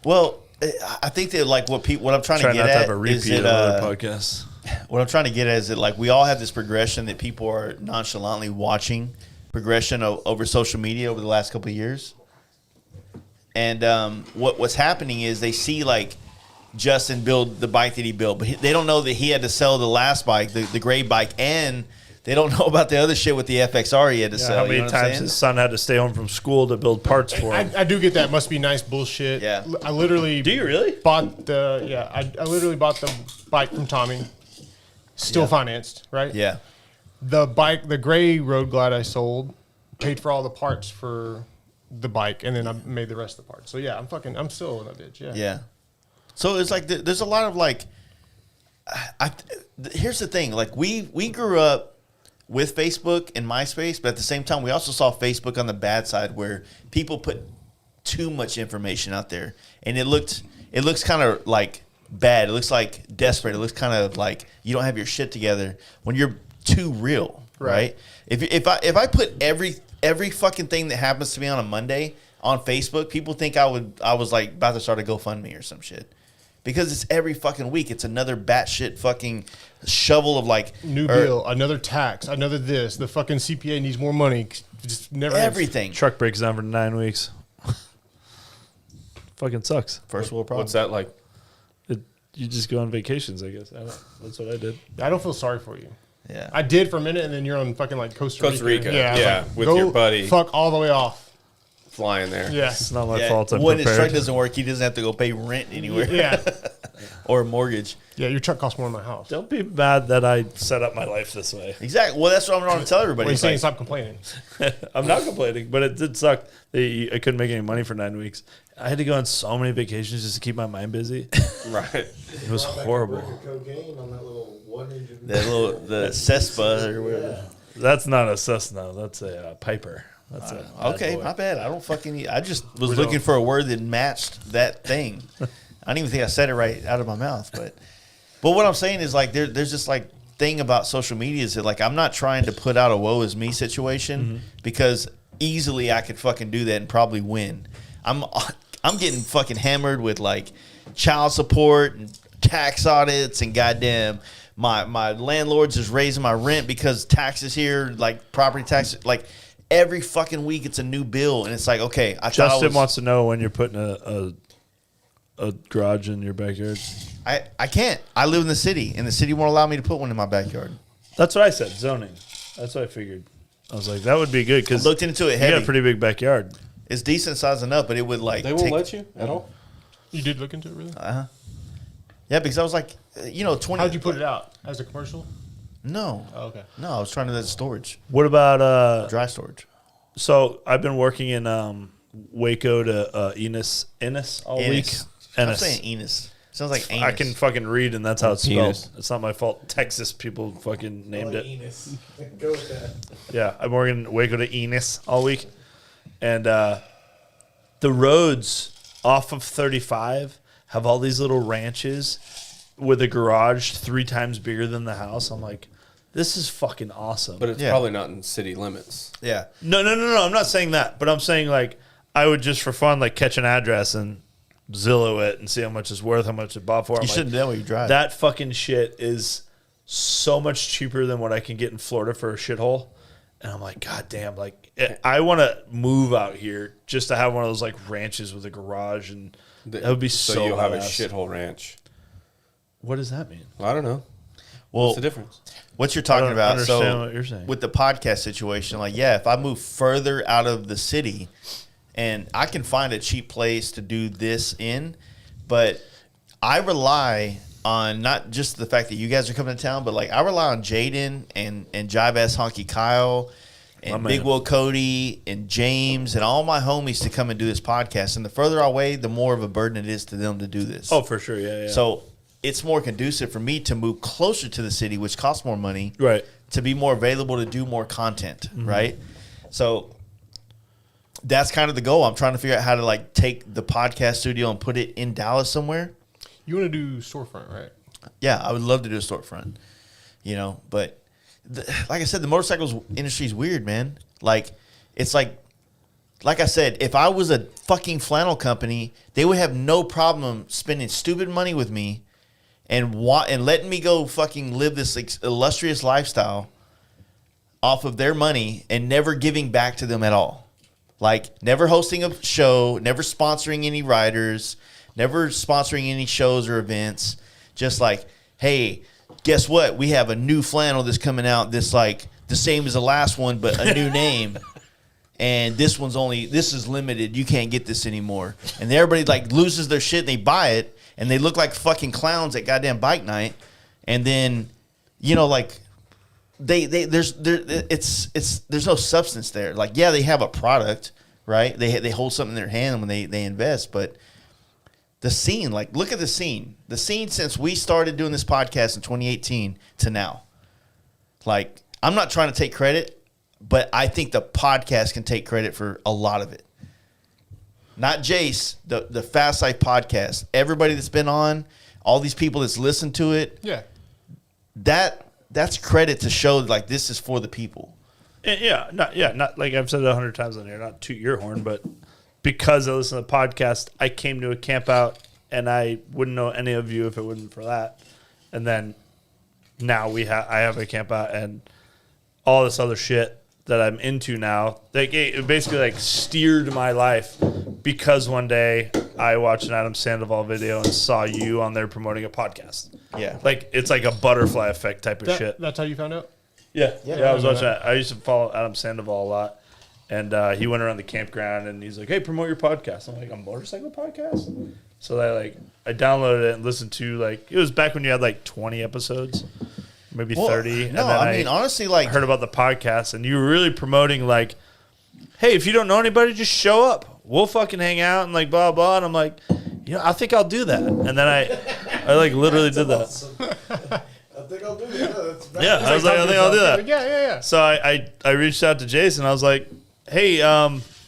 Well, I think that like what I'm trying Try to not get to at have a repeat is that of other podcasts. what I'm trying to get at is that like we all have this progression that people are nonchalantly watching progression over social media over the last couple of years. And what's happening is they see like Justin build the bike that he built, but they don't know that he had to sell the last bike, the gray bike, and they don't know about the other shit with the FXR he had to sell. How you many know what I'm times saying? his son had to stay home from school to build parts for him? I do get that. Must be nice bullshit. Yeah. I literally Do you really? bought I literally bought the bike from Tommy. Still financed, right? Yeah. The bike, the gray Road Glide I sold, paid for all the parts for the bike, and then I made the rest of the parts. So yeah, I'm still in that bitch. Yeah. Yeah. So it's like there's a lot of like. Here's the thing: like we grew up with Facebook and MySpace, but at the same time, we also saw Facebook on the bad side, where people put too much information out there, and it looks kind of like bad. It looks like desperate. It looks kind of like you don't have your shit together when you're too real, right? If I put every fucking thing that happens to me on a Monday on Facebook, people think I was like about to start a GoFundMe or some shit. Because it's every fucking week. It's another batshit fucking shovel of like New bill, another tax, another this. The fucking CPA needs more money. Just never ends. everything. Truck breaks down for 9 weeks. Fucking sucks. First world problem. What's that like? You just go on vacations, I guess. That's what I did. I don't feel sorry for you. Yeah. I did for a minute, and then you're on fucking like Costa Rica. Costa Rica, I was yeah, with go your buddy. Fuck all the way off. Flying there. Yeah. It's not my Yeah, fault. I'm when his truck prepared. doesn't work, he doesn't have to go pay rent anywhere. Yeah. Or a mortgage. Yeah, your truck costs more than my house. Don't be mad that I set up my life this way. Exactly. Well, that's what I'm trying to tell everybody. What are you It's saying? like, Stop complaining. I'm not complaining, but it did suck. I couldn't make any money for 9 weeks. I had to go on so many vacations just to keep my mind busy. Right. It was horrible. Cocaine on that little 1 engine. the Cespa or whatever. That's not a Cessna. That's a Piper. That's a bad Okay, boy. my bad. I don't fucking. I just was looking for a word that matched that thing. I don't even think I said it right out of my mouth, but what I'm saying is like there's this like thing about social media is that like I'm not trying to put out a woe is me situation because easily I could fucking do that and probably win. I'm I'm getting fucking hammered with like child support and tax audits and goddamn my landlord's is raising my rent because taxes here, like property taxes, like every fucking week it's a new bill, and it's like, okay, Justin wants to know when you're putting a garage in your backyard. I can't. I live in the city, and the city won't allow me to put one in my backyard. That's what I said, zoning. That's what I figured. I was like, that would be good because looked into it you heavy. got a pretty big backyard. It's decent size enough, but it would like They won't let you at all? You did look into it, really? Yeah, because I was like, 20. How'd you put it out? As a commercial? No. Oh, okay. No, I was trying to do that storage, What about dry storage. So I've been working in Waco to Ennis all week. Ennis. I'm Ennis. saying Enos. Sounds like anus. I can fucking read, and that's how it's spelled. Penis. It's not my fault. Texas people fucking named it. Enos. Go with that. Yeah, I'm working in Waco to Ennis all week, and the roads off of 35 have all these little ranches with a garage 3 times bigger than the house. I'm like, this is fucking awesome. But it's probably not in city limits. Yeah. No. I'm not saying that, but I'm saying like I would just for fun like catch an address and Zillow it and see how much it's worth, how much it bought for. You shouldn't do that when you drive. That fucking shit is so much cheaper than what I can get in Florida for a shithole. And I'm like, God damn, like I want to move out here just to have one of those like ranches with a garage, and that would be so. you'll have a badass. shithole ranch. What does that mean? I don't know. Well, What's the difference? what you're talking about? Understand So what you're saying. with the podcast situation, like, yeah, if I move further out of the city, and I can find a cheap place to do this in, but I rely on not just the fact that you guys are coming to town, but like I rely on Jaden and Jive Ass Honky Kyle and My Big man. Will Cody and James and all my homies to come and do this podcast. And the further away, the more of a burden it is to them to do this. Oh, for sure, yeah. So it's more conducive for me to move closer to the city, which costs more money, right. to be more available to do more content, right? So that's kind of the goal. I'm trying to figure out how to like take the podcast studio and put it in Dallas somewhere. You want to do storefront, right? Yeah, I would love to do a storefront, but like I said, the motorcycles industry is weird, man. Like, it's like I said, if I was a fucking flannel company, they would have no problem spending stupid money with me and letting me go fucking live this illustrious lifestyle off of their money and never giving back to them at all. Like, never hosting a show, never sponsoring any riders, never sponsoring any shows or events. Just like, hey, guess what? We have a new flannel that's coming out that's like the same as the last one, but a new name. And this is limited. You can't get this anymore. And everybody like loses their shit and they buy it and they look like fucking clowns at goddamn bike night. And then, like there's no substance there. Like, yeah, they have a product, right? They hold something in their hand when they invest, but the scene, like, look at the scene. The scene since we started doing this podcast in 2018 to now. Like, I'm not trying to take credit, but I think the podcast can take credit for a lot of it. Not Jace, the Fast Life podcast. Everybody that's been on, all these people that's listened to it. Yeah. That's credit to show like this is for the people. Yeah, not like I've said it 100 times on here, not toot your horn, but because I listen to the podcast, I came to a Campout, and I wouldn't know any of you if it wasn't for that. And then now I have a Campout and all this other shit that I'm into now. Like, it basically like steered my life because one day I watched an Adam Sandoval video and saw you on there promoting a podcast. Yeah. Like, it's like a butterfly effect type of shit. That's how you found out? Yeah, I was watching that. I used to follow Adam Sandoval a lot. And he went around the campground and he's like, hey, promote your podcast. I'm like, a motorcycle podcast? So I downloaded it and listened to, like, it was back when you had like 20 episodes, maybe 30. No, and then I mean, honestly, like, I heard about the podcast and you were really promoting, like, hey, if you don't know anybody, just show up. We'll fucking hang out and like blah, blah. And I'm like, I think I'll do that. And then I like literally did that. Awesome. I think I'll do that. Yeah, I was like, I think I'll do that. Yeah. So I reached out to Jason. I was like, hey,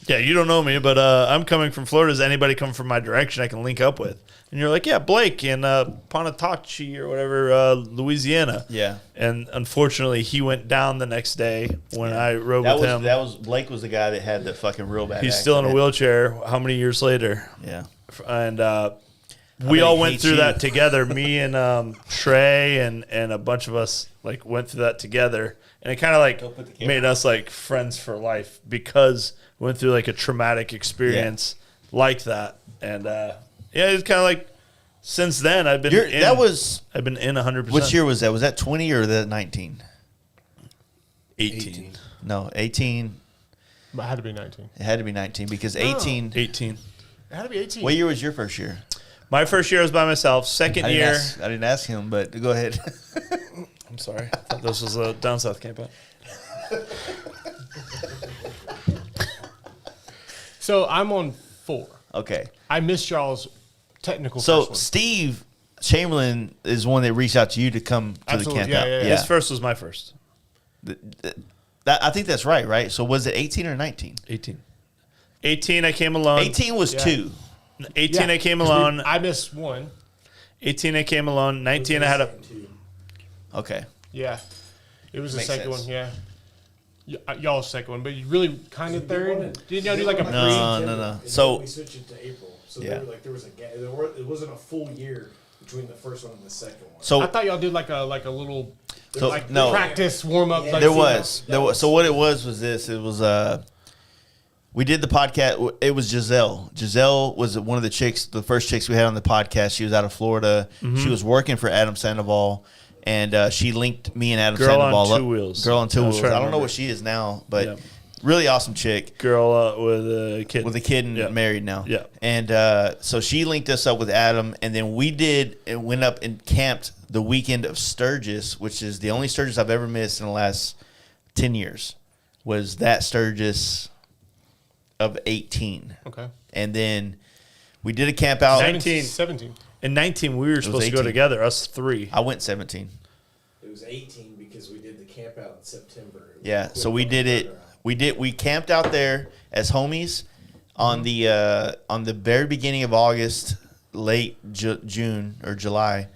Yeah, you don't know me, but I'm coming from Florida. Does anybody come from my direction I can link up with? And you're like, yeah, Blake in Pontotoc or whatever, Louisiana. Yeah. And unfortunately, he went down the next day when I rode with him. Blake was the guy that had the fucking real bad He's accident. still in a wheelchair. How many years later? Yeah. And we all went through that together. Me and Trey and a bunch of us like went through that together. And it kind of like made us like friends for life because we went through like a traumatic experience like that. And it's kind of like since then I've been in 100%. Which year was that? Was that 20 or that 19? 18. No, 18. But it had to be 19. It had to be 19 because 18. 18. It had to be 18. What year was your first year? My first year was by myself. Second year. I didn't ask him, but go ahead. I'm sorry. I thought this was a down south campout. So I'm on 4. Okay. I missed y'all's technical So first one. Steve Chamberlain is one that reached out to you to come to Absolutely, the campout. yeah. His first was my first. I think that's right? So was it 18 or 19? 18. 18, I came alone. 18 was 2. 18, I came alone. I missed 1. 18, I came alone. 19, I had a. Okay. Yeah. It was the Makes second sense. one, yeah. Y'all's second one, but you really kind of third. Didn't y'all do like a pre? No. And So then we switched it to April. So Yeah. there was a gap. It wasn't a full year between the first one and the second one. So I thought y'all did like a little So, like no. practice warm up. Yeah, there was. So what it was this. It was we did the podcast. It was Giselle. Giselle was one of the chicks, the first chicks we had on the podcast. She was out of Florida. She was working for Adam Sandoval, and she linked me and Adam Girl Sandoval on two up. wheels. Girl on two I was wheels. trying to I don't know remember. what she is now, but Yeah. really awesome chick. Girl with a kid. With a kid and Yeah. married now. Yeah. And so she linked us up with Adam, and then we went up and camped the weekend of Sturgis, which is the only Sturgis I've ever missed in the last 10 years, was that Sturgis of 18. Okay. And then we did a camp out. 19. 17. In 19, we were supposed to go 18. together, us 3. I went 17. It was 18 because we did the camp out in September. Yeah, so we did it. We camped out there as homies on the very beginning of August, late June or July,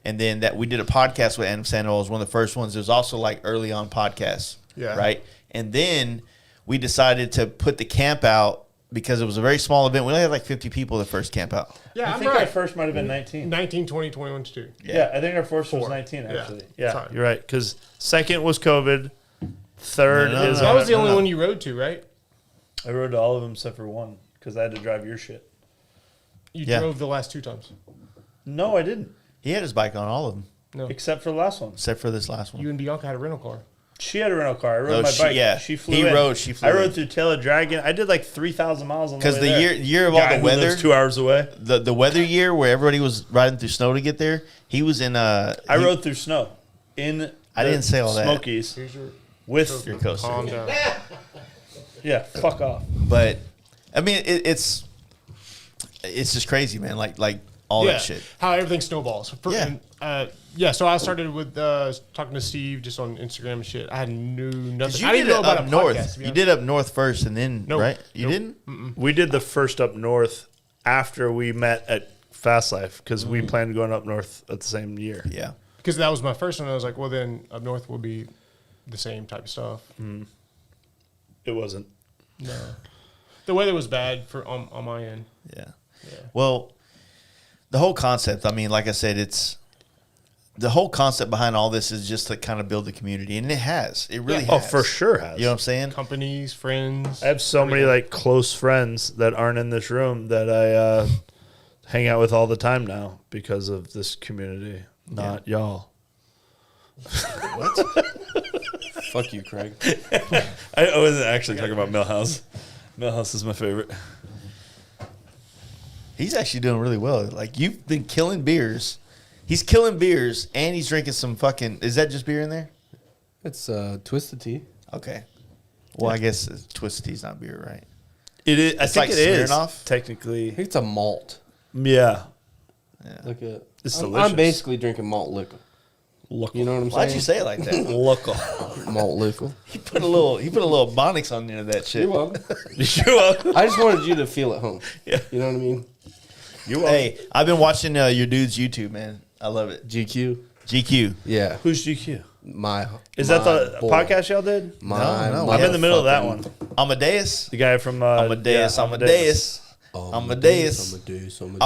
and then that we did a podcast with Adam Sandoval. It was one of the first ones. It was also like early on podcasts, Yeah. right? And then we decided to put the camp out because it was a very small event. We only had like 50 people the first camp out. Yeah, I I'm think right. our first might have been 19. 19, 20, 21, 2. Yeah, I think our first was 4. 19, Yeah. actually. Yeah, Sorry. you're right. Because second was COVID. Third No. is. That was the only one you rode to, right? I rode to all of them except for one because I had to drive your shit. You Yeah. drove the last 2 times. No, I didn't. He had his bike on all of them No. Except for the last one. except for this last one. You and Bianca had a rental car. She had a rental car. I rode No, my she- bike. yeah. She flew He in. rode, she flew I rode in. through Taylor Dragon. I did like 3,000 miles on the way Because the there. year of all Guy the who weather, lives 2 hours away. the weather year where everybody was riding through snow to get there, he was in I rode through snow in. I didn't say all that. Smokies Here's your with your coaster. calm down. yeah. Fuck off. But I mean, it's just crazy, man. Like all that shit. How everything snowballs. Yeah. So I started with talking to Steve just on Instagram and shit. I knew nothing. Because you I didn't did know it about up a north. podcast, to be You honest. did up north first, and then Nope. right? You Nope. didn't. We did the first up north after we met at Fast Life because we planned going up north at the same year. Yeah. Because that was my first one. I was like, well, then up north will be the same type of stuff. It wasn't. No. The weather was bad on my end. Yeah. Well, the whole concept. I mean, like I said, it's the whole concept behind all this is just to kind of build the community, and it has. It really Oh, has. for sure has. You know what I'm saying? Companies, friends. I have so many like close friends that aren't in this room that I hang out with all the time now because of this community, not y'all. Fuck you, Craig. I wasn't actually talking about Milhouse. Milhouse is my favorite. He's actually doing really well. Like, you've been killing beers. He's killing beers, and he's drinking some fucking. Is that just beer in there? It's Twisted Tea. Okay. Well, I guess Twisted Tea's not beer, right? It is. I It's think like it is Smirnoff? I technically. think it's a malt. Yeah, Look at It's I'm delicious. basically drinking malt liquor. Local. You know what I'm saying? Why'd you say it like that? Local. Malt local. He put a little Bonix on the end of that shit. You're welcome. You're welcome. I just wanted you to feel at home. Yeah. You know what I mean? Hey, I've been watching your dude's YouTube, man. I love it. GQ. GQ. Yeah. Who's GQ? Is that the podcast y'all did? No, I'm in the middle of that one. Amadeus. The guy from Amadeus. I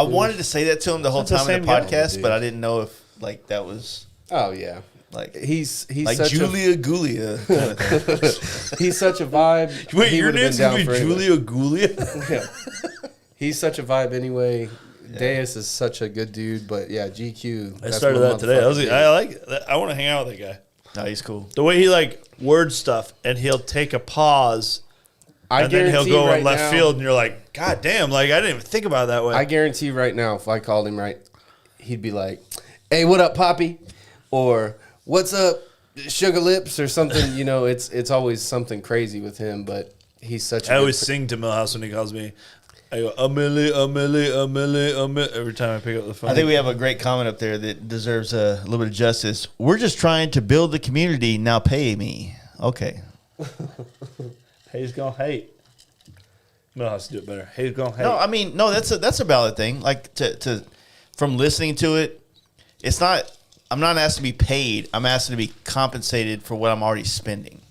wanted to say that to him the whole That's the time in the same guy. podcast, but I didn't know if like that was Oh yeah. like He's like such Julia Gulia kind of thing. He's such a vibe. Wait, He your would've been name's gonna be down for anything. Julia Gulia? Yeah. He's such a vibe anyway. Deus is such a good dude, but yeah, GQ. I started that today. I like that. I want to hang out with that guy. No, he's cool. The way he like words stuff, and he'll take a pause, and then he'll go in left field, and you're like, God damn! Like I didn't even think about it that way. I guarantee right now, if I called him right, he'd be like, "Hey, what up, Poppy?" Or "What's up, Sugar Lips?" or something. You know, it's always something crazy with him, but he's such. I always sing to Milhouse when he calls me. I go a milli every time I pick up the phone. I think we have a great comment up there that deserves a little bit of justice. We're just trying to build the community. Now pay me. Okay. Hayes gonna hate. Milhouse do it better. Hayes gonna hate. No, I mean, no, that's a valid thing. Like to from listening to it, it's not. I'm not asked to be paid. I'm asked to be compensated for what I'm already spending.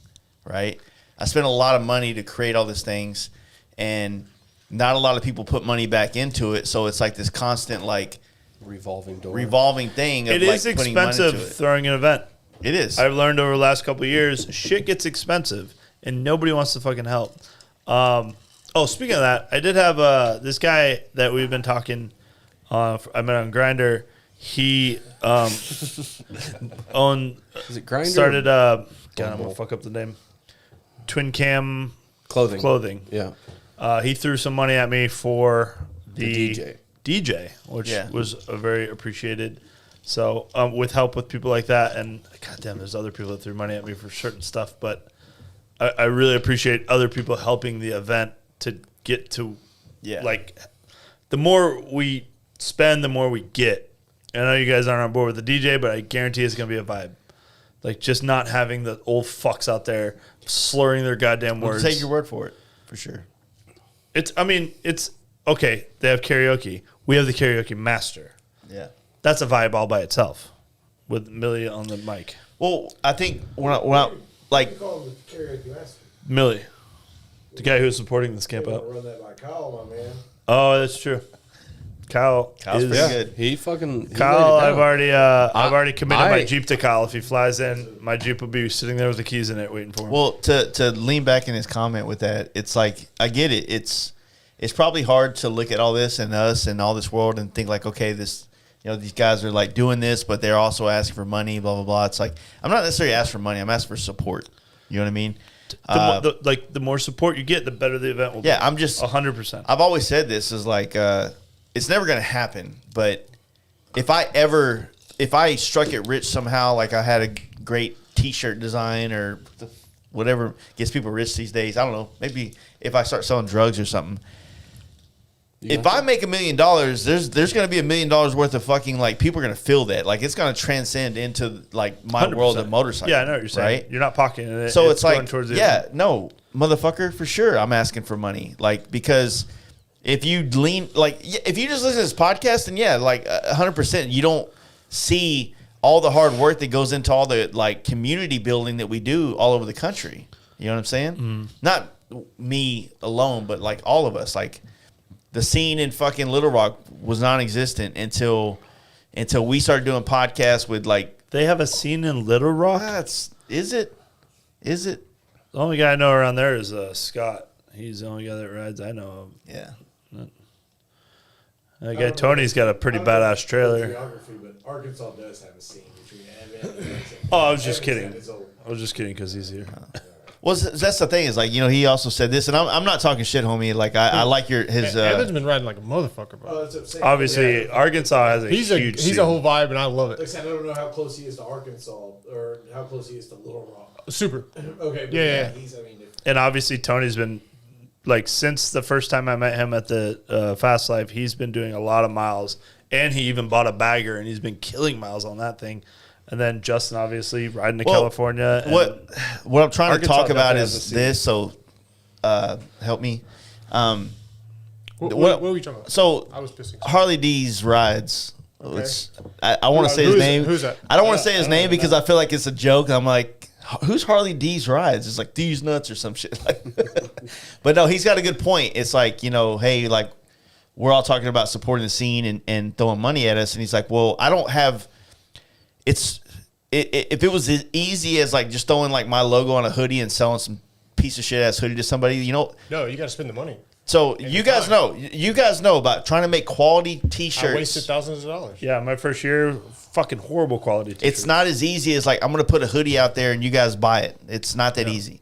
Right. I spent a lot of money to create all these things, and not a lot of people put money back into it. So it's like this constant like revolving thing. Of It like is putting money expensive into it. throwing an event. It is. I've learned over the last couple of years, shit gets expensive, and nobody wants to fucking help. Speaking of that, I did have this guy that we've been talking. I met on Grindr. He Is it Grindr? started. God, I'm gonna fuck up the name. Twin Cam clothing. Yeah. He threw some money at me for The DJ, which Yeah. was very appreciated. So with help with people like that, and goddamn, there's other people that threw money at me for certain stuff, but I really appreciate other people helping the event to get to, like, the more we spend, the more we get. I know you guys aren't on board with the DJ, but I guarantee it's going to be a vibe. Like, just not having the old fucks out there slurring their goddamn words. Take your word for it, for sure. It's okay. They have karaoke. We have the karaoke master. Yeah. That's a vibe all by itself with Millie on the mic. Well, I think when I like You call him the karaoke master. Millie, the guy who's supporting this You camp want out. to run that by Kyle, my man. Oh, that's true. Kyle's pretty good. He fucking Kyle, he I've laid it down. already committed my I- Jeep to Kyle. If he flies in, my Jeep will be sitting there with the keys in it, waiting for him. Well, to lean back in his comment with that, it's like I get it. It's probably hard to look at all this and us and all this world and think like, okay, this, these guys are like doing this, but they're also asking for money, blah blah blah. It's like I'm not necessarily asking for money. I'm asking for support. You know what I mean? The more support you get, the better the event will be. Yeah, I'm just 100%. I've always said this is like it's never going to happen. But if I struck it rich somehow, like I had a great T-shirt design or whatever gets people rich these days, I don't know. Maybe if I start selling drugs or something. If I make $1 million, there's going to be $1 million worth of fucking like people are going to feel that. Like it's going to transcend into like my 100%. world of motorcycling. Yeah, I know what you're saying. Right? You're not pocketing it. So it's going like, towards the yeah, event. no, motherfucker, for sure. I'm asking for money, like because if you lean, like if you just listen to this podcast, and yeah, like 100%, you don't see all the hard work that goes into all the like community building that we do all over the country. You know what I'm saying? Not me alone, but like all of us, like. The scene in fucking Little Rock was non-existent until we started doing podcasts with like. They have a scene in Little Rock. Is it? The only guy I know around there is Scott. He's the only guy that rides I know of. Yeah. That guy Tony's got a pretty badass trailer. Geography, but Arkansas does have a scene between Evan and Evanston. Oh, I was just kidding. Evanston is old. I was just kidding because he's here. Well, that's the thing is like he also said this, and I'm not talking shit, homie. Like I like his. Evan's been riding like a motherfucker, bro. Oh, that's what I'm saying. Obviously, Arkansas has a He's huge a scene. whole vibe, and I love Like I it. said, I don't know how close he is to Arkansas or how close he is to Little Rock. Super. Okay, but Yeah. he's. I mean, And obviously, Tony's been, like, since the first time I met him at the Fast Life, he's been doing a lot of miles. And he even bought a bagger, and he's been killing miles on that thing. And then Justin, obviously, riding to California. And what I'm trying to talk about is definitely this. So, help me. What were we talking about? So, I was pissing. Harley D's rides. Okay. I want to say his name. Who's that? I don't want to say his name because I feel like it's a joke. I'm like, who's Harley D's rides? It's like D's nuts or some shit. But no, he's got a good point. It's like, hey, like we're all talking about supporting the scene and throwing money at us, and he's like, well, I don't have. If it was as easy as like just throwing like my logo on a hoodie and selling some piece of shit ass hoodie to somebody, No, you got to spend the money. So you guys know about trying to make quality T-shirts. I wasted thousands of dollars. Yeah, my first year, fucking horrible quality t-shirts. It's not as easy as like I'm going to put a hoodie out there and you guys buy it. It's not that easy.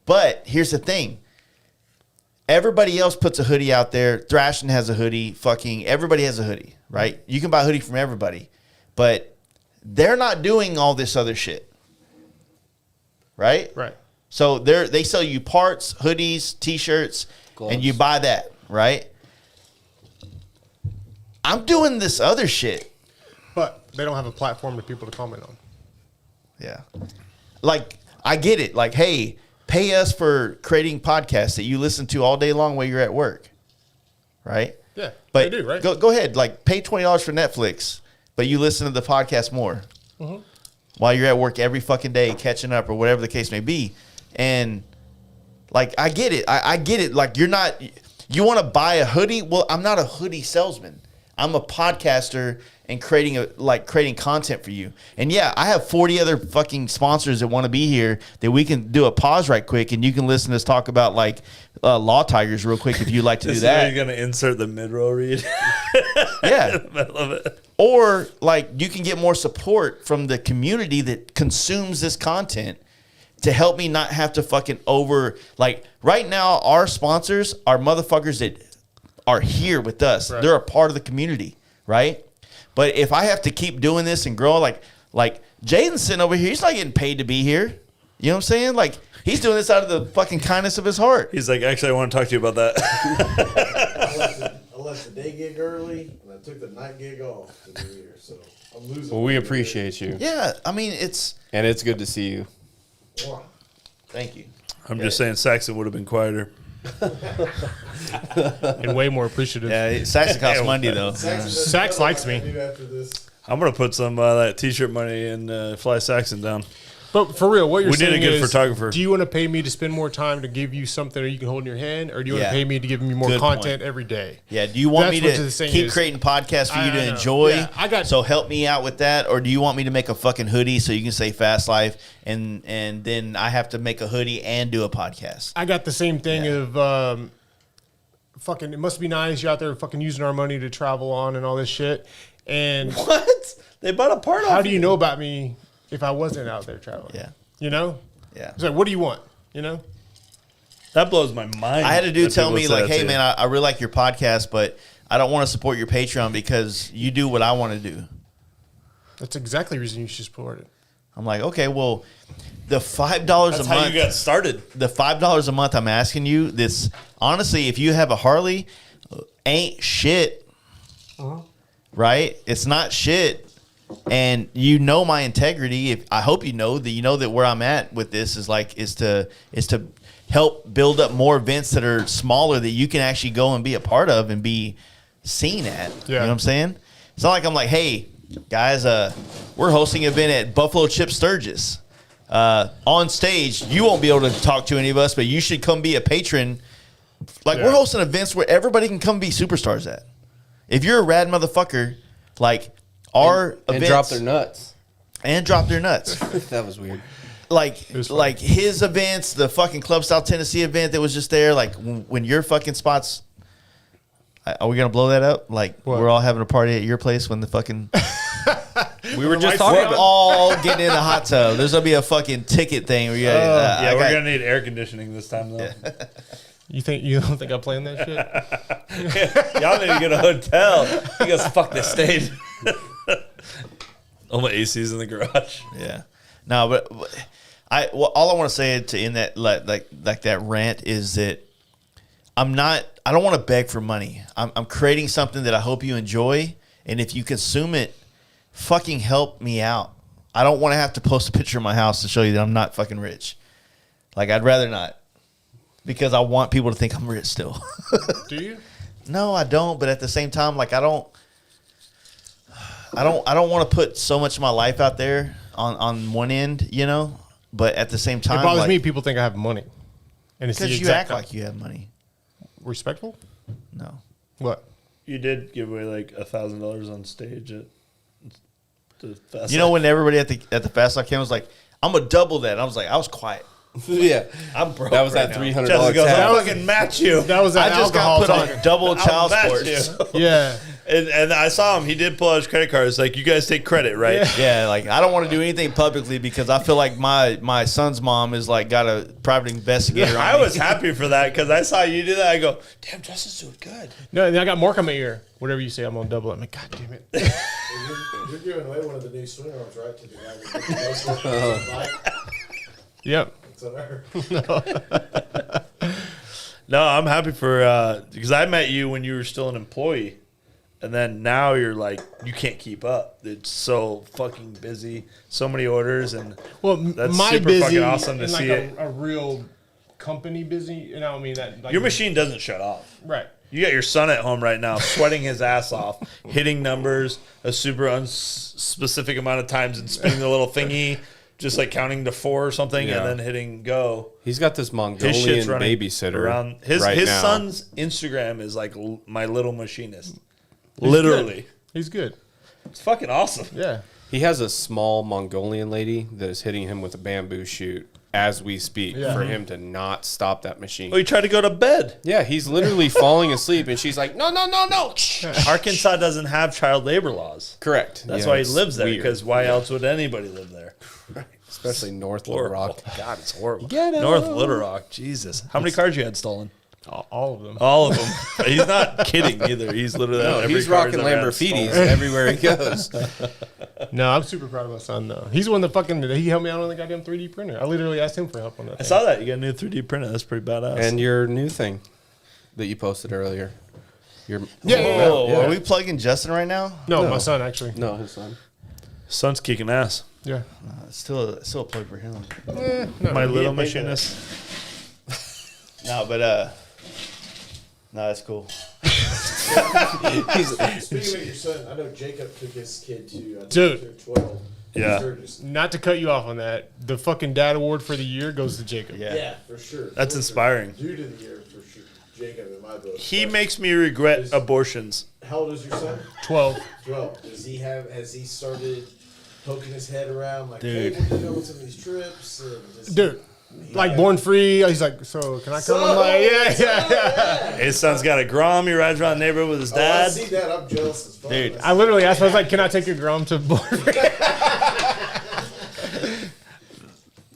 But here's the thing. Everybody else puts a hoodie out there. Thrashing has a hoodie. Fucking everybody has a hoodie, right? You can buy a hoodie from everybody. But they're not doing all this other shit. Right? Right. So they sell you parts, hoodies, T-shirts, gloves, and you buy that, right? I'm doing this other shit. But they don't have a platform for people to comment on. Yeah. Like, I get it. Like, hey, pay us for creating podcasts that you listen to all day long while you're at work. Right? Yeah. But they do, right? Go ahead. Like, pay $20 for Netflix, but you listen to the podcast more while you're at work every fucking day, catching up or whatever the case may be. And, like, I get it. I get it. Like, you want to buy a hoodie? Well, I'm not a hoodie salesman. I'm a podcaster and creating content for you. And yeah, I have 40 other fucking sponsors that want to be here that we can do a pause right quick and you can listen to us talk about like Law Tigers real quick if you'd like to do that. You're going to insert the mid-row read. Yeah. I love it. Or like you can get more support from the community that consumes this content to help me not have to fucking like right now our sponsors are motherfuckers that are here with us. Right. They're a part of the community, right? But if I have to keep doing this and grow, like Jaden's sitting over here, he's not getting paid to be here. You know what I'm saying? Like he's doing this out of the fucking kindness of his heart. He's like, actually, I want to talk to you about that. I left the day gig early and I took the night gig off the new year, so I'm losing. Well, we appreciate you. Yeah, I mean and it's good to see you. Thank you. I'm just saying, Saxon would have been quieter. And way more appreciative. Yeah, Saxon costs Monday though. Sax likes me. I'm gonna put some that T-shirt money and fly Saxon down. But for real, what you're saying is, we need a good photographer. Do you want to pay me to spend more time to give you something that you can hold in your hand, or do you want to pay me to give me more content every day? Yeah. Do you want me to keep creating podcasts for you to enjoy? Yeah, so help me out with that, or do you want me to make a fucking hoodie so you can say Fast Life, and then I have to make a hoodie and do a podcast? I got the same thing of fucking. It must be nice you're out there fucking using our money to travel on and all this shit. And what? They bought a part of. How do you know about me? If I wasn't out there traveling, you know, it's like, what do you want? You know, that blows my mind. I had a dude tell me like, "Hey man, I really like your podcast, but I don't want to support your Patreon because you do what I want to do." That's exactly the reason you should support it. I'm like, okay, well, the $5 a month. That's how you got started. The $5 a month I'm asking you. This honestly, if you have a Harley, ain't shit, right? It's not shit. And you know my integrity. I hope you know that where I'm at with this is to help build up more events that are smaller that you can actually go and be a part of and be seen at. Yeah. You know what I'm saying? It's not like I'm like, hey guys, we're hosting an event at Buffalo Chip Sturgis. On stage, you won't be able to talk to any of us, but you should come be a patron. Like we're hosting events where everybody can come be superstars at. If you're a rad motherfucker, like. And drop their nuts. That was weird. Like his events, the fucking Club South Tennessee event that was just there. Like when your fucking spots, are we gonna blow that up? Like we're all having a party at your place when the fucking. We were just talking. We're all getting in the hot tub. There's gonna be a fucking ticket thing. Where we're gonna need air conditioning this time though. Yeah. You don't think I'm playing that shit? Y'all need to get a hotel. You guys fuck this stage. All my AC's in the garage. Yeah. No, but all I want to say to end that like that rant is that I don't want to beg for money. I'm creating something that I hope you enjoy, and if you consume it, fucking help me out. I don't want to have to post a picture of my house to show you that I'm not fucking rich. Like, I'd rather not. Because I want people to think I'm rich still. Do you? No, I don't. But at the same time, like, I don't want to put so much of my life out there on one end, you know. But at the same time, It bothers like, me. People think I have money, and it's the because you exact act like you have money. respectful. No. What? You did give away like $1,000 on stage at the fest. You know when everybody at the Fast Life came was like, I'm gonna double that. I was like, I was quiet. Yeah, I'm broke. that was right that now. $300 Jessica goes, tab. I'll fucking match you. That was I that just got put alcohol on double child match sports. you. Yeah. And I saw him. He did pull out his credit card. It's like, you guys take credit, right? Yeah, like I don't want to do anything publicly because I feel like my son's mom is like got a private investigator. I on me. was happy for that because I saw you do that. I go, damn, Justin's doing good. No, and I got Mark on my ear. Whatever you say, I'm gonna double it. I'm like, God damn it. You're giving away one of the new swing arms, right? To the guy with the baseball bike. Yep. That's what I heard. No, I'm happy for because I met you when you were still an employee, and then now you're like you can't keep up. It's so fucking busy, so many orders, and Well, that's my super busy fucking awesome to and see like it. a real company busy, and I don't mean that. Like, Your machine doesn't shut off. right? You got your son at home right now, sweating his ass off, hitting numbers a super unspecific amount of times, and spinning the little thingy, just like counting to 4 or something, Yeah. and then hitting go. He's got this His Mongolian shit's running babysitter around. His right his now. son's Instagram is like my little machinist. Literally, He's good. it's fucking awesome. Yeah. He has a small Mongolian lady that is hitting him with a bamboo shoot as we speak Yeah. for him to not stop that machine. Oh, he tried to go to bed. Yeah, he's literally falling asleep, and she's like, "No, no, no, no!" Arkansas doesn't have child labor laws. Correct. That's Yeah, why he it's lives there. weird. Because why else would anybody live there? Especially North Little Horrible. Rock. God, it's horrible. Get 'em. North Little Rock. Jesus, how many cars you had stolen? All of them. All of them. He's not kidding either. He's literally No, every he's car rocking ever had Lamborghinis stolen. everywhere he goes. No, I'm super proud of my son though. He's the one that he helped me out on the goddamn 3D printer. I literally asked him for help on that. I thing. saw that you got a new 3D printer. That's pretty badass. And your new thing that you posted earlier. Your Whoa, yeah. are we plugging Justin right now? No, my son actually. No, his son. son's kicking ass. Yeah. Still a plug for him. My little machinist. No, but no, that's cool. Speaking of your son, I know Jacob took his kid to I think Dude. they're 12. Yeah. Sturgis. Not to cut you off on that, the fucking dad award for the year goes to Jacob. Yeah. Yeah, for sure. That's For inspiring. Sure. Dude of the year for sure. Jacob in my book. He But makes me regret abortions. How old is your son? 12. 12. Has he started poking his head around like, Dude. hey, what do you know with some of these trips? And does- Dude. Like born free. He's like, so can I come? I'm like, yeah. His son's got a Grom. He rides around the neighborhood with his Oh, I dad. see that. I'm jealous as fuck. Dude, I literally asked him, I was like, can I take your Grom to born free?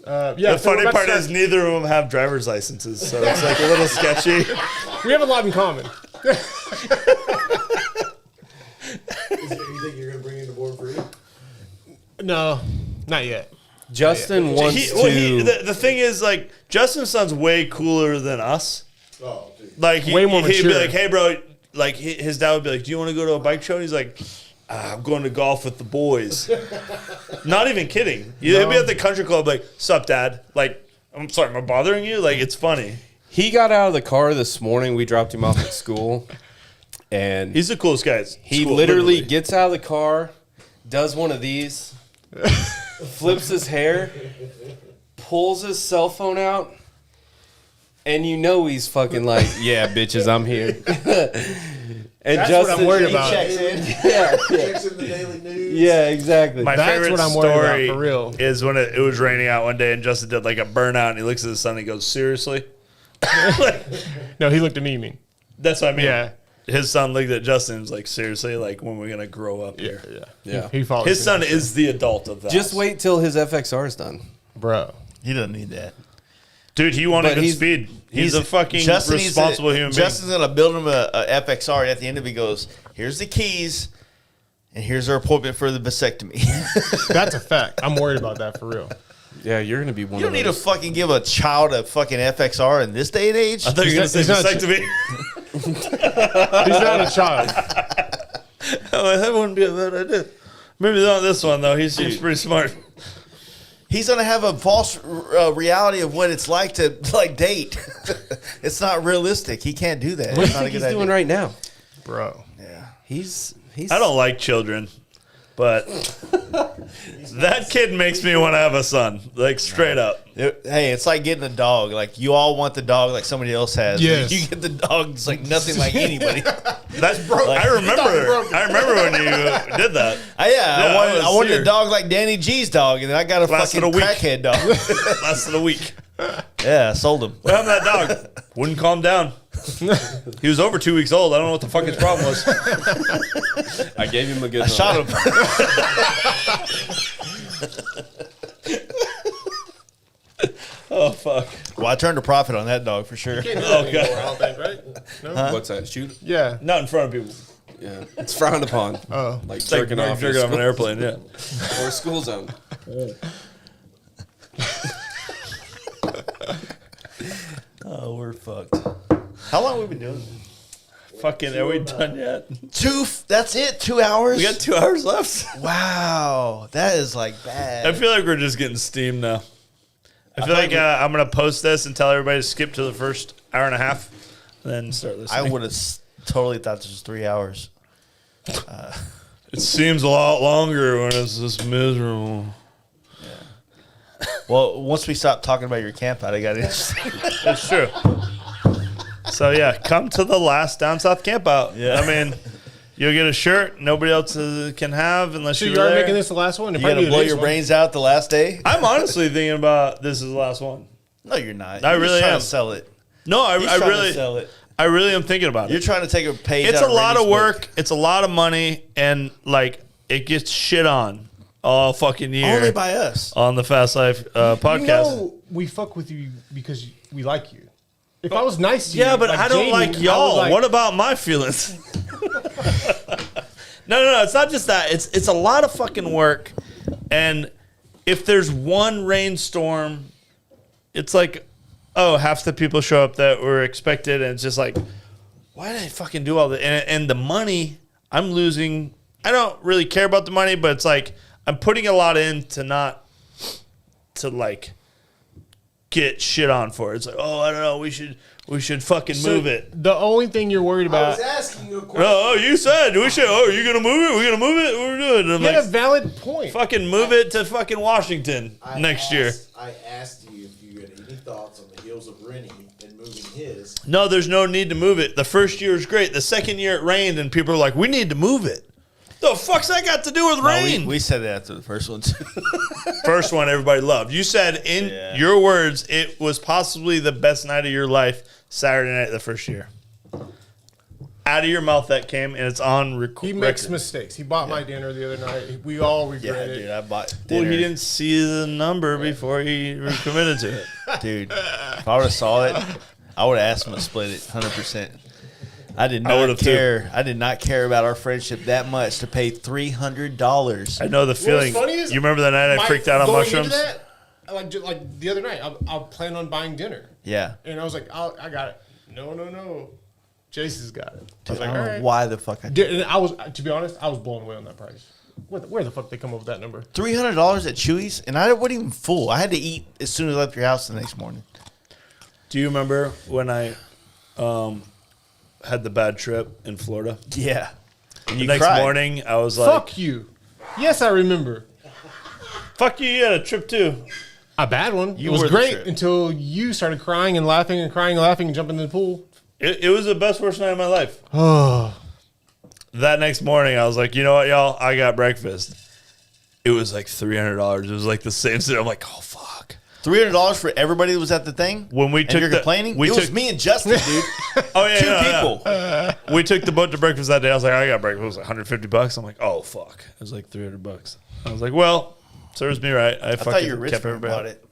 Yeah, The so we're funny about to part start- is neither of them have driver's licenses, so it's like a little sketchy. we have a lot in common. You think you're going to bring him to board free? No, not yet. Justin wants The thing is, like, Justin's son's way cooler than us. Oh, dude. Like, Way more he'd be mature. like, hey, bro, like, his dad would be like, do you want to go to a bike show? And he's like, I'm going to golf with the boys. Not even kidding. He'd be at the country club, like, sup, dad? Like, I'm sorry, am I bothering you? Like, it's funny. He got out of the car this morning. We dropped him off at school, and He's the coolest guy. at he school, literally gets out of the car, does one of these, flips his hair, pulls his cell phone out, and you know he's fucking like, yeah, bitches, I'm here. And That's Justin, what I'm worried he about. checks in. Yeah, Checks in the Daily News. yeah, exactly. My That's favorite what I'm worried story about, for real. is when it was raining out one day and Justin did like a burnout and he looks at his son and he goes, seriously? No, he looked at me, you mean. That's what I mean. Yeah. His son looked at Justin and was like, seriously, like when we're going to grow up here. Yeah. He follows His me. son is the adult of that. Just wait till his FXR is done. Bro. he doesn't need that. Dude, he wanted But good he's- speed. He's a fucking Justin needs responsible human being. Justin's gonna build him a FXR. And at the end of it, he goes, "Here's the keys, and here's our appointment for the vasectomy." That's a fact. I'm worried about that for real. Yeah, you're gonna be one You of don't need to those. fucking give a child a fucking FXR in this day and age. I thought you were going to say He's not- vasectomy. He's not a child. Oh, that wouldn't be a bad idea. Maybe not this one, though. He seems pretty smart. He's gonna have a false reality of what it's like to like date. It's not realistic. He can't do that. What do you think he's doing right now, bro? Yeah. He's. I don't like children, but that kid makes me want to have a son. Like straight up. Hey, it's like getting a dog. Like you all want the dog like somebody else has. Yes. You get the dog. It's like nothing like anybody. That's broke. I remember when you did that. I wanted a dog like Danny G's dog, and then I got a Lasted fucking a week. crackhead dog. Lasted a week. Yeah, I sold him. What happened to that dog? Wouldn't calm down. He was over 2 weeks old. I don't know what the fuck his problem was. I gave him a good. I shot him. Oh fuck. Well, I turned a profit on that dog for sure. Can't do that anymore, I don't think, right? No? What's that? Shoot? Yeah. Not in front of people. Yeah, it's frowned upon. Oh. Like It's like jerking off an airplane. Yeah. or a school zone. Oh, we're fucked. How long have we been doing this? Fucking. Are we done yet? That's it? 2 hours? We got 2 hours left. Wow. That is like bad. I feel like we're just getting steamed now. I feel like I'm gonna post this and tell everybody to skip to the first hour and a half, and then start listening. I would have totally thought this was 3 hours. It seems a lot longer when it's this miserable. Well, once we stop talking about your campout, I got interesting. That's true. So yeah, come to the last Down South Campout. Yeah. I mean, you'll get a shirt nobody else can have unless So you're you are there. making this the last one? You got to blow your brains out the last day? I'm honestly thinking about this is the last one. No, you're not. I You're really just trying am. to sell it. No, I He's trying to really, sell it. I really am thinking about You're it. trying to take a page. It's out a lot of Randy's work. book. It's a lot of money, and like it gets shit on all fucking year. Only by us. On the Fast Life podcast. You know we fuck with you because we like you. If I was nice to you, Yeah, but I don't Jamie, like y'all. I would What about my feelings? No. It's not just that. It's a lot of fucking work, and if there's one rainstorm, it's like, oh, half the people show up that were expected, and it's just like, why did I fucking do all that? And the money I'm losing. I don't really care about the money, but it's like I'm putting a lot in to like get shit on for it. It's like, oh, I don't know, we should fucking move it. The only thing you're worried I about. was asking you a question. Oh, you said we should. Oh, are you gonna move it? We're gonna move it. What are we doing? And I'm You had a like, valid point. fucking move it to fucking Washington next year. I asked you if you had any thoughts on the heels of Rennie and moving his. No, there's no need to move it. The first year is great. The second year it rained, and people are like, we need to move it. The fuck's that got to do with rain? We said that after the first one, too. First one everybody loved. You said in your words it was possibly the best night of your life, Saturday night of the first year. Out of your mouth that came, and it's on record. He makes mistakes. He bought my dinner the other night. We all regret it. Dude, I bought Well, dinner. he didn't see the number before he committed to it. Dude, if I would have saw it, I would have asked him to split it 100%. I did I not would've care. I did not care about our friendship that much to pay $300. I know the feeling. funny is, You remember the night I Mike, freaked out on going mushrooms? into that, like the other night, I planned on buying dinner, Yeah. and I was like, I got it. No. Jason's got it. I was I like, don't all know right. why the fuck I did. And I was, to be honest, I was blown away on that price. Where the fuck they come up with that number? $300 at Chewy's, and I wasn't even full. I had to eat as soon as I left your house the next morning. Do you remember when I had the bad trip in Florida? Yeah. And The you next cried. morning, I was like, Fuck you. Yes, I remember. fuck you, you had a trip too. A bad one. You It was were the great trip. until you started crying and laughing and crying and laughing and jumping in the pool. It was the best, worst night of my life. Oh. That next morning, I was like, you know what, y'all? I got breakfast. It was like $300. It was like the same thing. I'm like, oh, fuck. $300 for everybody that was at the thing? When we And took you're complaining? It was me and Justin, dude. Oh, yeah. Two people. We took the boat to breakfast that day. I was like, I got breakfast. It was like $150. I'm like, oh, fuck. It was like $300. I was like, well, serves me right. I I thought your rich friend bought it.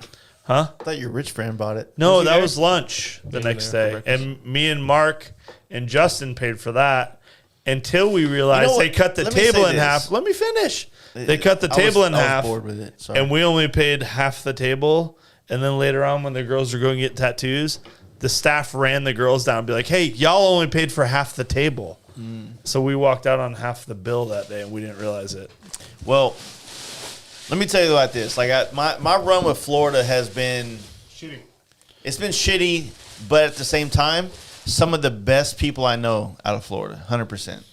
Huh? I thought your rich friend bought it. No, Was he that there? was lunch the next there day. for breakfast. And me and Mark and Justin paid for that until we realized You know what? they cut the Let me table say in this. half. Let me finish. They cut the table in half. I was bored with it. Sorry. And we only paid half the table. And then later on, when the girls were going to get tattoos, the staff ran the girls down and be like, hey, y'all only paid for half the table. So we walked out on half the bill that day, and we didn't realize it. Well, Let me tell you about this. Like my run with Florida has been Shitty. It's been shitty, but at the same time, some of the best people I know out of Florida, 100%.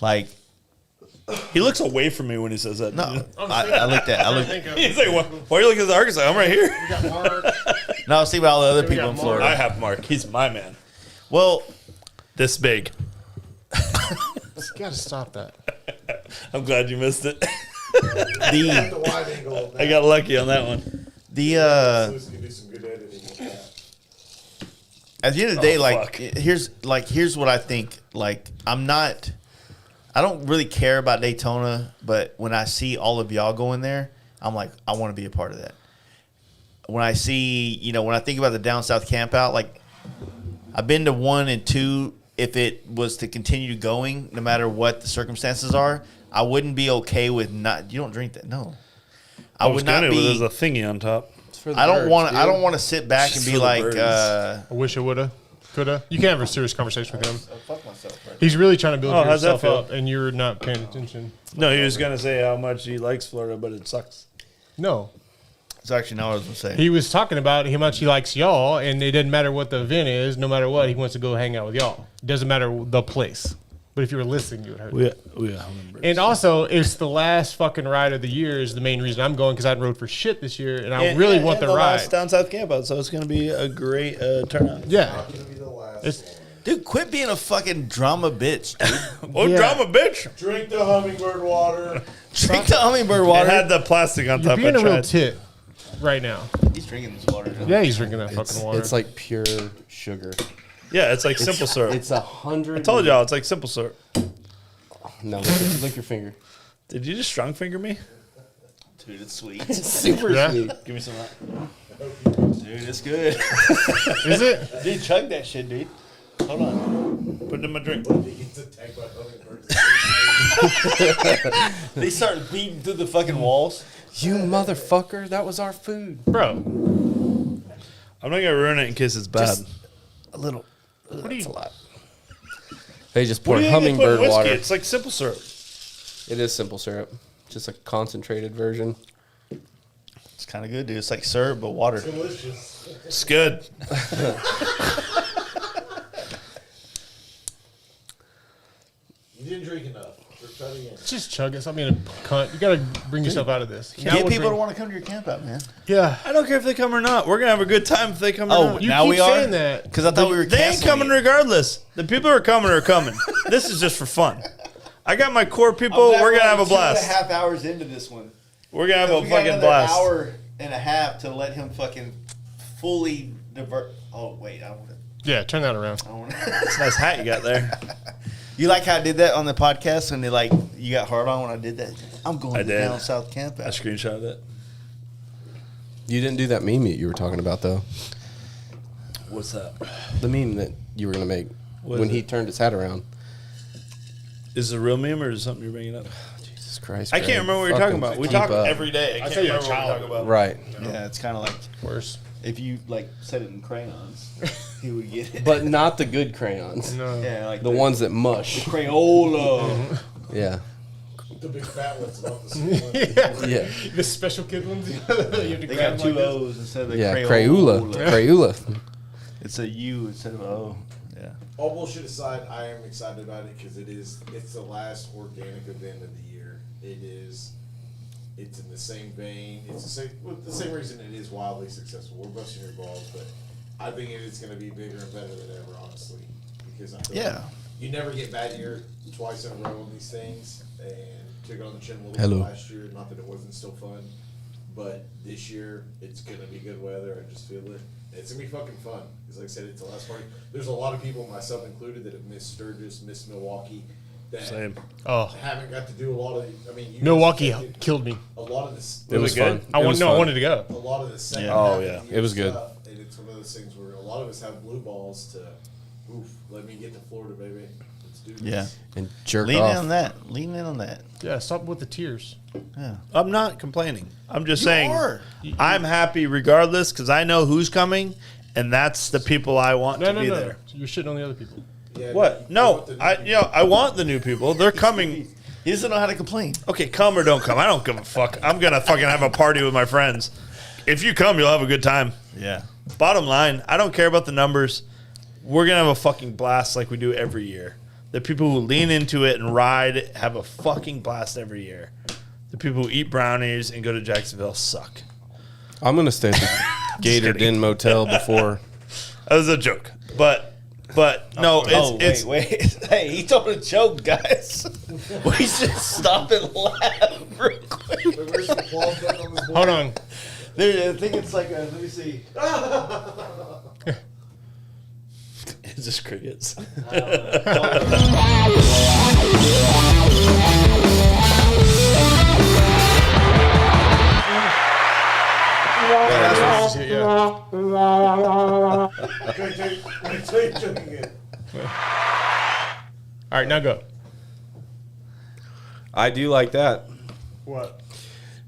Like, He looks away from me when he says that. no, I looked at. He's like, why are you looking at the Arkansas? I'm right here. We got Mark. No, I was thinking about all the other We people got in Mark. Florida. I have Mark. He's my man. Well, This big. You gotta stop that. I'm glad you missed it. the The wide angle. Of that. I got lucky on that one. Lucy can do some good editing with that. at the end of the day, fuck. here's what I think. Like, I don't really care about Daytona, but when I see all of y'all going there, I'm like, I want to be a part of that. When I see, when I think about the Down South Campout, like, I've been to 1 and 2. If it was to continue going, no matter what the circumstances are, I wouldn't be okay with not. You don't drink that, no. I would not be. There's a thingy on top. I don't want to sit back and be for the like, birds. I wish I woulda, coulda. You can't have a serious conversation with him. fuck myself. Right? He's really trying to build Oh, how's that yourself feel? up, and you're not paying attention. No, he was gonna say how much he likes Florida, but it sucks. No, It's actually not what I was gonna say. he was talking about how much he likes y'all, and it doesn't matter what the event is. No matter what, he wants to go hang out with y'all. It doesn't matter the place. But if you were listening, you would heard. We hummingbirds. And also, it's the last fucking ride of the year is the main reason I'm going because I hadn't rode for shit this year, and I really want the ride. last Down South Campout, so it's gonna be a great turnout. Yeah, Gonna be the last It's- one. Dude, quit being a fucking drama bitch, dude. Oh, Yeah. drama, bitch! Drink the hummingbird water. Drink the hummingbird It water. had the plastic on you're top. being I a real tried. tit right now. He's drinking this water. Yeah, he's drinking that fucking water. It's like pure sugar. Yeah, it's like simple syrup. It's 100. I told y'all, it's like simple syrup. No, lick your finger. Did you just strong finger me? Dude, it's sweet. Super Yeah. sweet. Give me some of that. Dude, it's good. Is it? Dude, chug that shit, dude. Hold on. Put it in my drink. He gets attacked by hummingbirds. They start beating through the fucking walls. You motherfucker! That was our food. Bro, I'm not gonna ruin it in case it's bad. Just a little. what are you? They just What pour do you think they put in hummingbird whiskey? water. It's like simple syrup. It is simple syrup, just a concentrated version. It's kind of good, dude. It's like syrup, but water. Delicious. It's good. You didn't drink enough. Try it again. Just chug it. Stop being a cunt. You gotta bring yourself out of this. Now Get we'll people to drink- want to come to your camp out, man. Yeah. I don't care if they come or not. We're gonna have a good time if they come or Oh, not. You now keep we are? saying that. Because I thought we were They ain't canceling coming it. regardless. The people who are coming. This is just for fun. I got my core people. I'm glad We're gonna have a like 2.5 blast. hours into this one. We're gonna have a We got fucking another blast. hour and a half to let him fucking fully divert. Oh wait, I want to. Yeah, turn that around. It's a nice hat you got there. You like how I did that on the podcast and they like you got hard on when I did that. I'm going I to did. Down South Camp I out. screenshotted it. You didn't do that meme that you were talking about though. What's that? The meme that you were gonna make What when is he it? turned his hat around. Is it a real meme or is it something you're bringing up? Jesus Christ! I can't Greg. remember what you're talking Fucking about. We keep talk up. every day. I can't tell you a remember what we're child. talking about. Right, Yeah, it's kind of like Worse. if you like said it in crayons, he would get it. but not the good crayons. No. Yeah, like The ones that mush. Crayola. Yeah, The big fat ones about the small ones. yeah, The special kid ones. You have to They grab got them two like this. O's instead of the yeah. Crayola. Crayola. It's a U instead of an O. Yeah. All bullshit aside, I am excited about it because it's the last organic event of the year. It's in the same vein. It's the same reason it is wildly successful. We're busting your balls, but I think it's going to be bigger and better than ever, honestly. Because I feel Yeah. like you never get bad year twice in a row on these things, and took it on the chin a little Hello. bit last year. Not that it wasn't still fun, but this year it's going to be good weather. I just feel it. It's gonna be fucking fun because, like I said, it's the last party. There's a lot of people, myself included, that have missed Sturgis, missed Milwaukee, that Same. Oh, haven't got to do a lot of. I mean, you guys Milwaukee affected killed me. a lot of this. It was good? fun. I It was fun. wanted to go. A lot of the second Yeah. half Oh, of yeah. the year It was good. stuff, and it's one of those things where a lot of us have blue balls to. Oof, let me get to Florida, baby. Let's do this. Yeah. And jerk Lean in off. on that. Lean in on that. Yeah, stop with the tears. Yeah. I'm not complaining. I'm just saying are. I'm happy regardless because I know who's coming, and that's the people I want No, to no, be no. there. You're shitting on the other people. Yeah, What? you No, want the new I people. I want the new people. They're coming. He doesn't know how to complain. Okay, come or don't come. I don't give a fuck. I'm going to fucking have a party with my friends. If you come, you'll have a good time. Yeah. Bottom line, I don't care about the numbers. We're going to have a fucking blast like we do every year. The people who lean into it and ride have a fucking blast every year. The people who eat brownies and go to Jacksonville suck. I'm gonna stay at the Gator Den Motel before. That was a joke. But no, it's wait. Hey, he told a joke, guys. We should stop and laugh real quick. Where's the applause button on this board? Hold on. There, I think it's like let me see. it's just crickets. Yeah. Tell you joke again. All right, now go. I do like that. What?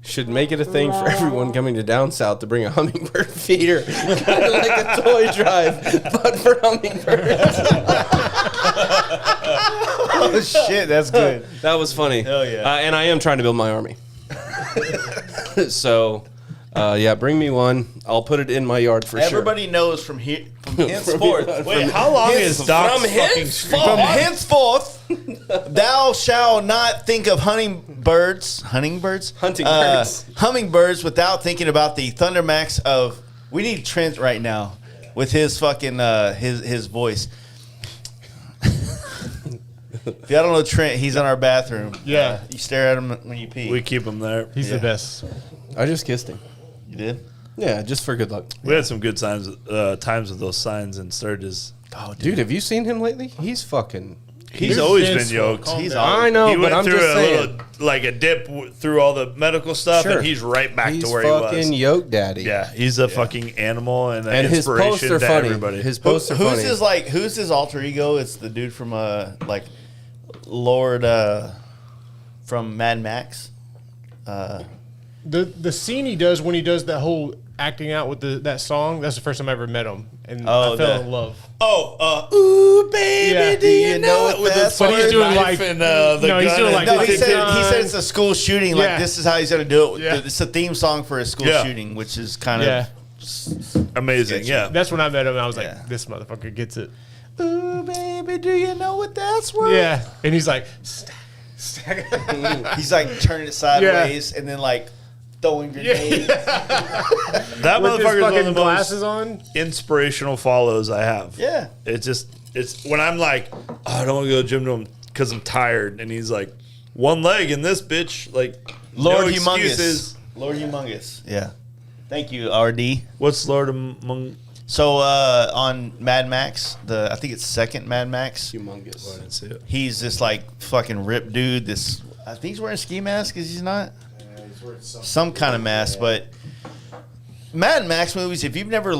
Should make it a thing for everyone coming to down south to bring a hummingbird feeder, kind of like a toy drive, but for hummingbirds. Oh shit, that's good. That was funny. Hell yeah. And I am trying to build my army. So, yeah, bring me one. I'll put it in my yard for Everybody knows from here, from henceforth. Wait, how long is Doc's from fucking screen? From henceforth, thou shalt not think of hummingbirds without thinking about the Thundermax of. We need Trent right now with his fucking his voice. If y'all don't know Trent, he's in our bathroom. Yeah. You stare at him when you pee. We keep him there. He's the best. I just kissed him. You did? Yeah, just for good luck. We had some good times with those signs in Sturgis. Oh, Dude, have you seen him lately? He's fucking. He's always been yoked. I know, He but went I'm through just a saying. little, a dip through all the medical stuff, Sure. and he's right back He's to where he was. fucking yoke daddy. Yeah, he's a fucking animal and an And his inspiration posts are to funny. everybody. His posts are funny. Who's his alter ego? It's the dude from Lord from Mad Max. The scene he does when he does that whole acting out with that song, that's the first time I ever met him. And I fell in love. Ooh, baby, Yeah. do you know it? With his But he's doing knife like and, the no, he's gun doing and- like No, he the said it's a school shooting. Like Yeah. this is how he's gonna do it. Yeah. It's a theme song for a school shooting, which is kind of Yeah. amazing. Yeah, That's when I met him. And I was like, Yeah. this motherfucker gets it. Ooh, baby, do you know what that's worth? Yeah, and he's like, He's like turning it sideways and then like throwing grenades. that with his motherfucker's one of fucking the glasses most on. inspirational follows I have. Yeah. It's when I'm like, oh, I don't want to go to the gym to him because I'm tired, and he's like, one leg in this bitch, like Lord no Humongous. excuses. Lord Humongous. Yeah. Thank you, RD. What's Lord Among? So on Mad Max, I think it's second Mad Max. humongous. I didn't see it. He's this like fucking ripped dude. I think he's wearing a ski mask. Is he not? He's wearing Some kind of mask, but Mad Max movies. If you've never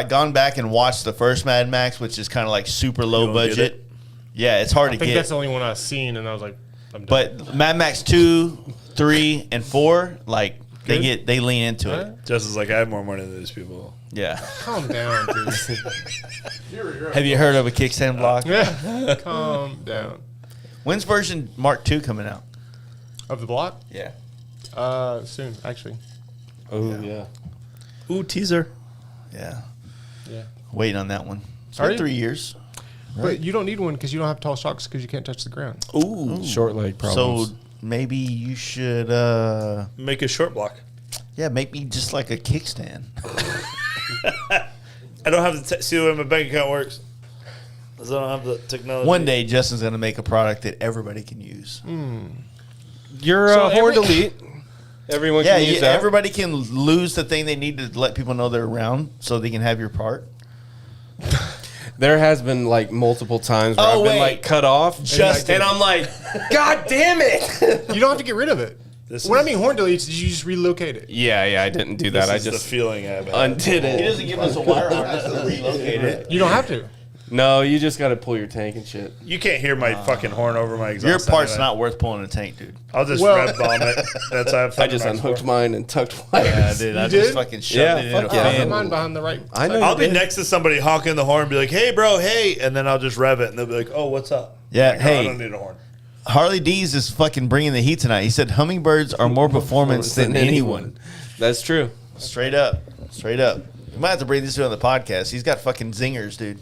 gone back and watched the first Mad Max, which is kind of like super low don't get budget, it? yeah, it's hard I to think get. that's the only one I've seen, and I was like, I'm done. But Mad Max 2, 3, and 4, like Good? they lean into it. Just as like I have more money than these people. Yeah. Calm down, dude. Have you heard of a kickstand block? Yeah. Calm down. When's version Mark 2 coming out? Of the block? Yeah. Soon, actually. Oh, yeah. Ooh, teaser. Yeah. Yeah. Waiting on that one. It's Are been you? 3 years. But you don't need one because you don't have tall socks because you can't touch the ground. Ooh. Short leg problems. So maybe you should Make a short block. make me just like a kickstand. I don't have to see the way my bank account works. 'Cause I don't have the technology. One day Justin's gonna make a product that everybody can use. You're So a horn every- delete. Everyone Yeah, can use that. everybody can lose the thing they need to let people know they're around so they can have your part. There has been like multiple times where I've been wait. like cut off, Justin. and I'm like, God damn it! You don't have to get rid of it. This When I is- mean horn deletes, you just relocate it. Yeah, I didn't do that. This I is the just feeling I have. undid He it. doesn't give us a wire harness to relocate it. You don't have to. No, you just got to pull your tank and shit. You can't hear my fucking horn over my exhaust. Your part's anyway. not worth pulling a tank, dude. I'll just Well- red bomb it. That's how I just unhooked mine and tucked wires. Yeah, dude. I You just did? fucking shoved Yeah, it in fuck a yeah. Put fan. mine behind the right. I know. side. I'll be did. next to somebody honking the horn and be like, hey, bro, hey. And then I'll just rev it and they'll be like, oh, what's up? Yeah, Like, hey. I don't need a horn. Harley D's is fucking bringing the heat tonight. He said hummingbirds are more performance than anyone. That's true. Straight up. Straight up. You might have to bring this dude on the podcast. He's got fucking zingers, dude.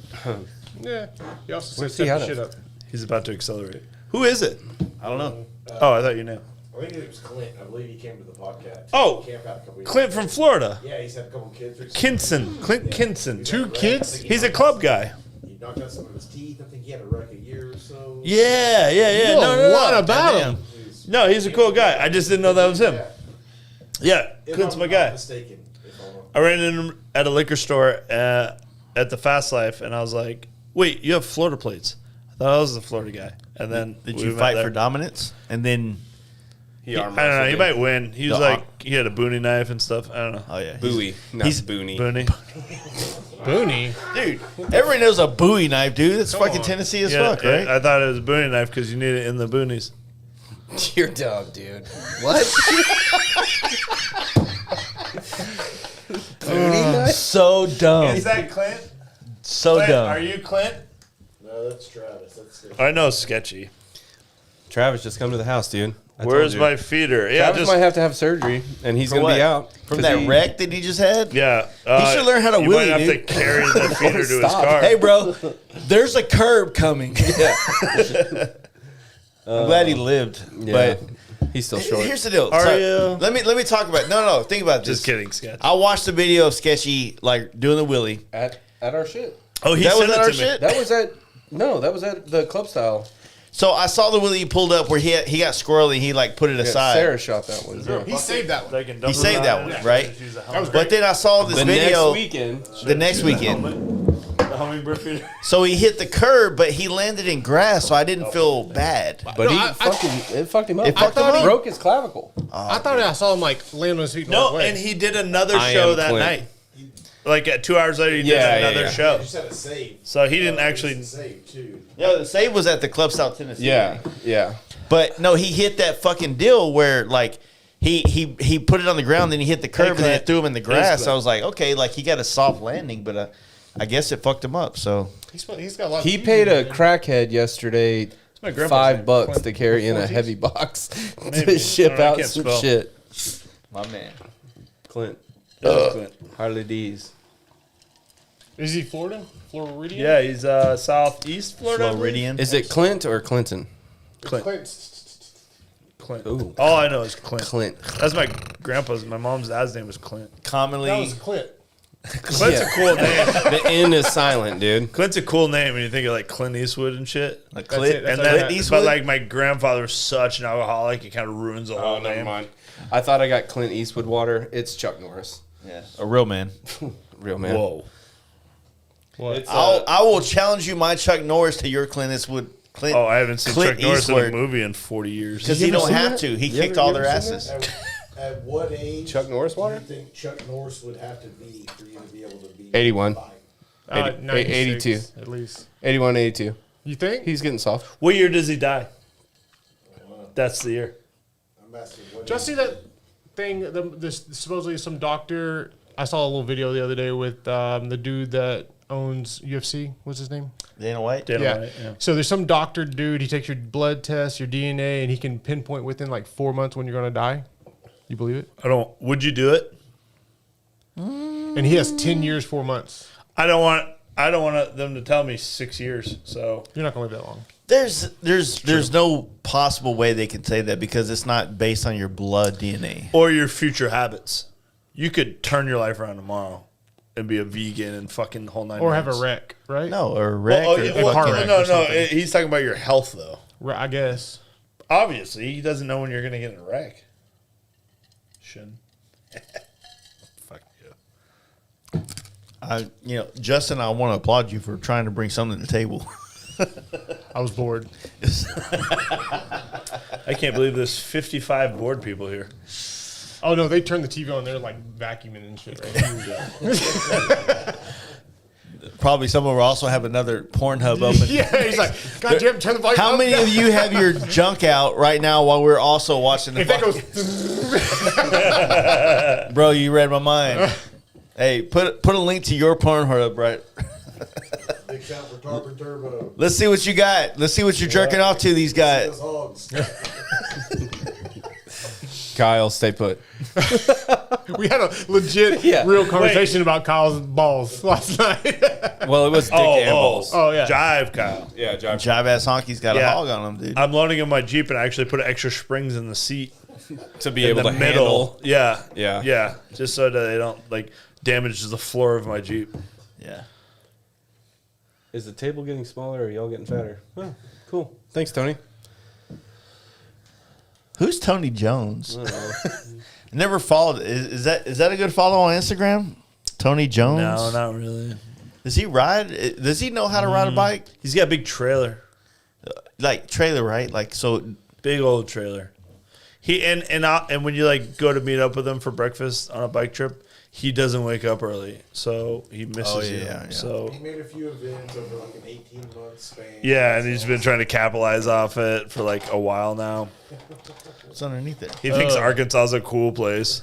Yeah. He also Where's said he step at? the shit up. He's about to accelerate. Who is it? I don't know. Oh, I thought you knew. I think it was Clint. I believe he came to the podcast. Oh, Campout a couple weeks Clint ago. from Florida. Yeah, he's had a couple kids. recently. Kinson. Clint Kinson. Two kids? He's a club guy. He knocked out some of his teeth. I think he had a wreck a year or so. Yeah. You know a lot about him. No, he's a cool guy. I just didn't know that was him. Yeah, If Clint's I'm my not guy. mistaken, if I'm not- I ran into him at a liquor store at the Fast Life, and I was like, "Wait, you have Florida plates?" I thought I was the Florida guy. And then Did we you went fight there. for dominance? And then, He I don't know. He might win. He was The like, he had a booney knife and stuff. I don't know. oh yeah, Bowie, not he's- Booney. Booney. Booney. dude. Everybody knows a Bowie knife, dude. That's Come fucking on. Tennessee as Yeah, fuck, right? I thought it was a booney knife because you need it in the boonies. You're dumb, dude. What? Booney knife? So dumb. that Clint? So dumb. Are you Clint? No, that's Travis. That's different. I know sketchy. Travis, just come to the house, dude. I told Where's you. my feeder? Yeah, Travis just might have to have surgery, and he's For gonna what? be out From 'cause that he- wreck that he just had? yeah. He should learn how to you wheelie, might have dude. to carry the feeder to his Stop. car. Hey, bro, there's a curb coming. I'm glad he lived. Yeah, But he's still short. here's the deal. Are So, you? Let me talk about. No. Think about this. Just kidding, sketch. I watched the video of Sketchy like doing the wheelie. at our shit. Oh, he That was sent at it our to me. shit? That was at the club style. So I saw the wheelie he pulled up where he got squirrely. He like put it Yeah, aside. Sarah shot that one. Yeah. He saved that one. They can He double saved it that on one, it. right? Just use a That was helmet. But then I saw this The video next weekend. the next weekend. The hummingbird feeder. So he hit the curb, but he landed in grass, so I didn't feel bad. But No, he I- it fucked him up. It fucked him up? Broke his clavicle. I thought I saw him like land on his feet. No, way. and he did another I show am that Clint. night. Like at 2 hours later, he did Yeah, another yeah. show. You just had a save. So he didn't actually. Save too. Yeah, the save was at the Club South Tennessee. Yeah, yeah. But no, he hit that fucking deal where like he put it on the ground, then he hit the curb, and then Clint. it threw him in the Here's grass. Clint. I was like, okay, like he got a soft landing, but I guess it fucked him up. So he's got a lot. He of paid a crackhead yesterday my grandpa's name. $5 to carry in a heavy box Maybe. to ship I don't know, I out can't some spell. shit. my man, Clint, Clint. Harley D's. Is he Florida? Floridian? Yeah, he's southeast Florida. I believe. Floridian. Is it Clint or Clinton? Clint. Clint. Clint. All I know is Clint. Clint. That's my grandpa's. My mom's dad's name was Clint. Commonly, That was Clint. Clint's Yeah. a cool name. The N is silent, dude. Clint's a cool name when you think of like Clint Eastwood and shit. like That's Clit, it, that's And all then, I got. Eastwood? but like my grandfather was such an alcoholic, it kind of ruins the whole name. I thought I got Clint Eastwood water. It's Chuck Norris. yeah, a real man. Real man. Whoa. What? It's, I will challenge you, my Chuck Norris, to your Clint Eastwood. Clint, Oh, I haven't seen Clint Chuck Norris in a Eastwood. movie in 40 years. Because You he ever don't seen have that? to. He You kicked ever- all you their ever seen asses. At what age? Chuck Norris do water? you think Chuck Norris would have to be for you to be able to be 81. 5? 96, 82. at least. 81, 82. You think? He's getting soft. What year does he die? That's the year. I'm asking what Did you see that thing? This supposedly some doctor. I saw a little video the other day with the dude that owns UFC. What's his name? Dana White. Dana White, yeah. So there's some doctor dude. He takes your blood test, your DNA, and he can pinpoint within like 4 months when you're gonna die. You believe it? I don't. Would you do it? And he has 10 years, 4 months. I don't want them to tell me 6 years. So You're not gonna live that long. There's no possible way they can say that because it's not based on your blood DNA. or your future habits. You could turn your life around tomorrow and be a vegan and fucking whole nine. Or have a yards. wreck, right? No, or wreck. Oh, or yeah, a well, car no, wreck no, or something. He's talking about your health though. I guess. Obviously, he doesn't know when you're gonna get in a wreck. Shouldn't. Fuck you. Justin, I want to applaud you for trying to bring something to the table. I was bored. I can't believe there's 55 bored people here. Oh no, they turned the TV on. They're like vacuuming and shit. Right? Probably someone will also have another Pornhub open. Yeah, he's like, God damn, turn the volume How up. many of you have your junk out right now while we're also watching the If that podcast? goes, Bro, you read my mind. Hey, put a link to your Pornhub right. Except for Tarpon Turbo. Let's see what you got. Let's see what you're jerking off to. These guys. Those hogs. Kyle, stay put. We had a legit, real conversation about Kyle's balls last night. Well, it was dick and balls. Oh, yeah. Jive, Kyle. Yeah, Josh. Jive ass honky's got a Yeah. hog on him, dude. I'm loading in my Jeep and I actually put extra springs in the seat. To be In able the to middle. handle. Yeah. Yeah. Yeah. Just so that they don't like damage the floor of my Jeep. Yeah. Is the table getting smaller or are y'all getting fatter? Oh, cool. Thanks, Tony. Who's Tony Jones? Never followed. Is that a good follow on Instagram? Tony Jones? No, not really. Does he ride? Does he know how to ride a bike? He's got a big trailer. Like trailer, right? Like so. Big old trailer. He and when you like go to meet up with him for breakfast on a bike trip, he doesn't wake up early, so he misses you. Yeah. So He made a few events over like an 18-month span. yeah, and he's been trying to capitalize off it for like a while now. What's underneath there? He thinks Arkansas is a cool place.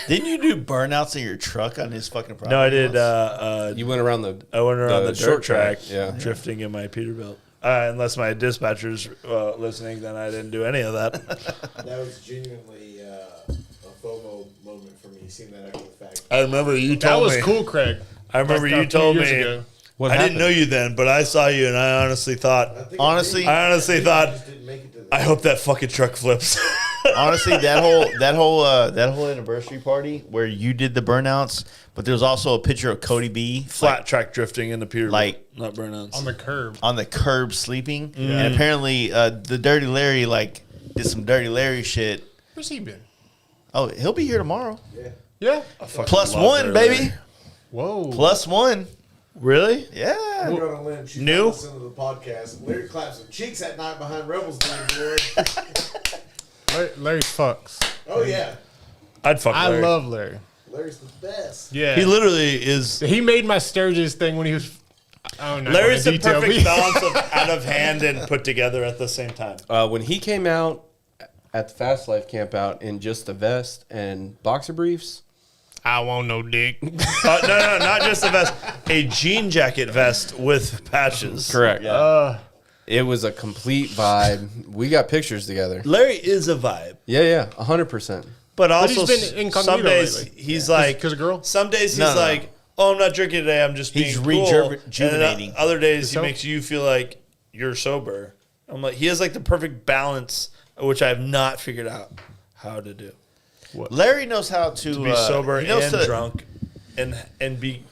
Didn't you do burnouts in your truck on his fucking property? No, I did. once? You went around the. I went around the short dirt track, Yeah. drifting in my Peterbilt. Unless my dispatcher's listening, then I didn't do any of that. That was genuinely a FOMO moment for me, seeing that after the fact. I remember you That told was me. cool, Craig. I remember Like, you a few told years me. ago. What I happened? didn't know you then, but I saw you, and I honestly thought. Honestly, I honestly thought. Just didn't make it to the I hope that fucking truck flips. honestly, that whole anniversary party where you did the burnouts, but there was also a picture of Cody B Flat track drifting in the Peterbilt, like- not burnouts. On the curb. on the curb sleeping, and apparently the Dirty Larry like did some Dirty Larry shit. Where's he been? Oh, he'll be here tomorrow. Yeah. Plus one, baby. Whoa. Plus one. Really? Yeah. I'm going on a limb. She's New? not listening to the podcast. Larry claps some cheeks that night behind Rebels Day, boy. Larry fucks. Oh, yeah. I'd fuck I Larry. love Larry. Larry's the best. Yeah. He literally is. He made my Sturgis thing when he was. I don't know. Larry's the detail, perfect but- balance of out of hand and put together at the same time. When he came out at the Fast Life Campout in just a vest and boxer briefs. I want no dick. No, not just a vest. A jean jacket vest with patches. Correct. It was a complete vibe. We got pictures together. Larry is a vibe. Yeah, 100%. But also, he's been incognito some days lately. he's like, 'Cause of girl? Some days he's No. like, oh, I'm not drinking today. I'm just He's being cool. rejuvenating. And other days he So- makes you feel like you're sober. I'm like, he has like the perfect balance, which I have not figured out how to do. Larry knows how to Be sober he knows and drunk, and be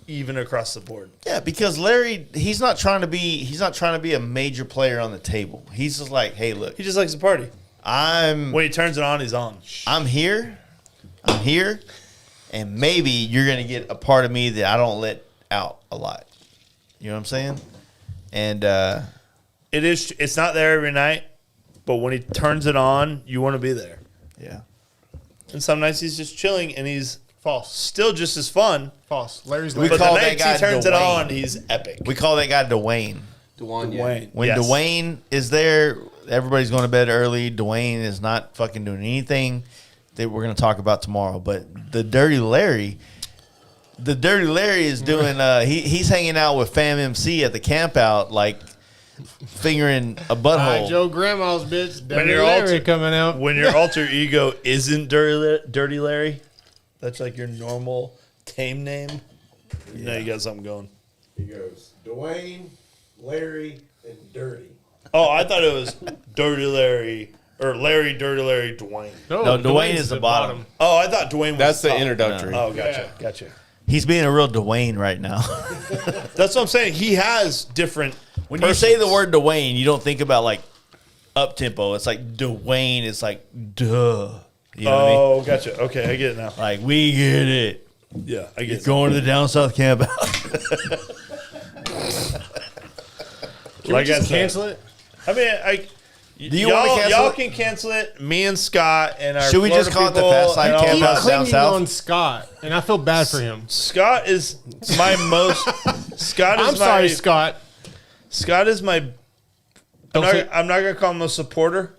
even across the board. Yeah, because Larry, he's not trying to be a major player on the table. He's just like, hey, look, He just likes to party. I'm When he turns it on, he's on. here, and maybe you're gonna get a part of me that I don't let out a lot. You know what I'm saying? And It's not there every night, but when he turns it on, you want to be there. yeah, And some nights he's just chilling and he's False. still just as fun. False. Larry's We But call the that nights guy he turns it Dwayne. on, he's epic. we call that guy Dwayne. Dwayne. When Yes. Dwayne is there, everybody's going to bed early. Dwayne is not fucking doing anything that we're going to talk about tomorrow. But the Dirty Larry is doing. He's hanging out with Fam MC at the Campout, like fingering a Hi, butthole. Joe Grandma's bitch. When When your Larry alter- coming out. When your alter ego isn't Dirty Larry, that's like your normal tame name. You know you got something going. He goes, Dwayne, Larry, and Dirty. Oh, I thought it was Dirty Larry or Larry Dirty Larry Dwayne. No, Dwayne Dwayne's is the bottom. Oh, I thought Dwayne was That's the top. introductory. Oh, gotcha. He's being a real Dwayne right now. That's what I'm saying. He has different. When you say the word Dwayne, you don't think about like up tempo. It's like Dwayne. It's like duh. You know what I mean? Oh, gotcha. Okay, I get it now. Like we get it. Yeah, I get it. Going to the down south camp. Can Like we I just said. cancel it? I mean, Do you wanna cancel y'all it? can cancel it. Me and Scott and our Should we just Florida call it the people Fast Life and all Camp Keep that. out down clinging south? on Scott, and I feel bad for him. Scott is my most. Scott is I'm my. sorry, Scott. Scott is my. Don't say- I'm not gonna call him a supporter.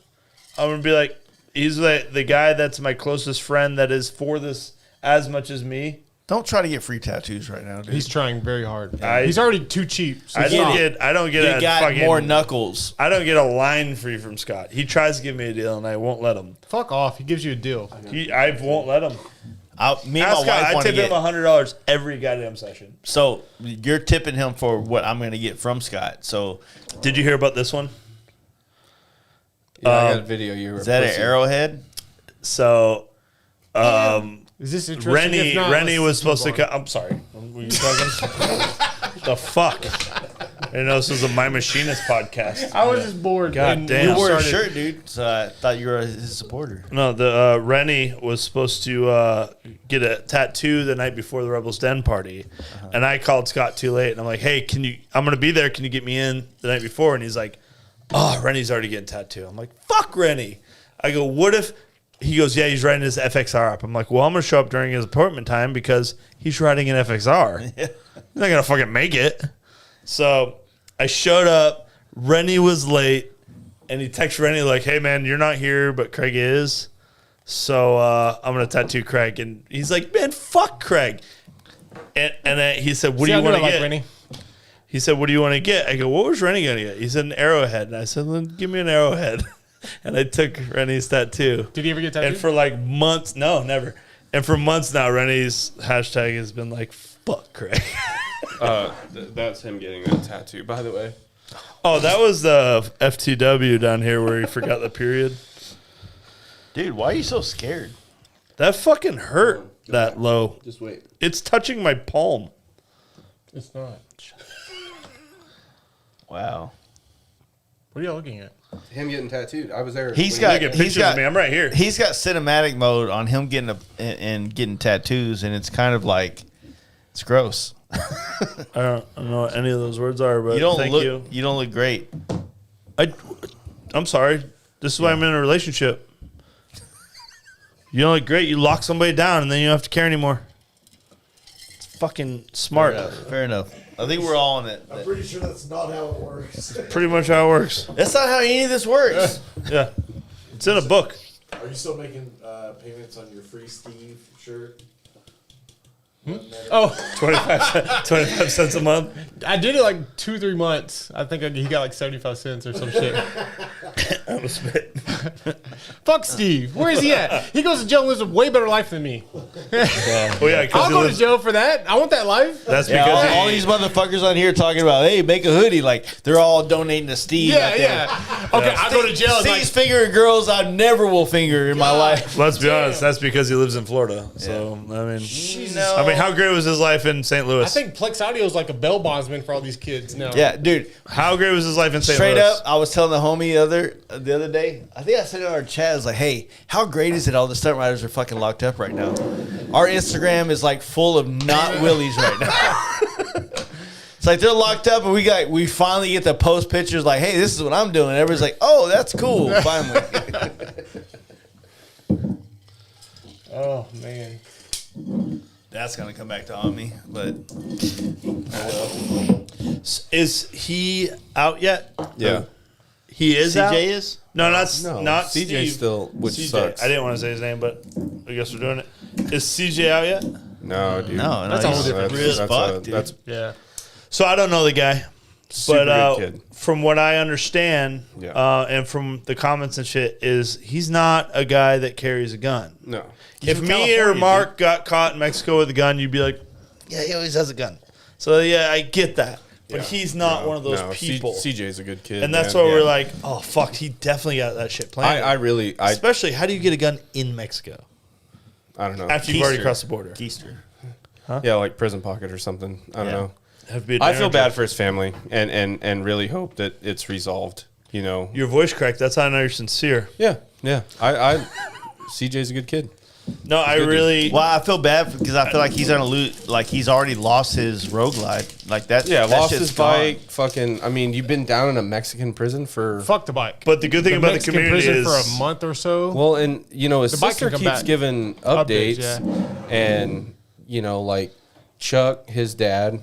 I'm gonna be like, he's the guy that's my closest friend that is for this as much as me. Don't try to get free tattoos right now, dude. He's trying very hard. I- He's already too cheap. So I stop. don't get You a got fucking more knuckles. I don't get a line free from Scott. He tries to give me a deal, and I won't let him. Fuck off. He gives you a deal. I won't let him. Me and Ask my Scott, wife I want to tip him get. $100 every goddamn session. So you're tipping him for what I'm going to get from Scott. So Did you hear about this one? Yeah, I got a video. You were is that an pussy. arrowhead? So, Is this interesting? If not, Rennie let's was supposed to move on. come. I'm sorry. Were you talking? The fuck? I didn't know this was a My Machinist podcast. I was just bored. God and damn. You wore a started- shirt, dude. So I thought you were his supporter. No, the Rennie was supposed to get a tattoo the night before the Rebels Den party, and I called Scott too late, and I'm like, "Hey, can you? I'm gonna be there. Can you get me in the night before?" And he's like, "Oh, Rennie's already getting tattoo." I'm like, "Fuck Rennie." I go, "What if?" He goes, "Yeah, he's riding his FXR up." I'm like, "Well, I'm gonna show up during his appointment time because he's riding an FXR. He's not gonna fucking make it." So I showed up. Rennie was late. And he texts Rennie like, "Hey man, you're not here, but Craig is. So I'm gonna tattoo Craig." And he's like, "Man, fuck Craig." And then he said, "What do See, you I knew want I to like get?" Rennie. He said, "What do you want to get?" I go, "What was Rennie gonna get?" He said, "An arrowhead." And I said, "Then give me an arrowhead." And I took Rennie's tattoo. Did he ever get tattooed? And for like months, no, never. And for months now, Rennie's hashtag has been like, "Fuck Craig." That's him getting that tattoo, by the way. Oh, that was the FTW down here where he forgot the period. Dude, why are you so scared? That fucking hurt that low. Just wait. It's touching my palm. It's not. Wow. What are y'all looking at? Him getting tattooed. I was there. He's when got Look at he's pictures got of me. I'm right here. He's got cinematic mode on him getting tattoos, and it's kind of like it's gross. I don't know what any of those words are, but You don't thank look you. you don't look great. I'm sorry. This is why I'm in a relationship. You don't look great. You lock somebody down, and then you don't have to care anymore. It's fucking smart. Fair enough. I think we're all in it. I'm pretty sure that's not how it works. Pretty much how it works. That's not how any of this works. Yeah. It's in a book. Are you still making payments on your Free Steve shirt? Oh, 25 cents a month. I did it like 2-3 months. I think he got like 75 cents or some shit. That was spit. Fuck Steve. Where is he at? He goes to jail and lives a way better life than me. Oh, yeah, I'll go to jail for that. I want that life. That's Yeah, because all these motherfuckers on here talking about, hey, make a hoodie. Like, they're all donating to Steve. Yeah, out there. yeah. Okay, I go to jail. It's Steve's like, fingering girls I never will finger in my life. let's be honest, that's because he lives in Florida. So, I mean, how great was his life in St. Louis? I think Plex Audio is like a bail bondsman for all these kids now. Yeah, dude. How great was his life in St. Straight Louis? up, I was telling the homie the other day. I think I said in our chat, I was like, "Hey, how great is it? All the stunt riders are fucking locked up right now. Our Instagram is like full of not willies right now. It's like they're locked up, and we finally get to post pictures like, "Hey, this is what I'm doing." And everybody's like, "Oh, that's cool." Finally, Oh man. that's gonna come back to haunt me. But Is he out yet? Yeah. He is out? CJ is. No, not CJ Steve. still, which CJ. sucks. I didn't want to say his name, but I guess we're doing it. Is CJ out yet? No, dude. No, That's a whole he's different real as that's fuck, dude. that's Yeah. So I don't know the guy, super but good kid. from what I understand, Yeah. and from the comments and shit, is he's not a guy that carries a gun. No. If from me or California, Mark got caught in Mexico with a gun, you'd be like, "Yeah, he always has a gun." So yeah, I get that, but he's not one of those people. CJ's a good kid. And that's man. why we're Yeah. like, "Oh fuck, he definitely got that shit planned." I really, Especially, how do you get a gun in Mexico I don't know. after you've already Keister. crossed the border? Keister. Yeah, like prison pocket or something. I don't Yeah. know. Have to be a I feel Darren bad job. for his family and really hope that it's resolved. You know. Your voice cracked. That's how I know you're sincere. Yeah, yeah. I CJ's a good kid. No, I Good dude. really. Well, I feel bad because I feel like he's gonna lose. Like he's already lost his road glide. Like that. Yeah, that lost shit's his gone. bike. Fucking. I mean, you've been down in a Mexican prison for. Fuck the bike. But the good thing about the Mexican community prison is for a month or so. Well, and you know his The bike sister can come keeps back. giving Updates, updates, and you know, like Chuck, his dad,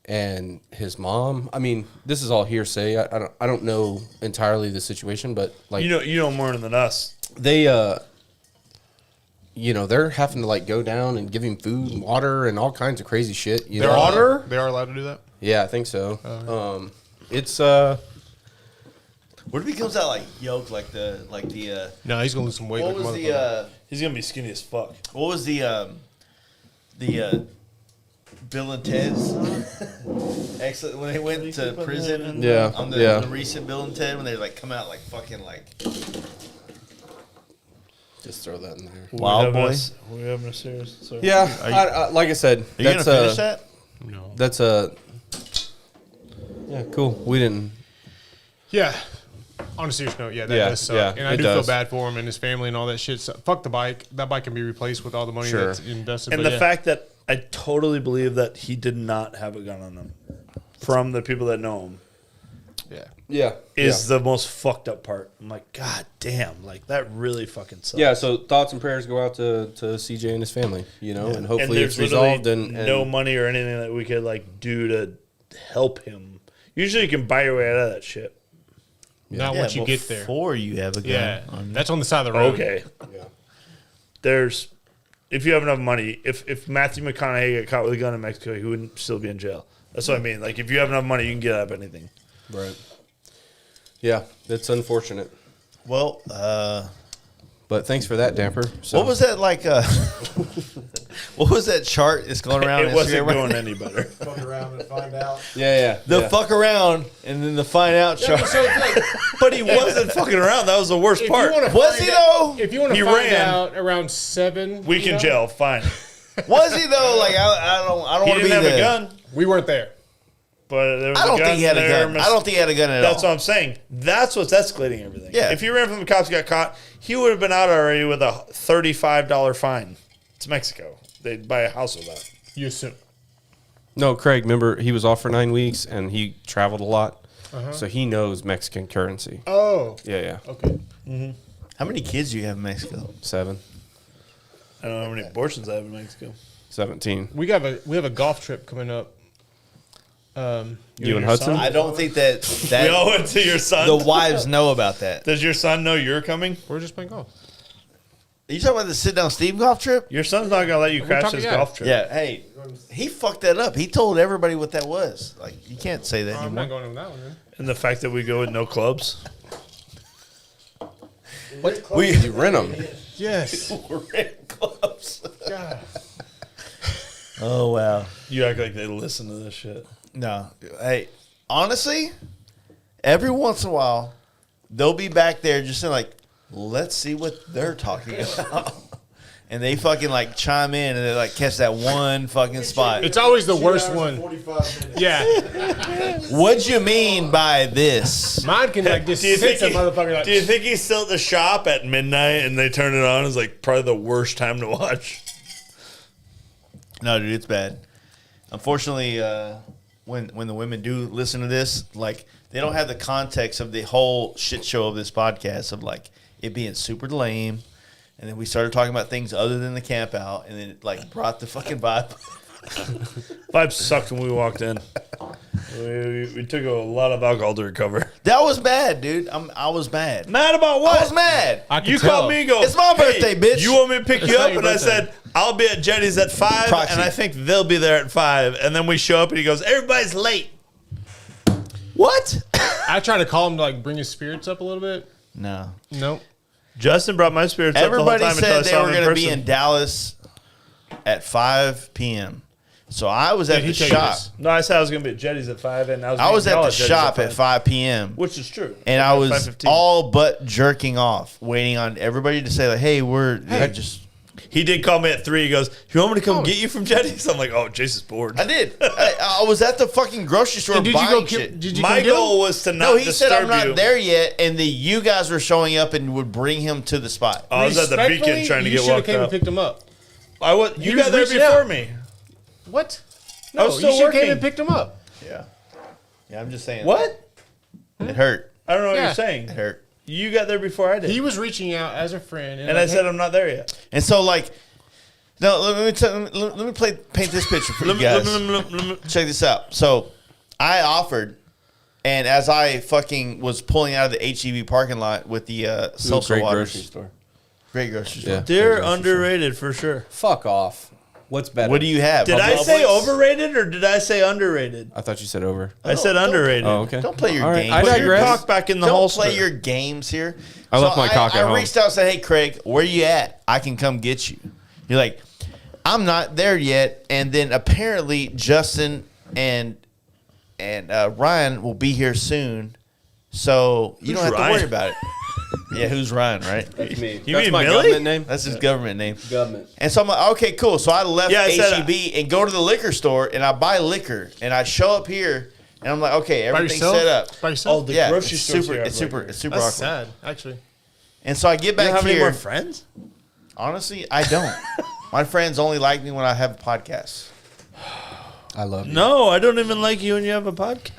and his mom. I mean, this is all hearsay. I don't know entirely the situation, but like you know more than us. they you know, they're having to like go down and give him food and water and all kinds of crazy shit. You know? Water? They are allowed to do that? Yeah, I think so. It's What if he comes out like yoked, like the No, he's gonna lose some weight. what like a was motherfucker. He's gonna be skinny as fuck. what was the Bill and Ted's excellent when they went to prison? Yeah, on yeah. the recent Bill and Ted when they like come out like fucking like just throw that in there. Wild Boys. We having a serious? Sorry. Yeah, I, like I said, Are you gonna finish that? No. That's a yeah, cool. We didn't. Yeah. On a serious note, yeah, that Yeah, does suck. yeah, And I it do feel does. bad for him and his family and all that shit. So, fuck the bike. That bike can be replaced with all the money Sure. that's invested. And but the fact that I totally believe that he did not have a gun on him, from the people that know him, yeah. is the most fucked up part. I'm like, God damn, like that really fucking sucks. Yeah, so thoughts and prayers go out to CJ and his family, you know, and And hopefully there's it's resolved. literally And no money or anything that we could like do to help him. Usually, you can buy your way out of that shit. Not once you get there. Before you have a gun. Yeah. on you. That's on the side of the road. Okay, yeah. there's if you have enough money. If Matthew McConaughey got caught with a gun in Mexico, he wouldn't still be in jail. That's what I mean. Like if you have enough money, you can get out of anything. Right. Yeah, it's unfortunate. Well, But thanks for that, Damper. So, what was that like? What was that chart that's going around? It wasn't Instagram right going now? any better. Fuck around and find out. Yeah. The fuck around and then the find out chart. But he wasn't fucking around. That was the worst part. Was he though? If you want He to find ran. out around 7 Week in jail, fine. Was he though? Like I don't He want to didn't be have the a gun, we weren't there. but there was I don't a gun think he had a there. gun. I don't think he had a gun at That's all. what I'm saying. That's what's escalating everything. Yeah. If he ran from the cops, got caught, he would have been out already with a $35 fine. It's Mexico. They'd buy a house with that. You assume. No, Craig, remember he was off for 9 weeks and he traveled a lot. So he knows Mexican currency. Oh. Yeah. Okay. How many kids do you have in Mexico? 7, I don't know how many abortions I have in Mexico. 17. We have a golf trip coming up. You and your Hudson? son? I don't think that We all went to your son. the wives know about that. Does your son know you're coming? We're just playing golf. Are you talking about the sit down Steve golf trip? Your son's not gonna let you crash talking- his yeah. golf trip. Yeah. Hey, he fucked that up. He told everybody what that was. Like you can't say that I'm anymore. not going on that one, man. And the fact that we go with no clubs. You rent them. Yes. We're in clubs. God. Oh wow. You act like they listen to this shit. No. Hey, honestly, every once in a while, they'll be back there just saying like, let's see what they're talking about. And they fucking like chime in and they like catch that one fucking spot. It's always the 2 worst hours and one. 45 minutes. Yeah. What'd you mean by this? Mine can like just sit some motherfucker like. do you think he's still at the shop at midnight and they turn it on? It's like probably the worst time to watch. No, dude, it's bad. Unfortunately, when the women do listen to this, like they don't have the context of the whole shit show of this podcast of like it being super lame, and then we started talking about things other than the camp out, and then it like brought the fucking vibe. Vibe sucked when we walked in. We took a lot of alcohol to recover. That was bad, dude. I was mad. Mad about what? I was mad. I can You tell. called me and go, It's my "Hey, birthday, bitch." You want me to pick you not up? your And I birthday. said, I'll be at Jetty's at 5, Proxy. and I think they'll be there at 5. And then we show up and he goes, everybody's late. What? I try to call him to like bring his spirits up a little bit. No. Nope. Justin brought my spirits Everybody up the whole time said until they I saw were him going to be person. in Dallas at 5 p.m. So I was at he the tell you shop. this? No, I said I was going to be at Jetty's at 5, and I was at the shop at 5 p.m. Which is true. And I was 5:15. all but jerking off, waiting on everybody to say like, "Hey, I just." He did call me at 3. He goes, you want me to come get you from Jetty's? I'm like, oh, Jason's bored. I did. I was at the fucking grocery store And did you buying go? shit. Did you My come get him? goal was to not No, he said disturb I'm not you. there yet, and you guys were showing up and would bring him to the spot. I was at the beacon Respectfully, trying to you get shoulda walked came up. and picked him up. You He got was there reaching before out. me. What? I No, was you still should have came working. and picked him up. Yeah, I'm just saying. What? It hurt. I don't know what Yeah. you're saying. It hurt. You got there before I did. He was reaching out as a friend, and I said, I'm not there yet. And so, like, no, let me paint this picture for you guys. Check this out. So, I offered, and as I fucking was pulling out of the HEB parking lot with the It was a social great waters, grocery store. Great grocery store. Yeah. They're underrated for sure. Fuck off. What's better? What do you have? Did I say overrated or did I say underrated? I thought you said over. I said underrated. Oh, okay. Don't play your All right, games. I Put your digress. cock back in the Don't holster. play your games here. I left my cock at I home. reached out and said, hey, Craig, where you at? I can come get you. You're like, I'm not there yet. And then apparently Justin and Ryan will be here soon. So you don't have to worry about it. Yeah, who's Ryan, right? That's me. You That's mean my Millie? government name. That's his government name. Government. And so I'm like, okay, cool. So I left Yeah, I said- HEB and go to the liquor store and I buy liquor and I show up here and I'm like, okay, everything's set up. By yourself? the Yeah, grocery it's stores super, here have it's super, liquor. it's super That's awkward. sad, actually. And so I get You back don't have any here. more friends? Honestly, I don't. My friends only like me when I have a podcast. I love you. No, I don't even like you when you have a podcast.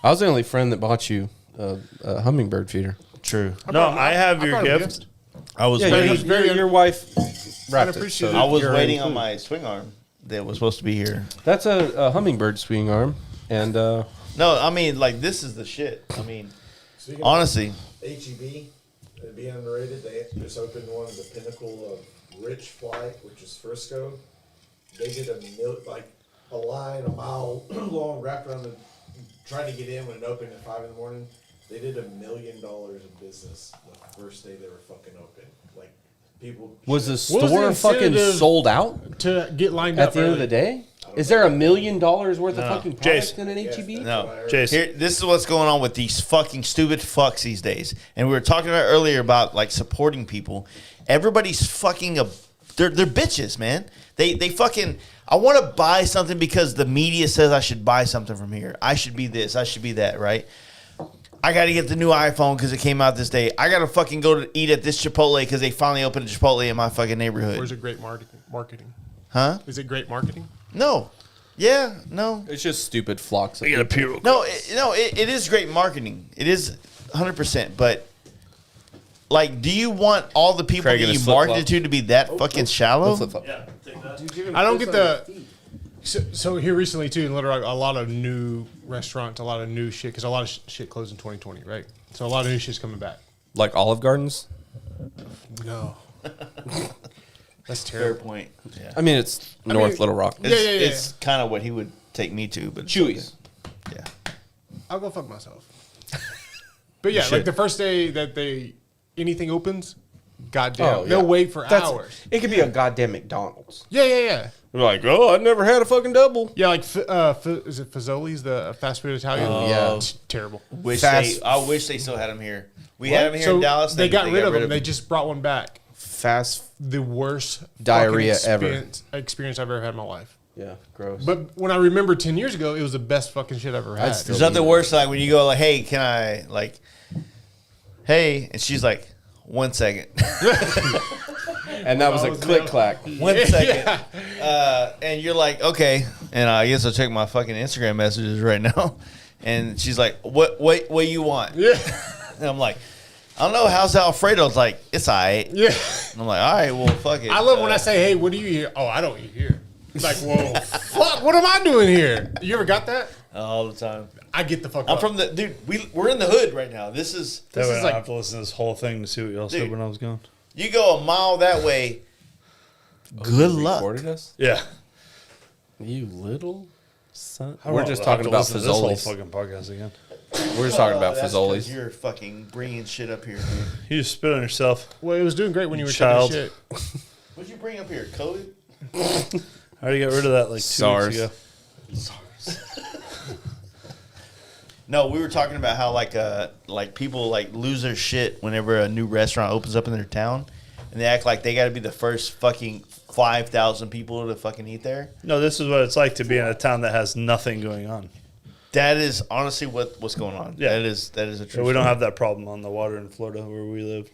I was the only friend that bought you a hummingbird feeder. True. No, I have your brought him a gift. I was Yeah, waiting. your wife wrapped it. appreciative. I was you're waiting on included. my swing arm that was supposed to be here. That's a hummingbird swing arm, and No, I mean, like, this is the shit. I mean, Speaking honestly, of HEB, being underrated, they just opened one of the pinnacle of Rich Flight, which is Frisco. They did a line a mile long wrapped around trying to get in when it opened at 5 in the morning. They did $1 million in business the first day they were fucking open. Like, people was the What was store the fucking incentive sold out To get lined up at the end of the day? Is there $1 million worth of fucking product Jace. in an HEB? no. Jace. Here, this is what's going on with these fucking stupid fucks these days. And we were talking about earlier about, like, supporting people. Everybody's fucking they're bitches, man. They fucking, I want to buy something because the media says I should buy something from here. I should be this. I should be that, right? I got to get the new iPhone because it came out this day. I got to fucking go to eat at this Chipotle because they finally opened a Chipotle in my fucking neighborhood. Or is it great marketing? Huh? Is it great marketing? No. Yeah, no. It's just stupid flocks. Of I got a people. pure. No, it is great marketing. It is 100%. But, like, do you want all the people Craig in that you his marketed flip-flop. to be that fucking shallow? Flip-flop. Yeah, take that. I don't get the. So here recently too, in Little Rock, a lot of new restaurants, a lot of new shit, because a lot of shit closed in 2020, right? So a lot of new shit's coming back. Like Olive Gardens. No, that's Fair terrible. point. Yeah. I mean, it's North mean- Little Rock. Yeah, yeah, yeah. It's kind of what he would take me to, but Chewy's. yeah. I'll go fuck myself. But yeah, like the first day that anything opens, goddamn, Oh, yeah. they'll wait for That's- hours. It could be a goddamn McDonald's. Yeah, yeah, yeah. They're like, oh, I've never had a fucking double. Yeah, like is it Fazoli's, the fast food Italian? Yeah. It's terrible. I wish they still had him here. We had him here So in Dallas. they got rid of them. They just brought one back. Fast. The worst Diarrhea fucking experience I've ever had in my life. Yeah, gross. But when I remember 10 years ago, it was the best fucking shit I've ever had. still- There's nothing worse like when you go like, "Hey, can I like, hey?" And she's like, "1 second, and that was a click clack. 1 second," and you're like, "Okay," and I guess I'll check my fucking Instagram messages right now. And she's like, "What you want?" Yeah. And I'm like, "I don't know. How's Alfredo's like? It's alright." Yeah. And I'm like, "All right, well, fuck it." I love when I say, hey, what do you eat? Oh, I don't eat here. It's like, whoa, fuck, what am I doing here? You ever got that? all the time. I get the fuck I'm up. from the dude. We're in the hood right now. This is That way I is don't like- have to listen to this whole thing to see what y'all said Dude. when I was gone. you go a mile that way. Good luck. Recorded us? Yeah. You little son. I don't We're know, just I'll have talking to about listen to this whole Fazoli's. fucking podcast again. We're just talking about That's 'cause Fazoli's. You're fucking bringing shit up here. Dude. You just spit on yourself. Well, it was doing great when you were Child. talking shit. What'd you bring up here? COVID? I already got rid of that like 2 SARS. weeks ago. No, we were talking about how like people like lose their shit whenever a new restaurant opens up in their town, and they act like they got to be the first fucking 5,000 people to fucking eat there. No, this is what it's like to be in a town that has nothing going on. That is honestly what's going on. Yeah. that is a So true. we don't story. have that problem on the water in Florida where we live.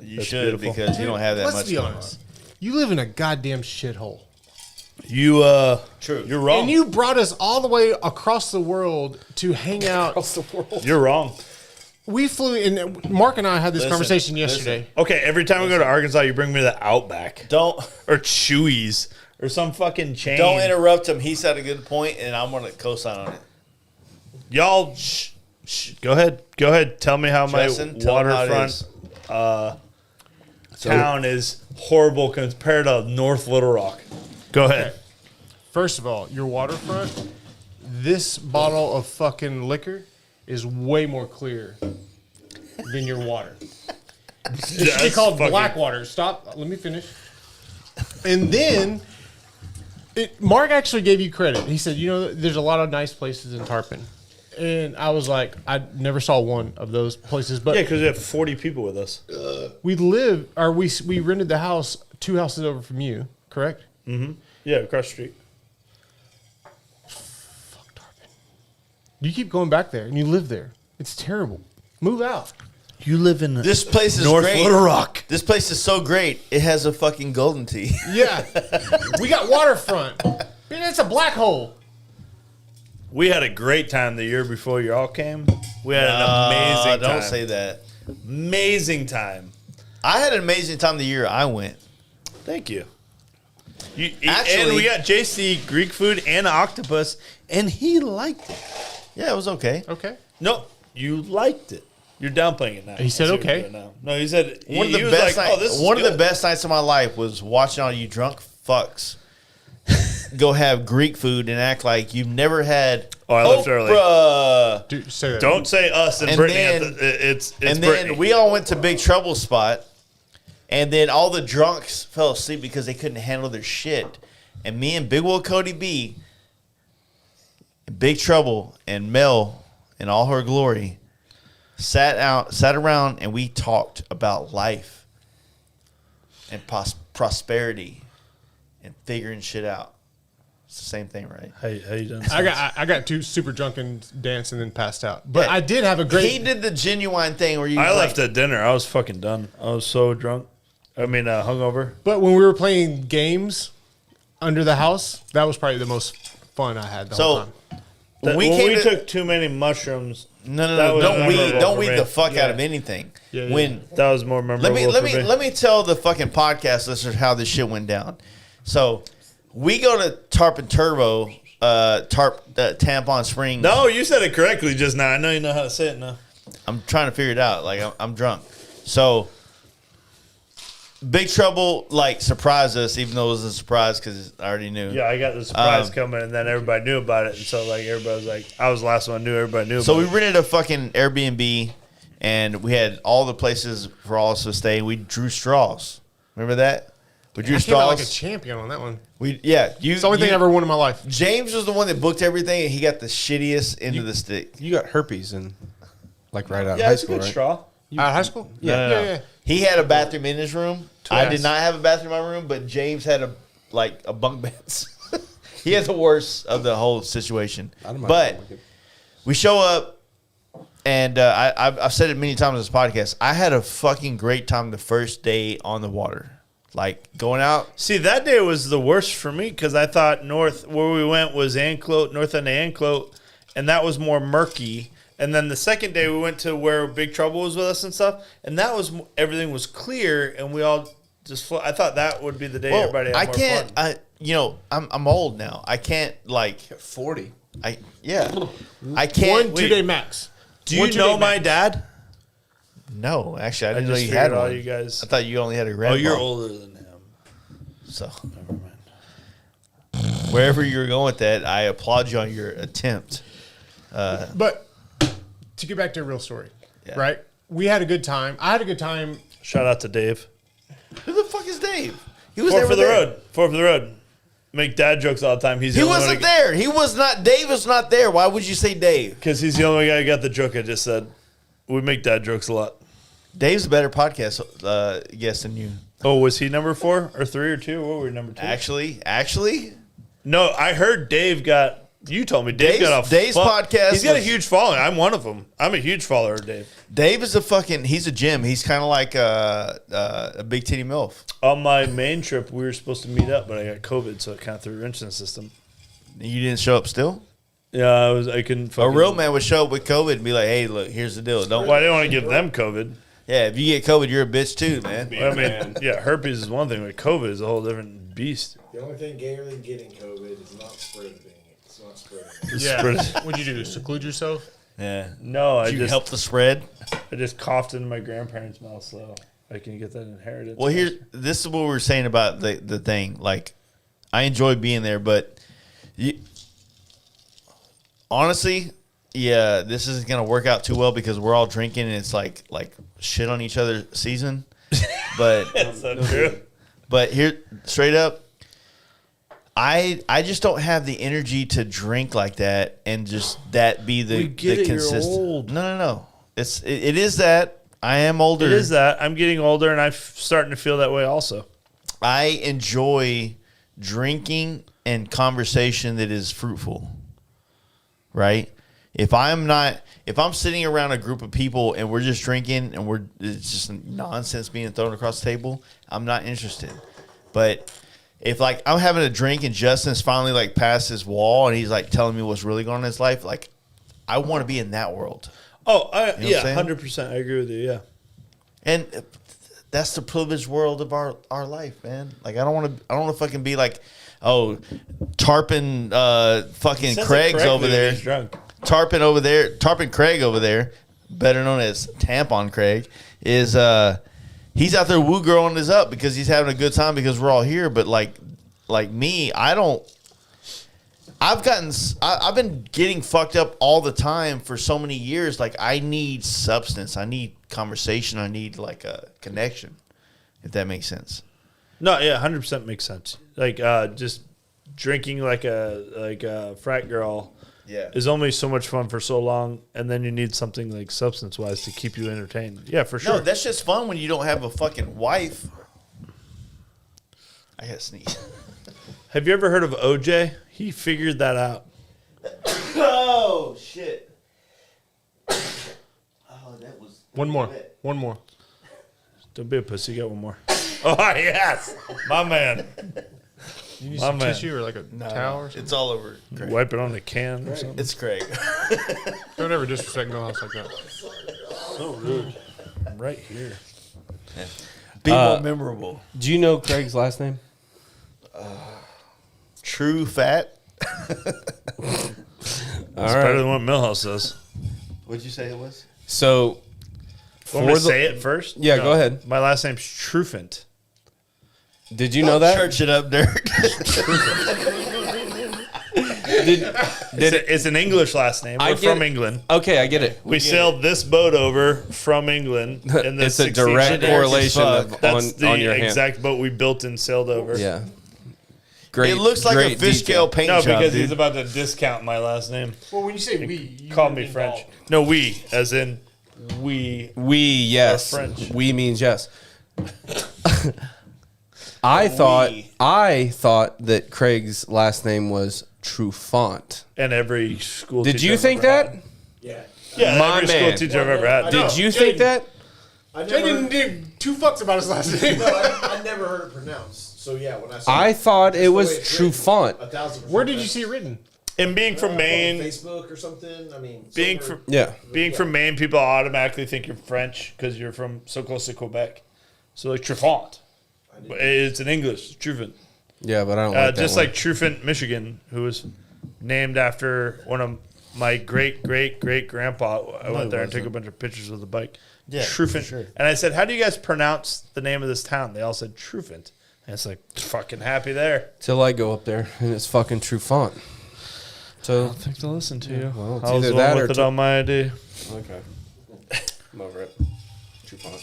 You That's should beautiful. because you don't have that Let's much. be going honest. You live in a goddamn shithole. You True. You're wrong. And you brought us all the way across the world to hang out. You're wrong. We flew in. Mark and I had this Listen, conversation yesterday. Okay, every time we go to Arkansas, you bring me the Outback Don't or Chewy's or some fucking chain. don't interrupt him. He said a good point, and I'm gonna co-sign on it. Y'all, Go ahead. Tell me how Justin, my tell him how it waterfront is. town is horrible compared to North Little Rock. Go ahead. Okay. First of all, your waterfront, this bottle of fucking liquor is way more clear than your water. It should be called black water. Stop. Let me finish. And then, Mark actually gave you credit. He said, there's a lot of nice places in Tarpon. And I was like, I never saw one of those places. But Yeah, because we have 40 people with us. we rented the house 2 houses over from you, correct? Mm-hmm. Yeah, across the street. Fuck Tarpon. You keep going back there, and you live there. It's terrible. Move out. You live in This place is North great. Little Rock. This place is so great. It has a fucking golden tee. Yeah. We got waterfront. Man, it's a black hole. We had a great time the year before you all came. We had an amazing time. Don't say that. Amazing time. I had an amazing time the year I went. Thank you. Actually- and we got JC Greek food and octopus, and he liked it. Yeah, it was okay. Okay. No, you liked it. You're downplaying it now. He said I see what okay. you're doing now. No, he said One of he the was best like, nights. oh, this is One of the good. best nights of my life was watching all you drunk fucks go have Greek food and act like you've never had. Oh, I left early. Oprah. Dude, say that. Don't say us and, And Brittany. then- It's And Brittany. then we all went to Big Trouble's spot, and then all the drunks fell asleep because they couldn't handle their shit. And me and Big Will Cody B, Big Trouble, and Mel in all her glory sat around, and we talked about life and prosperity and figuring shit out. It's the same thing, right? How you doing? I got too super drunk and danced and then passed out. But Yeah. I did have a great. He did the genuine thing where you. I left at dinner. I was fucking done. I was so drunk. I mean, hungover. But when we were playing games under the house, that was probably the most fun I had the whole time. When We took too many mushrooms. No. That was Don't memorable weed for the me. fuck out of anything. Yeah. When That was more memorable. let me tell the fucking podcast listeners how this shit went down. So we go to Tarpon Turbo, Tampon Springs. No, you said it correctly just now. I know you know how to say it now. I'm trying to figure it out. Like I'm drunk. So Big Trouble surprised us, even though it was a surprise because I already knew. Yeah, I got the surprise coming, and then everybody knew about it. And so, everybody was like, I was the last one who knew. Everybody knew So about we rented a fucking Airbnb, and we had all the places for all of us to stay. We drew straws. Remember that? We drew I came out like a straws. champion on that one. It's It's the only thing I ever won in my life. James was the one that booked everything, and he got the shittiest end of the stick. You got herpes in, right out of Yeah, high it's a school, good right? straw. Out of high school? No. Yeah. He had a bathroom in his room. I Twice. did not have a bathroom in my room, but James had a bunk beds. He had the worst of the whole situation. I don't mind But that. we show up, and I've said it many times on this podcast. I had a fucking great time the first day on the water, going out. See, that day was the worst for me because I thought north where we went was Anclote, north end of Anclote, and that was more murky. And then the second day we went to where Big Trouble was with us and stuff, and that was everything was clear, and we all just. I thought that would be the day everybody had I more can't. fun. I'm old now. I can't 40. I can't. 1 2 day max. Do you know my dad? No, actually, I I didn't know just you figured had all one. you guys. I thought you only had a Oh, grandpa. you're older than him. So Never mind. wherever you were going with that, I applaud you on your attempt. But to get back to a real story, Yeah. right? We had a good time. I had a good time. Shout out to Dave. Who the fuck is Dave? He was Four never for the there. road. Four for the road. Make dad jokes all the time. He's the He only wasn't there. He was not. Dave was not there. Why would you say Dave? because he's the only guy who got the joke I just said. We make dad jokes a lot. Dave's a better podcast guest than you. Oh, was he number 4 or 3 or 2? What were we, number 2? Actually, No, I heard Dave got. You told me Dave got a. Dave's podcast He's got a was- huge following. I'm one of them. I'm a huge follower of Dave. Dave is he's a gym. He's kind of like a big titty MILF. On my main trip, we were supposed to meet up, but I got COVID, so it kind of threw a wrench in the system. You didn't show up still? Yeah, I couldn't. A Fucking, real man would show up with COVID and be like, hey, look, here's the deal. Don't. Well, I didn't want to give them COVID. Yeah, if you get COVID, you're a bitch too, man. I mean, yeah, herpes is one thing, but COVID is a whole different beast. The only thing gayer than getting COVID is not spreading it. It's not spreading it. Yeah. What'd you do? Seclude yourself? Yeah. No, I Did you just help the spread? I just coughed into my grandparents' mouth. So Like, can you get that inheritance? Well, this is what we were saying about the thing. Like, I enjoy being there, but honestly, yeah, this isn't gonna work out too well because we're all drinking and it's like shit on each other season. But That's not true. But here, straight up, I just don't have the energy to drink like that and just that be the consistent. You're old. No. It is that I am older. It is that I'm getting older and I'm starting to feel that way also. I enjoy drinking and conversation that is fruitful. Right? If I'm sitting around a group of people and we're just drinking and it's just nonsense being thrown across the table, I'm not interested. But if like I'm having a drink and Justin's finally like past his wall and he's like telling me what's really going on in his life, like I want to be in that world. Oh, You know what I'm 100%. I agree with you. Yeah. And that's the privileged world of our life, man. Like I don't want to fucking be like, oh, Tarpon fucking Craig's over there. He's drunk. Tarpon Craig over there, better known as Tampon Craig, is he's out there woo girling us up because he's having a good time because we're all here. But like me, I've been getting fucked up all the time for so many years. Like I need substance, I need conversation, I need like a connection, if that makes sense. No, yeah, 100% makes sense. Like just drinking like a frat girl. Yeah. Is only so much fun for so long, and then you need something like substance-wise to keep you entertained. Yeah, for sure. No, that's just fun when you don't have a fucking wife. I gotta sneeze. Have you ever heard of OJ? He figured that out. Oh shit! Oh, that was One more. Don't be a pussy. You got one more. Oh, yes. My man. You need My some man. tissue or like a towel or something? It's all over. Craig. Wipe it on a can or something. It's Craig. Don't ever disrespect Milhouse like that. So rude. I'm right here. Be more memorable. Do you know Craig's last name? True fat. It's better than what Milhouse says. What'd you say it was? So, Want me to say it first? Yeah, go ahead. My last name's Trufant. Did you know that? Church it up, Dirk. It's an English last name. We're from England. Okay, I get it. We sailed this boat over from England. In the It's a 16th direct century. correlation That's the on your hand. exact boat we built and sailed over. Yeah. Great. It looks like a great fish detail. scale paint No, job, because dude. he's about to discount my last name. Well, when you say we, you Call me mean French. Paul. No, we, as in we. We, yes. Or French. We means yes. I thought that Craig's last name was Trufant. And every school Did teacher you I've think ever that? had. Yeah. Yeah, My every man. school teacher I've ever had. Did you think that? I Jay never, didn't give two fucks about his last name. no, I never heard it pronounced. So yeah, when I saw I thought that's it the was way it's written, Trufant. 1000%. Where did you see it written? And being from On Maine, Facebook or something? I mean, being somewhere- from Yeah. being from Maine, people automatically think you're French because you're from so close to Quebec. So like Trufant, but it's in English, Trufant. Yeah, but I don't like that Just one. like Trufant, Michigan, who was named after one of my great grandpa. I went there and took a bunch of pictures with the bike. Yeah, Trufant. for sure. And I said, "How do you guys pronounce the name of this town?" They all said Trufant. And it's like fucking happy there. Till I go up there and it's fucking Trufant. So, Think to listen to you. well, it's I was either the that one or with it on my ID. okay. I'm over it. Trufant.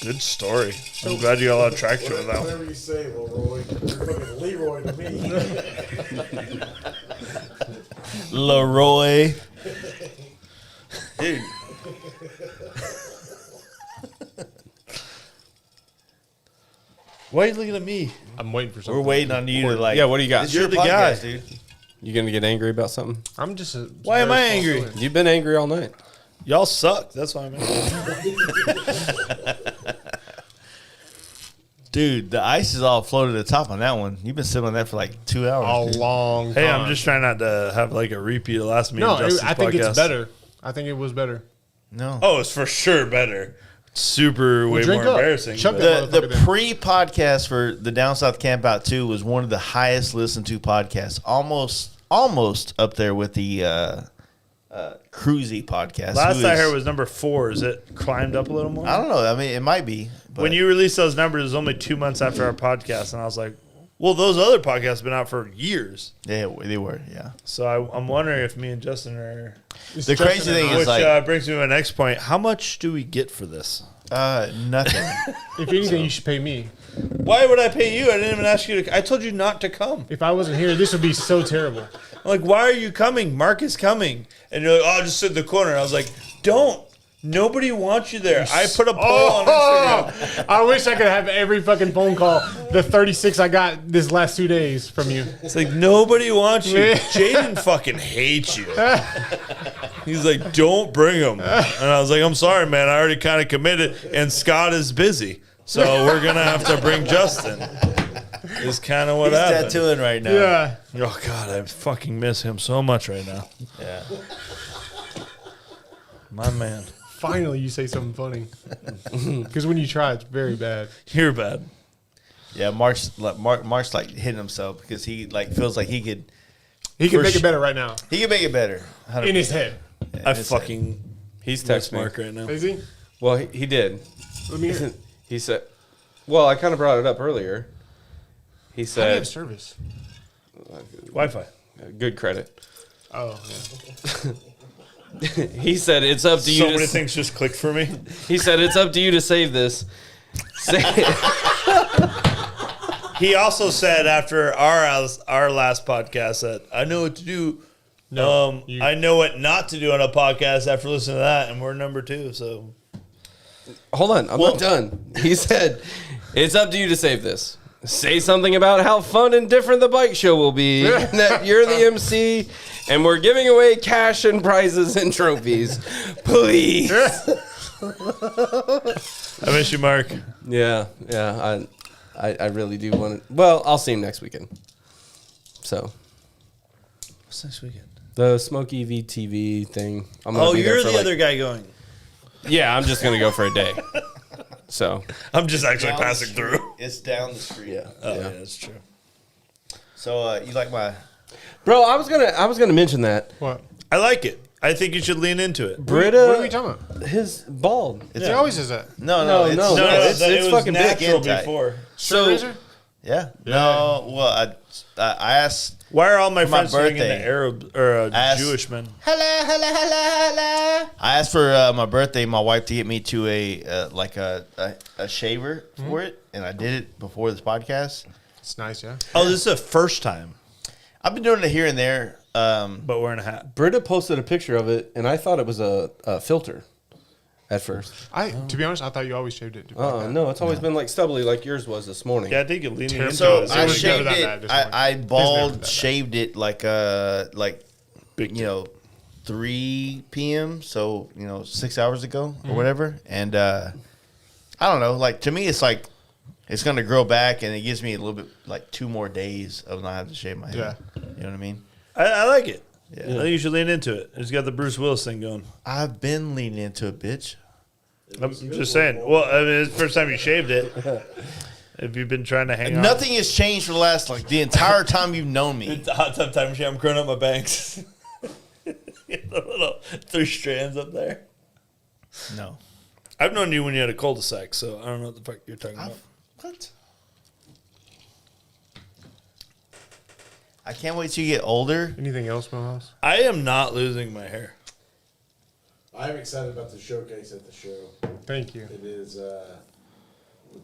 Good story. I'm glad you got a lot of traction with that one. Whatever you say, Leroy. You're fucking Leroy to me. Leroy. Dude. Why are you looking at me? I'm waiting for something. We're waiting on you to like. Yeah, what do you got? It's your You're the guy. podcast, dude. You gonna get angry about something? I'm just a Why am I very small angry? player. You've been angry all night. Y'all suck. That's why I'm angry. Dude, the ice is all floated to the top on that one. You've been sitting on that for like 2 hours. A dude. long time. Hey, I'm just trying not to have like a repeat of last meeting. No, Justin's I think podcast. it's better. I think it was better. No. Oh, it's for sure better. Super way drink more up. embarrassing. Chug but- it. The Motherfucker then. pre-podcast for the Down South Campout 2 was one of the highest listened to podcasts. Almost up there with the Cruisy podcast. Last I heard was number 4. Is it climbed up a little more? I don't know. I mean, it might be. But When you released those numbers, it was only 2 months after our podcast, and I was like, well, those other podcasts have been out for years. they were, yeah. So I'm wondering if me and Justin are... The crazy thing is, Which like, brings me to my next point. How much do we get for this? nothing. If anything, you should pay me. Why would I pay you? I didn't even ask you to... I told you not to come. If I wasn't here, this would be so terrible. I'm like, why are you coming? Mark is coming. And you're like, oh, I'll just sit in the corner. I was like, don't. Nobody wants you there. I put a poll on Instagram. I wish I could have every fucking phone call, the 36 I got this last 2 days from you. It's like, nobody wants you. Jaden fucking hates you. He's like, don't bring him. And I was like, I'm sorry, man. I already kind of committed. And Scott is busy. So we're going to have to bring Justin. Is kind of what He's happened. tattooing right now. Yeah. Oh, God, I fucking miss him so much right now. Yeah. My man. Finally, you say something funny. Because when you try, it's very bad. You're bad. Yeah, Mark's like hitting himself because he like feels like he could He can make it better right now. make it better 100%. In his head. Yeah, in I his head. fucking He's miss texting Mark me. right now. Is he? Well, he did. Let me hear. He said, well, I kind of brought it up earlier. He How do you have said, service? Wi-Fi. good credit. Oh, yeah. He said, it's up to you So to many things just clicked for me. He said, it's up to you to save this. He also said after our last podcast that I know what to do. No, I know what not to do on a podcast after listening to that, and we're number 2. So Hold on, I'm not done. He said, it's up to you to save this. Say something about how fun and different the bike show will be, and that you're the MC, and we're giving away cash and prizes and trophies. Please. I miss you, Mark. Yeah, I really do want to. Well, I'll see him next weekend. So, What's next weekend? the Smokey VTV thing. I'm gonna Oh, be there you're for the other guy going. Yeah, I'm just going to go for a day. So, I'm just actually Down the passing street. through. It's down the street. yeah. Oh, yeah, that's true. So you like my Bro, I was gonna mention that. What? I like it. I think you should lean into it. Britta, What are we talking about? his bald. He always says that. no No, it's, no, it's it it's was fucking big. natural Anti. before. So, Razor? yeah. No, well I asked Why are all my For my friends turning into birthday. Arab or Ask- Jewish men? I asked for my birthday, my wife to get me to a shaver for it, and I did it before this podcast. It's nice, yeah. Oh, this is the first time, I've been doing it here and there. but wearing a hat. Britta posted a picture of it, and I thought it was a filter at first. To be honest, I thought you always shaved it. No, it's always been like stubbly, like yours was this morning. Yeah, I think you're leaning into So it. I was never shaved that it. bad this morning. I It's never bald that bad. shaved it like Big 3 p.m. So 6 hours ago or whatever. And I don't know. Like to me, it's like it's gonna grow back, and it gives me a little bit like 2 more days of not having to shave my head. Yeah. You know what I mean? I like it. Yeah. I think you should lean into it. It's got the Bruce Willis thing going. I've been leaning into it, bitch. I'm just saying. Well, I mean, it's the first time you shaved it. Have you been trying to hang on? Nothing has changed for the last the entire time you've known me. It's a hot tub time machine. I'm growing up my banks. Get the little 3 strands up there. No. I've known you when you had a cul-de-sac, so I don't know what the fuck you're talking about. What? I can't wait till you get older. Anything else, Milhouse? I am not losing my hair. I'm excited about the showcase at the show. Thank you. It is.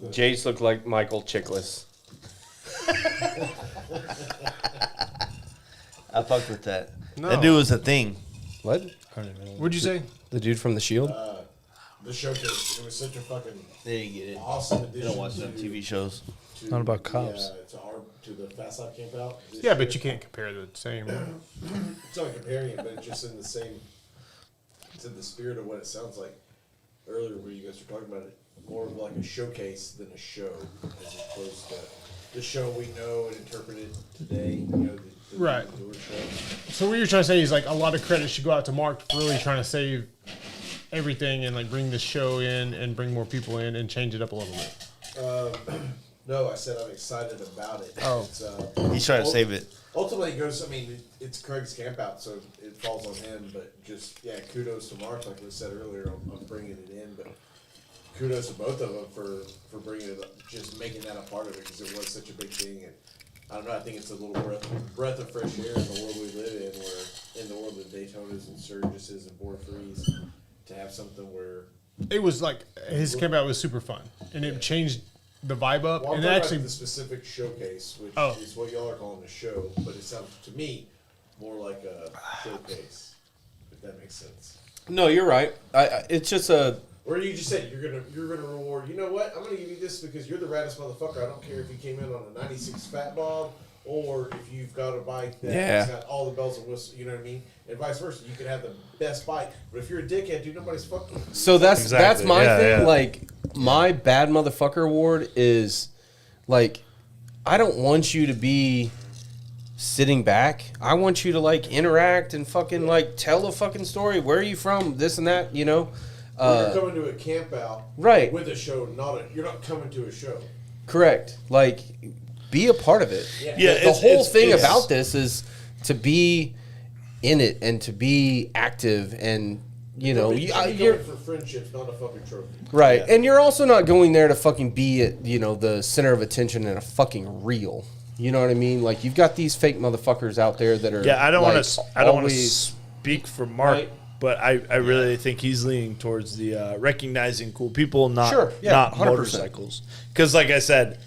Jace looked like Michael Chiklis. I fucked with that. No. That dude was a thing. What? What'd you say? The dude from The Shield? The showcase. It was such a fucking There you get it. awesome You addition. don't watch enough TV shows. to Not about the, cops. to the Fast Life Campout. This Yeah, but year. you can't compare the same. It's not comparing it, but it's just in the same. It's in the spirit of what it sounds like. Earlier, where you guys were talking about it, more of like a showcase than a show, as opposed to the show we know and interpreted today. The Right. Endure show. So what you're trying to say is like a lot of credit should go out to Mark for really trying to save everything and like bring the show in and bring more people in and change it up a little bit. No, I said I'm excited about it. Oh. It's, He's trying to save it. Ultimately, it goes. I mean, it's Craig's Campout, so it falls on him. But just kudos to Mark, like I said earlier, on bringing it in. But kudos to both of them for bringing it up, just making that a part of it because it was such a big thing. And I don't know. I think it's a little breath of fresh air in the world we live in, where in the world of Daytonas and Sturgises and Board Frees, to have something where It was like his campout was super fun, and it changed the vibe up. Well, I'm and talking actually, about the specific showcase, which Oh. is what y'all are calling a show, but it sounds to me more like a showcase, if that makes sense. No, you're right. It's just a. Or you just said you're gonna reward. You know what? I'm gonna give you this because you're the raddest motherfucker. I don't care if you came in on a '96 Fat Bob or if you've got a bike that's got all the bells and whistles. You know what I mean? And vice versa. You could have the best bike, but if you're a dickhead, dude, nobody's fucking with you. So that's my thing. Yeah. Like my bad motherfucker award is like I don't want you to be sitting back. I want you to like interact and fucking like tell a fucking story. Where are you from? This and that. You know. You're coming to a camp out, Right. with a show, you're not coming to a show. Correct. Like, be a part of it. Yeah, The whole thing it's- about this is to be in it and to be active and, you know, You're going for friendships, not a fucking trophy. right. And you're also not going there to fucking be at, you know, the center of attention in a fucking reel. You know what I mean? Like, you've got these fake motherfuckers out there that are. Yeah, I don't want like, to. I don't want to always- speak for Mark, Right. but I really think he's leaning towards the recognizing cool people, not Sure, yeah, not 100%. motorcycles. Because, like I said,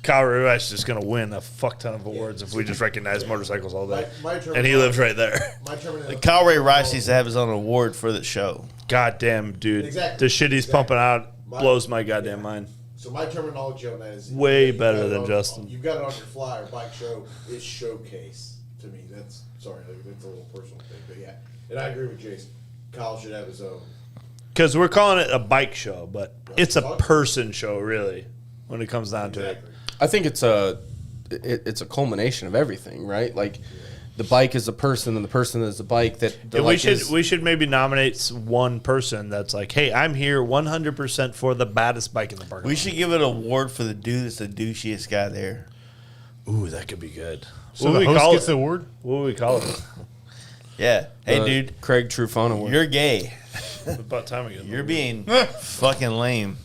Kyle Ruiz is just going to win a fuck ton of awards if we just recognize motorcycles all day. And he lives right there. My terminal. Kyle Ray Rice needs to have his own award for the show. Goddamn, dude. Exactly. The shit he's pumping out blows my goddamn mind. So my terminology on that is Way you've better got it than on- Justin. You've got it on your flyer. Bike show is showcase to me. That's sorry, that's a little personal thing, but yeah. And I agree with Jason. Kyle should have his own. Because we're calling it a bike show, but it's a person show, really, when it comes down to it. Exactly. I think it's a culmination of everything, right? Like, the bike is a person, and the person is the bike. Yeah, we should maybe nominate one person that's like, hey, I'm here 100% for the baddest bike in the parking We lot. should give it an award for the dude that's the douchiest guy there. Ooh, that could be good. so What the would we host call gets it? the award. What would we call it? Yeah. Hey, dude, Craig Trufant award. you're gay. About time again. You're being fucking lame.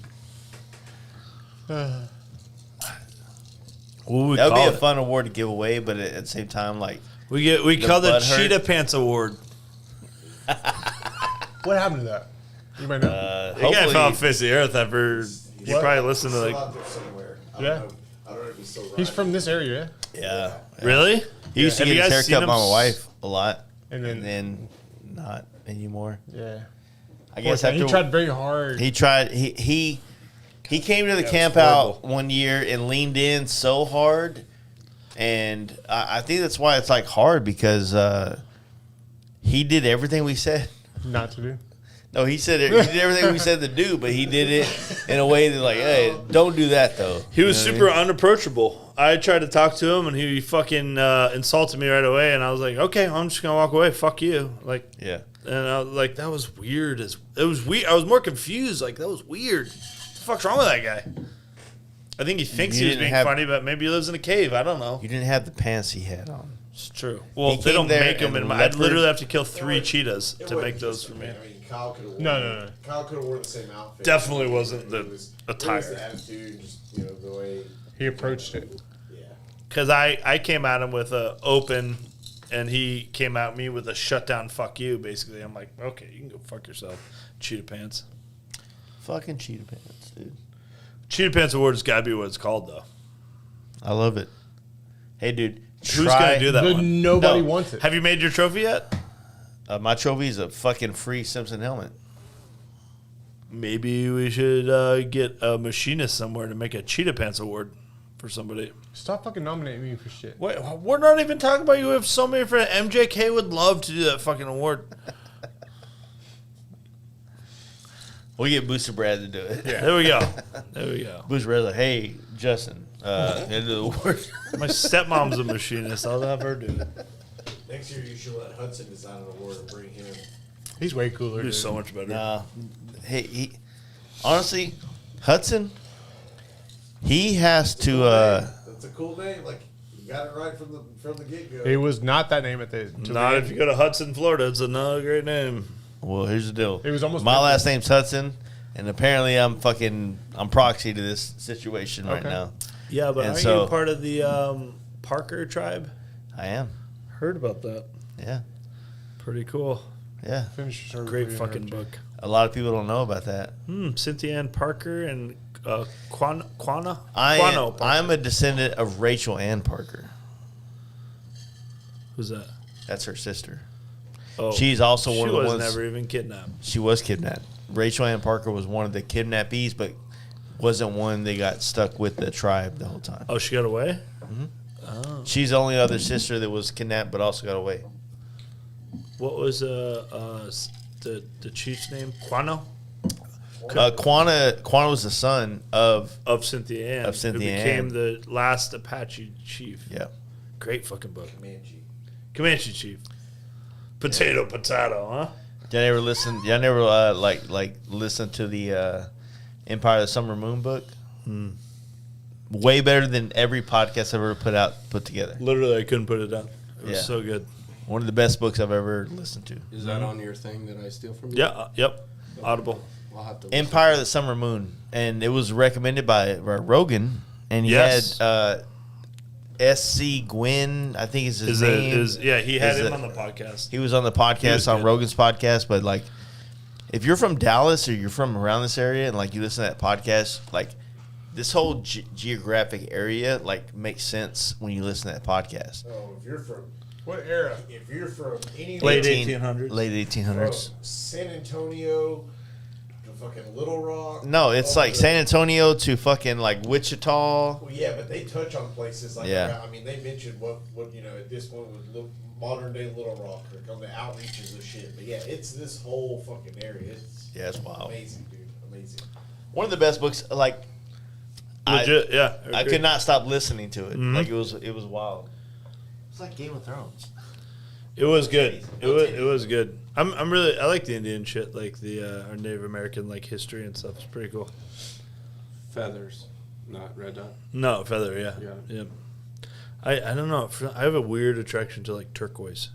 What would we That would call be a it? fun award to give away, but at the same time, like, We The call the butthurt. Cheetah Pants Award. What happened to that? You might know. The guy fell off the face of the earth after you What? probably listened to Still like. out there somewhere. I Yeah. don't know if he's still He's riding. from this area, yeah. Really? He used to Have get you his guys hair cut seen by him my wife a lot, and and then then not anymore. yeah. I guess He after tried very hard. he tried he came to the Yeah, it camp was out horrible. one year and leaned in so hard, and I think that's why it's like hard because he did everything we said. Not to do. No, he did everything we said to do, but he did it in a way that like, hey, don't do that though. He was You know what super unapproachable. I tried to talk to him, and he fucking insulted me right away. And I was like, "Okay, I'm just gonna walk away. Fuck you." Like, I mean? Yeah. and I was like, "That was weird." It was weird. I was more confused. Like, that was weird. What the fuck's wrong with that guy? I think he thinks You he was didn't being have- funny, but maybe he lives in a cave. I don't know. You didn't have the pants he had on. It's true. Well, He they came don't there make them in in my. I'd leopard. literally have to kill 3 cheetahs It to wasn't make those just for a me. man. I mean, Kyle could have. No. Kyle could have worn the same outfit. Definitely wasn't the It was attire. the attitude, just the way. He approached it. Yeah. Because I came at him with a open, and he came at me with a shutdown fuck you, basically. I'm like, okay, you can go fuck yourself, Cheetah Pants. Fucking cheetah pants, dude. Cheetah Pants Award has got to be what it's called, though. I love it. Hey, dude. Who's going to do that But one? nobody No. wants it. Have you made your trophy yet? My trophy is a fucking free Simpson helmet. Maybe we should get a machinist somewhere to make a Cheetah Pants Award for somebody. Stop fucking nominating me for shit. Wait, we're not even talking about you. We have so many friends. MJK would love to do that fucking award. We'll get Booster Brad to do it. There we go. There we go. Booster Brad's like, hey, Justin, into the award. My stepmom's a machinist. I'll have her do it. Next year, you should let Hudson design an award and bring him. He's way cooler. Do Dude. so much better. Nah. Hey, honestly, Hudson, He has to. That's a cool name. Like you got it right from the get go. It was not that name at the. Not if you go to Hudson, Florida. It's another great name. Well, here's the deal. It was almost my perfect. last name's Hudson, and apparently I'm proxy to this situation right now. Yeah, but And aren't so- you part of the Parker tribe? I am. Heard about that. Yeah. Pretty cool. Yeah. Finish your Great fucking book. A lot of people don't know about that. Cynthia Ann Parker and Quana Parker. I'm a descendant of Rachel Ann Parker. Who's that? That's her sister. Oh, She's also one of the She was ones. never even kidnapped. She was kidnapped. Rachel Ann Parker was one of the kidnappees, but wasn't one that got stuck with the tribe the whole time. Oh, she got away? She's the only other sister that was kidnapped, but also got away. What was the chief's name? Quano? Quana was the son of. Of Cynthia Ann. Of Cynthia who became Ann. the last Apache chief. Yeah. Great fucking book. Comanche. Comanche chief. Potato, huh? Y'all never listen. Y'all never like listen to the Empire of the Summer Moon book. Way better than every podcast I've ever put together. Literally, I couldn't put it down. It was Yeah. so good. One of the best books I've ever listened to. Is that on your thing that I steal from you? Yeah. Yep. Audible. I'll have to. Empire of the Summer Moon, and it was recommended by Rogan, and he Yes. had S.C. Gwynn, I think is his name. He had Is him it- on the podcast. He was on the He was podcast, on good. Rogan's podcast, but like, if you're from Dallas or you're from around this area and like you listen to that podcast, like this whole geographic area like makes sense when you listen to that podcast. Oh, if you're from What era? if you're from any Late 1800s, 1800s. Late 1800s. San Antonio to fucking Little Rock. No, it's all like the- San Antonio to fucking like Wichita. Well, yeah, but they touch on places like Yeah. I mean, they mentioned what at this point was modern day Little Rock or on the outreaches of shit. But yeah, it's this whole fucking area. It's Yeah, it's wild. amazing, dude. Amazing. One of the best books. Like, Legit, yeah. I could not stop listening to it. Mhm. Like it was wild. It's like Game of Thrones. It was good. It was good. I like the Indian shit, like the our Native American like history and stuff. It's pretty cool. Feathers, not red dot. No, feather, yeah. Yeah. I don't know. I have a weird attraction to like turquoise.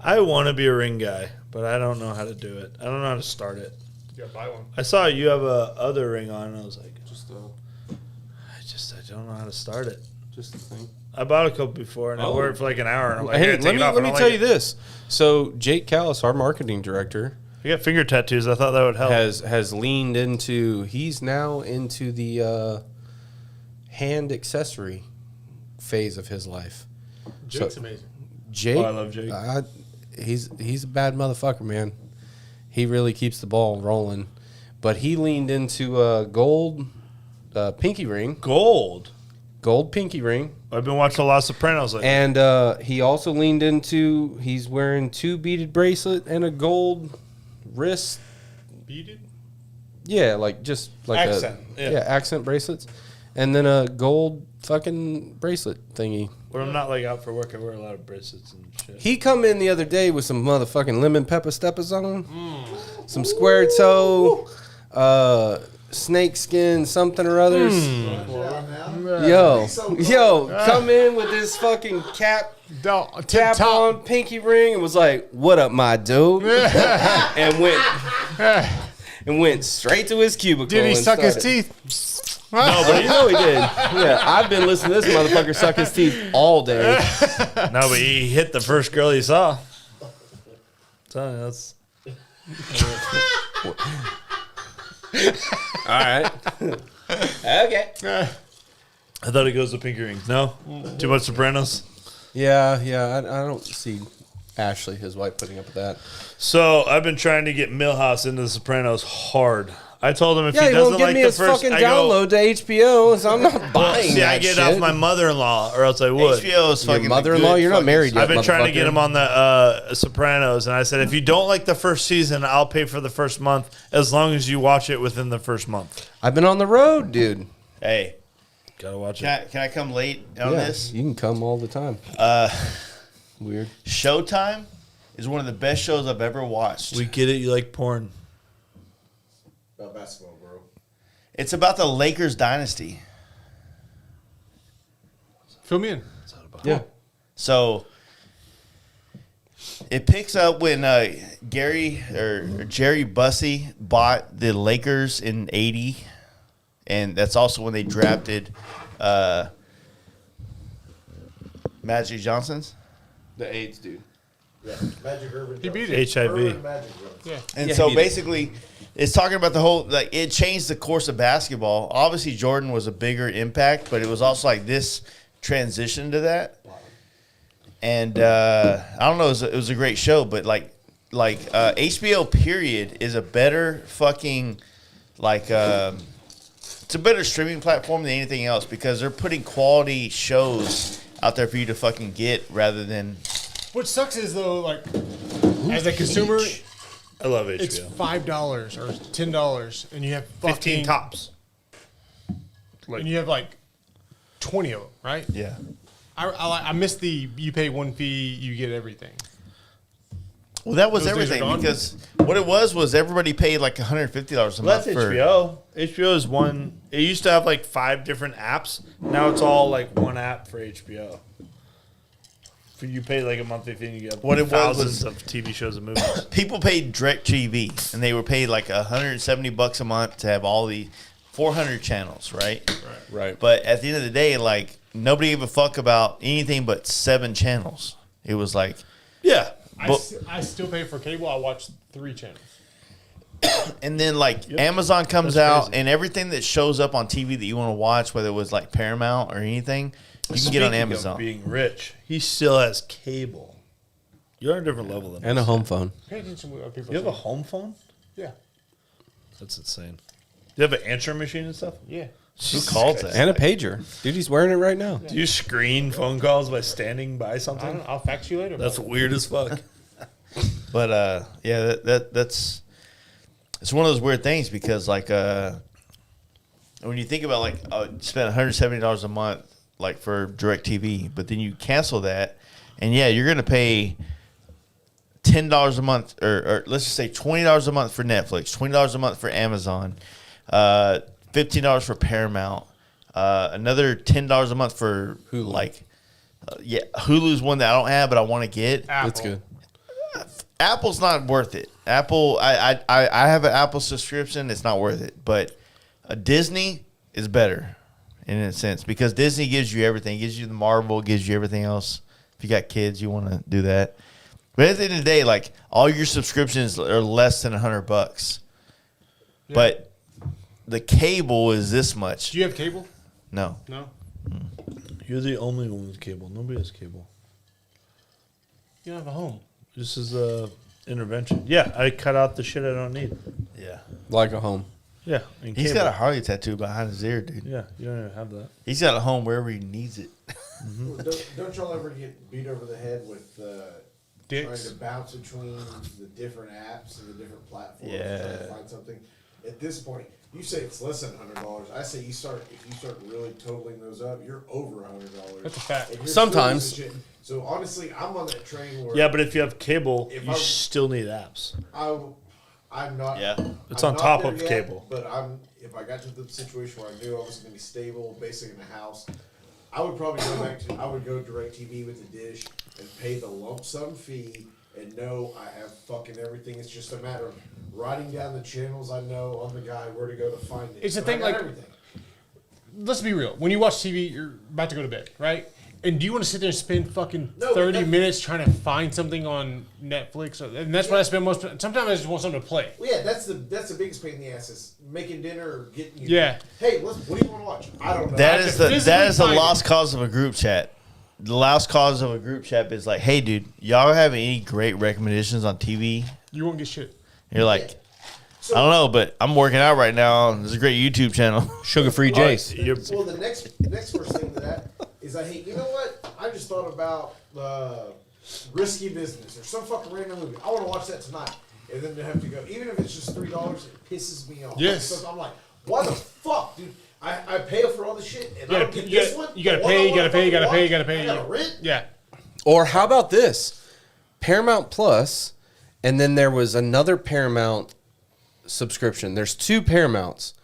I want to be a ring guy, but I don't know how to do it. I don't know how to start it. You gotta buy one. I saw you have a other ring on, and I was like, Just I don't know how to start it. just a thing. I bought a couple before, and I Oh. wore it for like an hour, and I'm like, Hey, "Here, let take me it off." let I me don't tell like you it. this. So Jake Callis, our marketing director, I got finger tattoos. I thought that would help. has leaned into. He's now into the hand accessory phase of his life. Jake's So- amazing. Jake, Oh, I love Jake. he's a bad motherfucker, man. He really keeps the ball rolling, but he leaned into a gold pinky ring, Gold. gold pinky ring, I've been watching a lot of Sopranos lately. and he also leaned into. He's wearing 2 beaded bracelet and a gold wrist. Beaded? Yeah, like just like Accent, yeah. accent bracelets, and then a gold fucking bracelet thingy. When I'm not like out for work, I wear a lot of bracelets and shit. He come in the other day with some motherfucking lemon pepper steppers on, some square toe, snake skin something or others. Yo, come in with this fucking cap Tip on, pinky ring, and was like, "What up, my dude?" and went straight to his cubicle. Did he and suck his started- teeth? No, but You know he did. Yeah, I've been listening to this motherfucker suck his teeth all day. he hit the first girl he saw. Tell you, that's All right. Okay. I thought it goes to pinky rings. No, too much Sopranos. Yeah. I don't see Ashley, his wife, putting up with that. So I've been trying to get Milhouse into the Sopranos hard. I told him if Yeah, he he doesn't won't give like me the his first, fucking I go, download to HBO, so I'm not well, buying see, that I get shit. off my mother-in-law, or else I would. HBO is Your fucking mother-in-law? good You're not fucking married yet. I've been trying to get motherfucker. him on the Sopranos, and I said, if you don't like the first season, I'll pay for the first month as long as you watch it within the first month. I've been on the road, dude. Hey, Gotta watch it. can I come late on Yeah, this? you can come all the time. Weird. Showtime is one of the best shows I've ever watched. We get it. You like porn. About basketball, bro. It's about the Lakers dynasty. Fill me in. Yeah. So it picks up when Jerry Bussey bought the Lakers in '80, and that's also when they drafted Magic Johnson's. The AIDS dude. Yeah, Magic Urban. He beat it. HIV. Urban Magic Jones. Yeah. And Yeah, so he did. basically, it's talking about the whole, like, it changed the course of basketball. Obviously, Jordan was a bigger impact, but it was also like this transition to that. And I don't know, it was a great show, but like HBO period is a better fucking, like, it's a better streaming platform than anything else because they're putting quality shows out there for you to fucking get rather than. What sucks is though, like, as a consumer, I love HBO. it's $5 or $10, and you have 15 tops. and you have like 20 of them, right? Yeah. I miss the you pay one fee, you get everything. Well, that was Those days are everything gone? because what it was everybody paid like $150 a Well, month that's for HBO. HBO is one. It used to have like 5 different apps. Now it's all like one app for HBO. For you pay like a monthly fee and you get What it was thousands of TV shows and movies. people paid DirecTV, and they were paid like $170 a month to have all the 400 channels, right? Right. But at the end of the day, like nobody gave a fuck about anything but 7 channels. It was like, Yeah. But- I still pay for cable. I watch 3 channels. and then like Amazon comes That's out, crazy. and everything that shows up on TV that you want to watch, whether it was like Paramount or anything, you can get on Speaking of Amazon. being rich, he still has cable. You're on a different level than And a us. home phone. Pay attention to what people You have a say. home phone? Yeah. That's insane. Do you have an answering machine and stuff? Yeah. Who calls that? And a pager. Dude, he's wearing it right now. Do you screen phone calls by standing by I don't something? know. I'll fax you later. That's weird as fuck. But yeah, that's it's one of those weird things because like when you think about like spend $170 a month like for DirecTV, but then you cancel that, and yeah, you're gonna pay $10 a month, or let's just say $20 a month for Netflix, $20 a month for Amazon, $15 for Paramount, another $10 a month for Hulu. like yeah, Hulu's one that I don't have but I want to get. Apple. That's good. Apple's not worth it. Apple, I have an Apple subscription. It's not worth it. But Disney is better in a sense because Disney gives you everything. It gives you the Marvel, gives you everything else. If you got kids, you want to do that. But at the end of the day, like all your subscriptions are less than $100. Yeah. But the cable is this much. Do you have cable? No. No. You're the only one with cable. Nobody has cable. You don't have a home. This is a intervention. Yeah, I cut out the shit I don't need. Yeah. Like a home. Yeah, and He's cable. got a Harley tattoo behind his ear, dude. Yeah, you don't even have that. He's got a home wherever he needs it. Don't y'all ever get beat over the head with trying Dicks. to bounce between the different apps and the different platforms Yeah. trying to find something? At this point, you say it's less than $100. I say if you start really totaling those up, you're over $100. That's a fact. And you're Sometimes. still using shit. So honestly, I'm on that train where Yeah, but if you have cable, If you I'm- still need apps. I'm not. Yeah. It's I'm on not top there of yet, cable. But if I got to the situation where I knew I was going to be stable, basically in the house, I would probably go back to. I would go DirecTV with the dish and pay the lump sum fee and know I have fucking everything. It's just a matter of writing down the channels I know on the guide where to go to find it. It's the And thing, I got like- everything. Let's be real. When you watch TV, you're about to go to bed, right? And do you want to sit there and spend fucking No, but 30 that- minutes trying to find something on Netflix? And that's what I spend most. Sometimes I just want something to play. Well, yeah, that's the biggest pain in the ass is making dinner or getting. Yeah. Hey, what do you want to watch? I don't know. That I is can the physically that is the find it. lost cause of a group chat. The lost cause of a group chat is like, hey, dude, y'all have any great recommendations on TV? You won't get shit. You're like, So- I don't know, but I'm working out right now. And there's a great YouTube channel. Sugar-free Jace. Well, the next first thing to that is you know what? I just thought about Risky Business or some fucking random movie. I want to watch that tonight, and then to have to go, even if it's just $3, it pisses me off. Yes. So I'm like, why the fuck, dude? I pay for all this shit, and I You don't gotta, get you this gotta, one. you gotta The one pay, I you gotta wanna pay, you gotta fucking pay, you watch, gotta pay. I gotta rent. Yeah. Or how about this? Paramount Plus, and then there was another Paramount subscription. There's 2 Paramounts.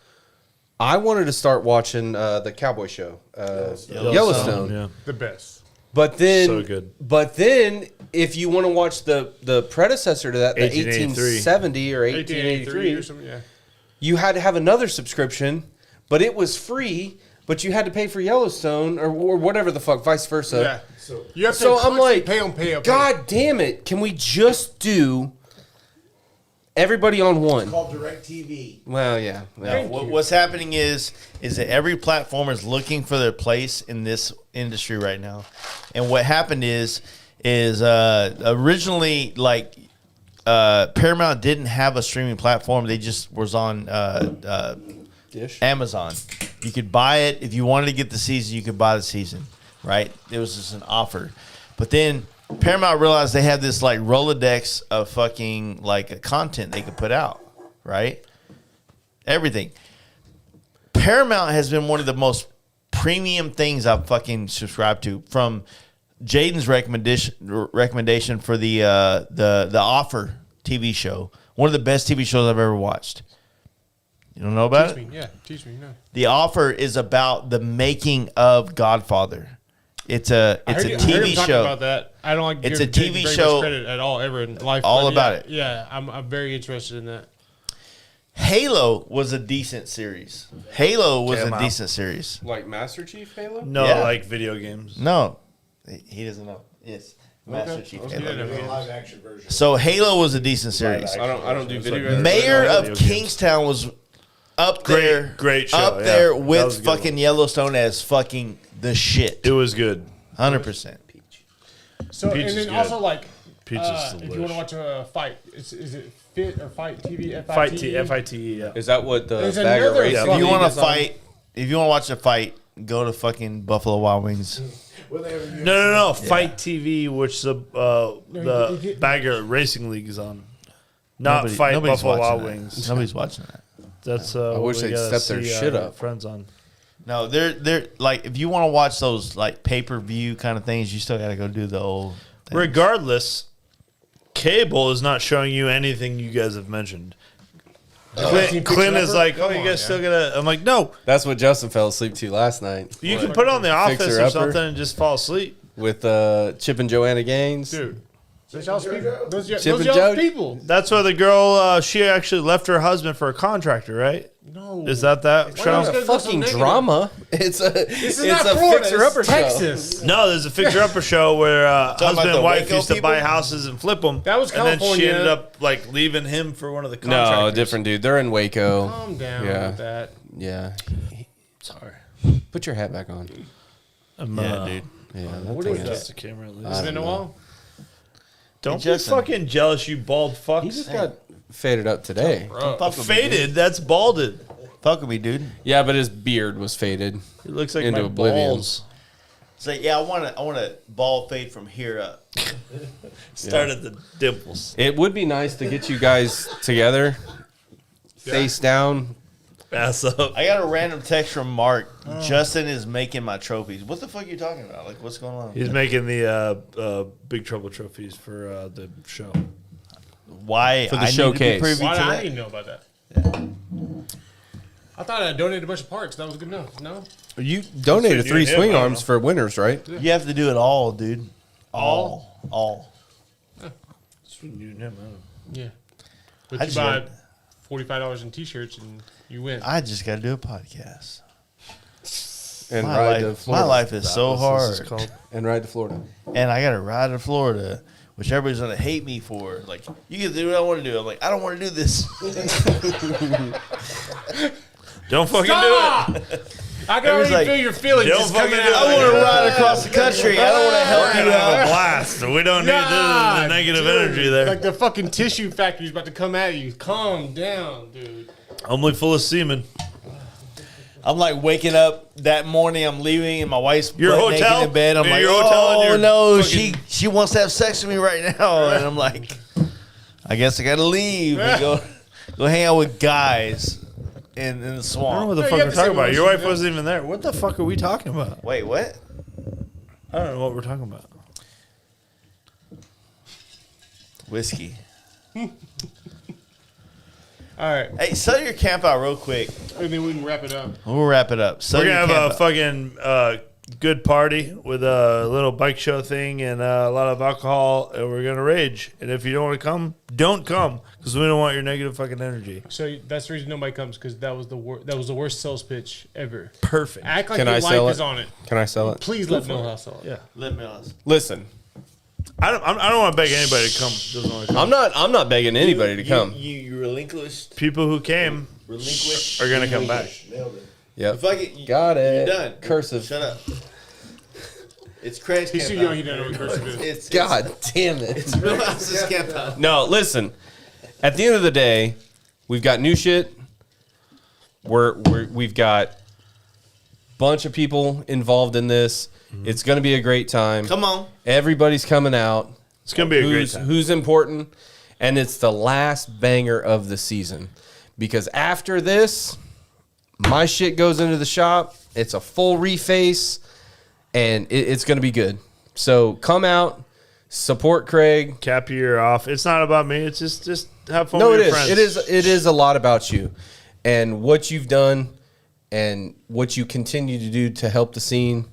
I wanted to start watching the Cowboy Show, Yellowstone. Yeah. The best. But then, So good. But then, if you want to watch the predecessor to that, the 1883. 1870 or 1883 1883, or something. Yeah. you had to have another subscription, but it was free. But you had to pay for Yellowstone or whatever the fuck, vice versa. Yeah. So You have to So I'm like, pay. God damn it! Can we just do everybody on one? called DirecTV. Well, yeah. No, what's happening is that every platform is looking for their place in this industry right now. And what happened is originally like Paramount didn't have a streaming platform. They just was on Dish. Amazon. You could buy it if you wanted to get the season. You could buy the season, right? It was just an offer. But then Paramount realized they had this like Rolodex of fucking like content they could put out, right? Everything. Paramount has been one of the most premium things I've fucking subscribed to. From Jaden's recommendation for the Offer TV show, one of the best TV shows I've ever watched. You don't know about it? Teach me. No. The Offer is about the making of Godfather. It's a TV show About that. I don't like. It's give a TV very show much credit at all ever in life. all but about yeah, it. Yeah, I'm very interested in that. Halo was a decent series. Halo was Came a out. decent series. Like Master Chief Halo? No, Yeah. like video games. No, he doesn't know. Yes, Master Chief. Okay. Halo. Yeah. The live action version. So Halo was a decent series. I don't do video like games. Mayor Video of games. Kingstown was up there, great show, up yeah. there That was with a good fucking one. Yellowstone as fucking the shit. It was good. 100%. So Peach and is then good. also like, Peach is if you want delish. to watch a fight, is it Fit or Fight TV? FITE, yeah. Is that what the There's bag of another racing? fucking- If you want to is on? fight, if you want to watch a fight, go to fucking Buffalo Wild Wings. When they have a UFC No. Fight TV, which the you- Bagger Racing League is on. Not Fight nobody's Buffalo watching Wild that. Wings. Nobody's watching that. That's I wish they'd step their shit up. Friends on. No, they're like if you want to watch those like pay-per-view kind of things, you still got to go do the old things. Regardless, cable is not showing you anything you guys have mentioned. Clint is like, oh, you guys still gotta. I'm like, no, That's what Justin fell asleep to last night. you can put on The Office Fixer or Upper. something and just fall asleep. With Chip and Joanna Gaines. Dude. Those y'all's people. Those Chip y'all's and Joe? people. That's why the girl, she actually left her husband for a contractor, right? No. Is that Why It's show? not? a gonna go so fucking negative. drama. It's a This is it's not a Florida. fixer upper It's Texas. No, there's a fixer-upper show where husband about and the wife Waco used to buy people? houses and flip them. That was And then she California. ended up like leaving him for one of the No, contractors. different dude. They're in Waco. Calm down Yeah. with that. Yeah. Sorry. Put your hat back on. Yeah, dude. Yeah. What That's is Just that? the camera at least. It's been a while. Don't Hey, be Justin. fucking jealous, you bald He fucks. just got faded up today. Fuck with me, dude. Faded, that's balded. Fuck with me, dude. Yeah, but his beard was faded. It looks like Into my oblivion. balls. It's like, yeah, I want a ball fade from here up. Start at the dimples. It would be nice to get you guys together, face down. Ass up. I got a random text from Mark. Justin is making my trophies. What the fuck are you talking about? Like, what's going on? He's making the Big Trouble trophies for the show. Why For the I need to showcase. be privy Why to did I that? didn't know about that? I thought I donated a bunch of parts. That was good enough. No? You donated That's what 3 you did, swing I don't arms know. for winners, right? You have to do it all, dude. All. Yeah. But I you just buy got- $45 in T-shirts and you win. I just got to do a podcast. And My ride to life, Florida. my life is so hard, And ride to Florida. and I got to ride to Florida, which everybody's gonna hate me for. Like, you can do what I want to do. I'm like, I don't want to do this. Don't fucking Stop! do it. I can Everyone's already like, feel your feelings don't just coming fucking out. do I it. want to ride across the country. I don't want to help We're you gonna have a out. blast. We don't need the negative dude, energy there. Like the fucking tissue factory's about to come at you. Calm down, dude. Only full of semen. I'm like waking up that morning. I'm leaving, and my wife's Your butt naked hotel? in bed. I'm Yeah, like, your hotel and oh your no, fucking- she wants to have sex with me right now, and I'm like, I guess I gotta leave and go hang out with guys in the I don't know swamp. what the Yeah, fuck you we're have the talking same about. Your emotions, wife wasn't even there. What the fuck are we talking about? Wait, what? I don't know what we're talking about. Whiskey. All right. Hey, sell your camp out real quick. And then we can wrap it up. We'll wrap it up. We're going to have a fucking good party with a little bike show thing and a lot of alcohol, and we're going to rage. And if you don't want to come, don't come, because we don't want your negative fucking energy. So that's the reason nobody comes, because that was the worst sales pitch ever. Perfect. Act like Can your I sell life it? is on it. Can I sell it? Please let Milhouse sell it. Yeah. Let me ask. Listen, I don't want to beg anybody to come. Doesn't want to come. I'm not begging anybody to come. You relinquished. People who came are going to come back. Nailed it. Yep. If I get, Got it. You're done. Cursive. Shut up. It's Craig's He's too camp young, out. he doesn't know what cursive is. It's God damn it. It's Milhouse's camp out. No, listen. At the end of the day, we've got new shit. We've got a bunch of people involved in this. It's going to be a great time. Come on. Everybody's coming out. It's going to be a great time. Who's important, and it's the last banger of the season. Because after this, my shit goes into the shop. It's a full reface, and it's going to be good. So come out, support Craig. Cap your ear off. It's not about me. It's just have fun No, with it your is. friends. It is a lot about you and what you've done and what you continue to do to help the scene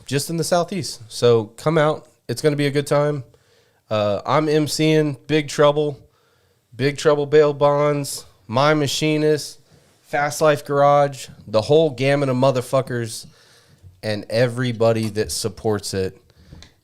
just in the Southeast. So come out. It's going to be a good time. I'm emceeing Big Trouble Bail Bonds, My Machinist, Fast Life Garage, the whole gamut of motherfuckers, and everybody that supports it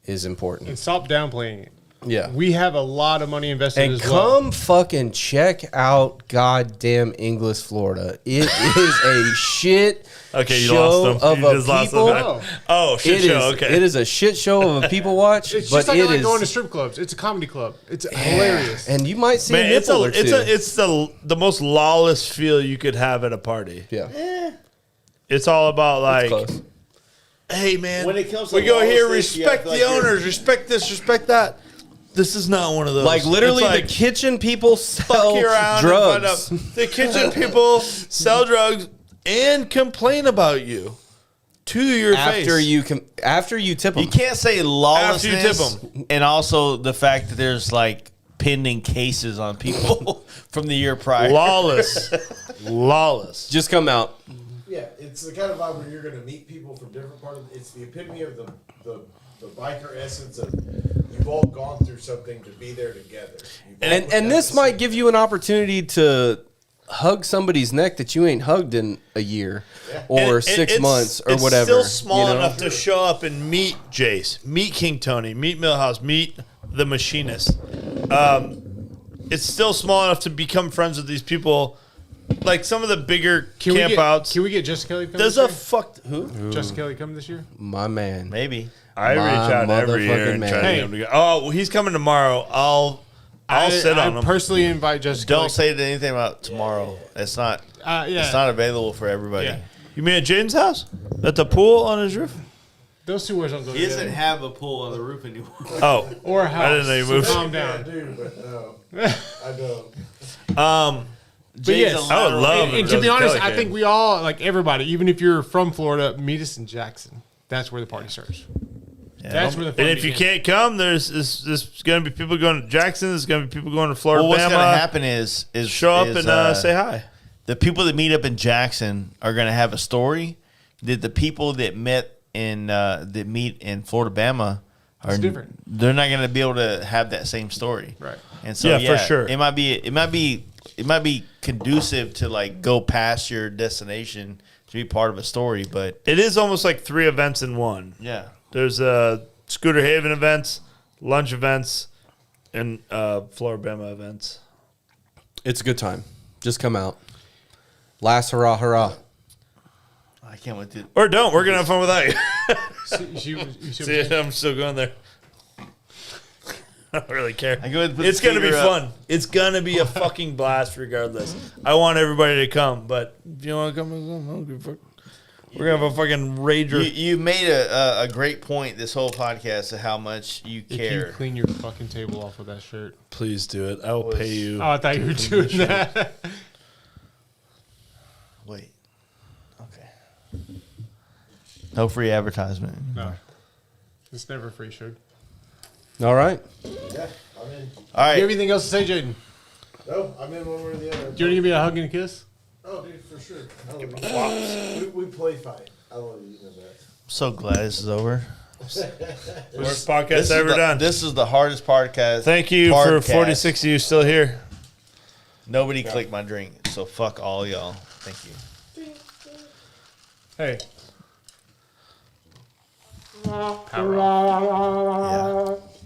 is important. And stop downplaying it. Yeah. We have a lot of money invested And as well. come fucking check out goddamn Inglis, Florida. It is a shit Okay, you show lost them. of You a just lost people. them. Oh, shit It show. is. Okay. It is a shit show of a people watch. It's but just like, it I like is- going to strip clubs. It's a comedy club. It's hilarious. And you might see Man, a nipple or two. it's the most lawless feel you could have at a party. yeah. It's all about like, Close. hey man, When it comes to we go here, lawlessness, you respect have to, the like, you're- owners, respect this, respect that. This is not one of those. Like literally, It's like, the kitchen people fuck sell you around drugs. and find out. The kitchen people sell drugs and complain about you to your After face. after you tip them. You can't say lawlessness After you tip and also the fact that there's like pending cases on people from the year prior. Lawless. Just come out. Yeah, it's the kind of vibe where you're going to meet people from different parts. It's the epitome of the biker essence of you've all gone through something to be there together. You've all And went down this the might same- give you an opportunity to hug somebody's neck that you ain't hugged in a year or And 6 it's- months or it's whatever. Still small you know? enough to show up and meet Jace, meet King Tony, meet Milhouse, meet the Machinist. It's still small enough to become friends with these people. Like some of the bigger campouts. Can we get Jessica Kelly come There's this a year? fuck who? Jessica Kelly come this year? My man. Maybe. I My reach out every year motherfucking and try man. to get him to go. Oh, well, he's coming tomorrow. I'll sit on I him. personally invite Jessica Don't Kelly. say anything about tomorrow. It's not. Yeah. It's not available for everybody. Yeah. You mean at Jaden's house? At the pool on his roof? Those two words don't go He doesn't together. have a pool on the roof anymore. Oh, Or a house. I didn't know you moved. So calm I down. do, but no, I don't. But yes, I would love and to be honest, I think we all, like everybody, even if you're from Florida, meet us in Jackson. That's where the party starts. That's where the fun And if you begins. can't come, there's going to be people going to Jackson. There's going to be people going to Florida. Well, what's going to happen is show up and say hi. The people that meet up in Jackson are going to have a story that the people that met in that meet in Florida, Bama are different. They're not going to be able to have that same story, Right. And so, Yeah, for sure. it might be conducive to like go past your destination to be part of a story, but It is almost like 3 events in one. yeah, There's Scooter Haven events, lunch events, and Florida Bama events. It's a good time. Just come out. Last hurrah, hurrah. I can't wait to. Or don't. We're going to have fun without you. You See, I'm still going there. I don't really care. I go ahead and put It's the going to be speaker up. fun. It's going to be a fucking blast regardless. I want everybody to come, but if you want to come, I don't give a fuck. We're going to have a fucking rager. You made a great point this whole podcast of how much you Can care. you clean your fucking table off with that shirt? Please do it. I will pay you. Oh, I thought you were doing that. Wait. Okay. No free advertisement. No. It's never a free shirt. All right. All right. You have anything else to say, Jaden? No, I'm in one way or the other. Do you want to give me a hug and a kiss? Oh, dude, for sure. Give me flops. We play fight. I love you. You know that. I'm so glad this is over. Worst podcast ever done. This is the hardest podcast. Thank you for 46 of you still here. Nobody clicked my drink, so fuck all y'all. Thank you. Hey. Yeah.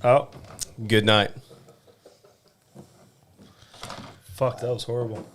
Oh, Good night. fuck, that was horrible.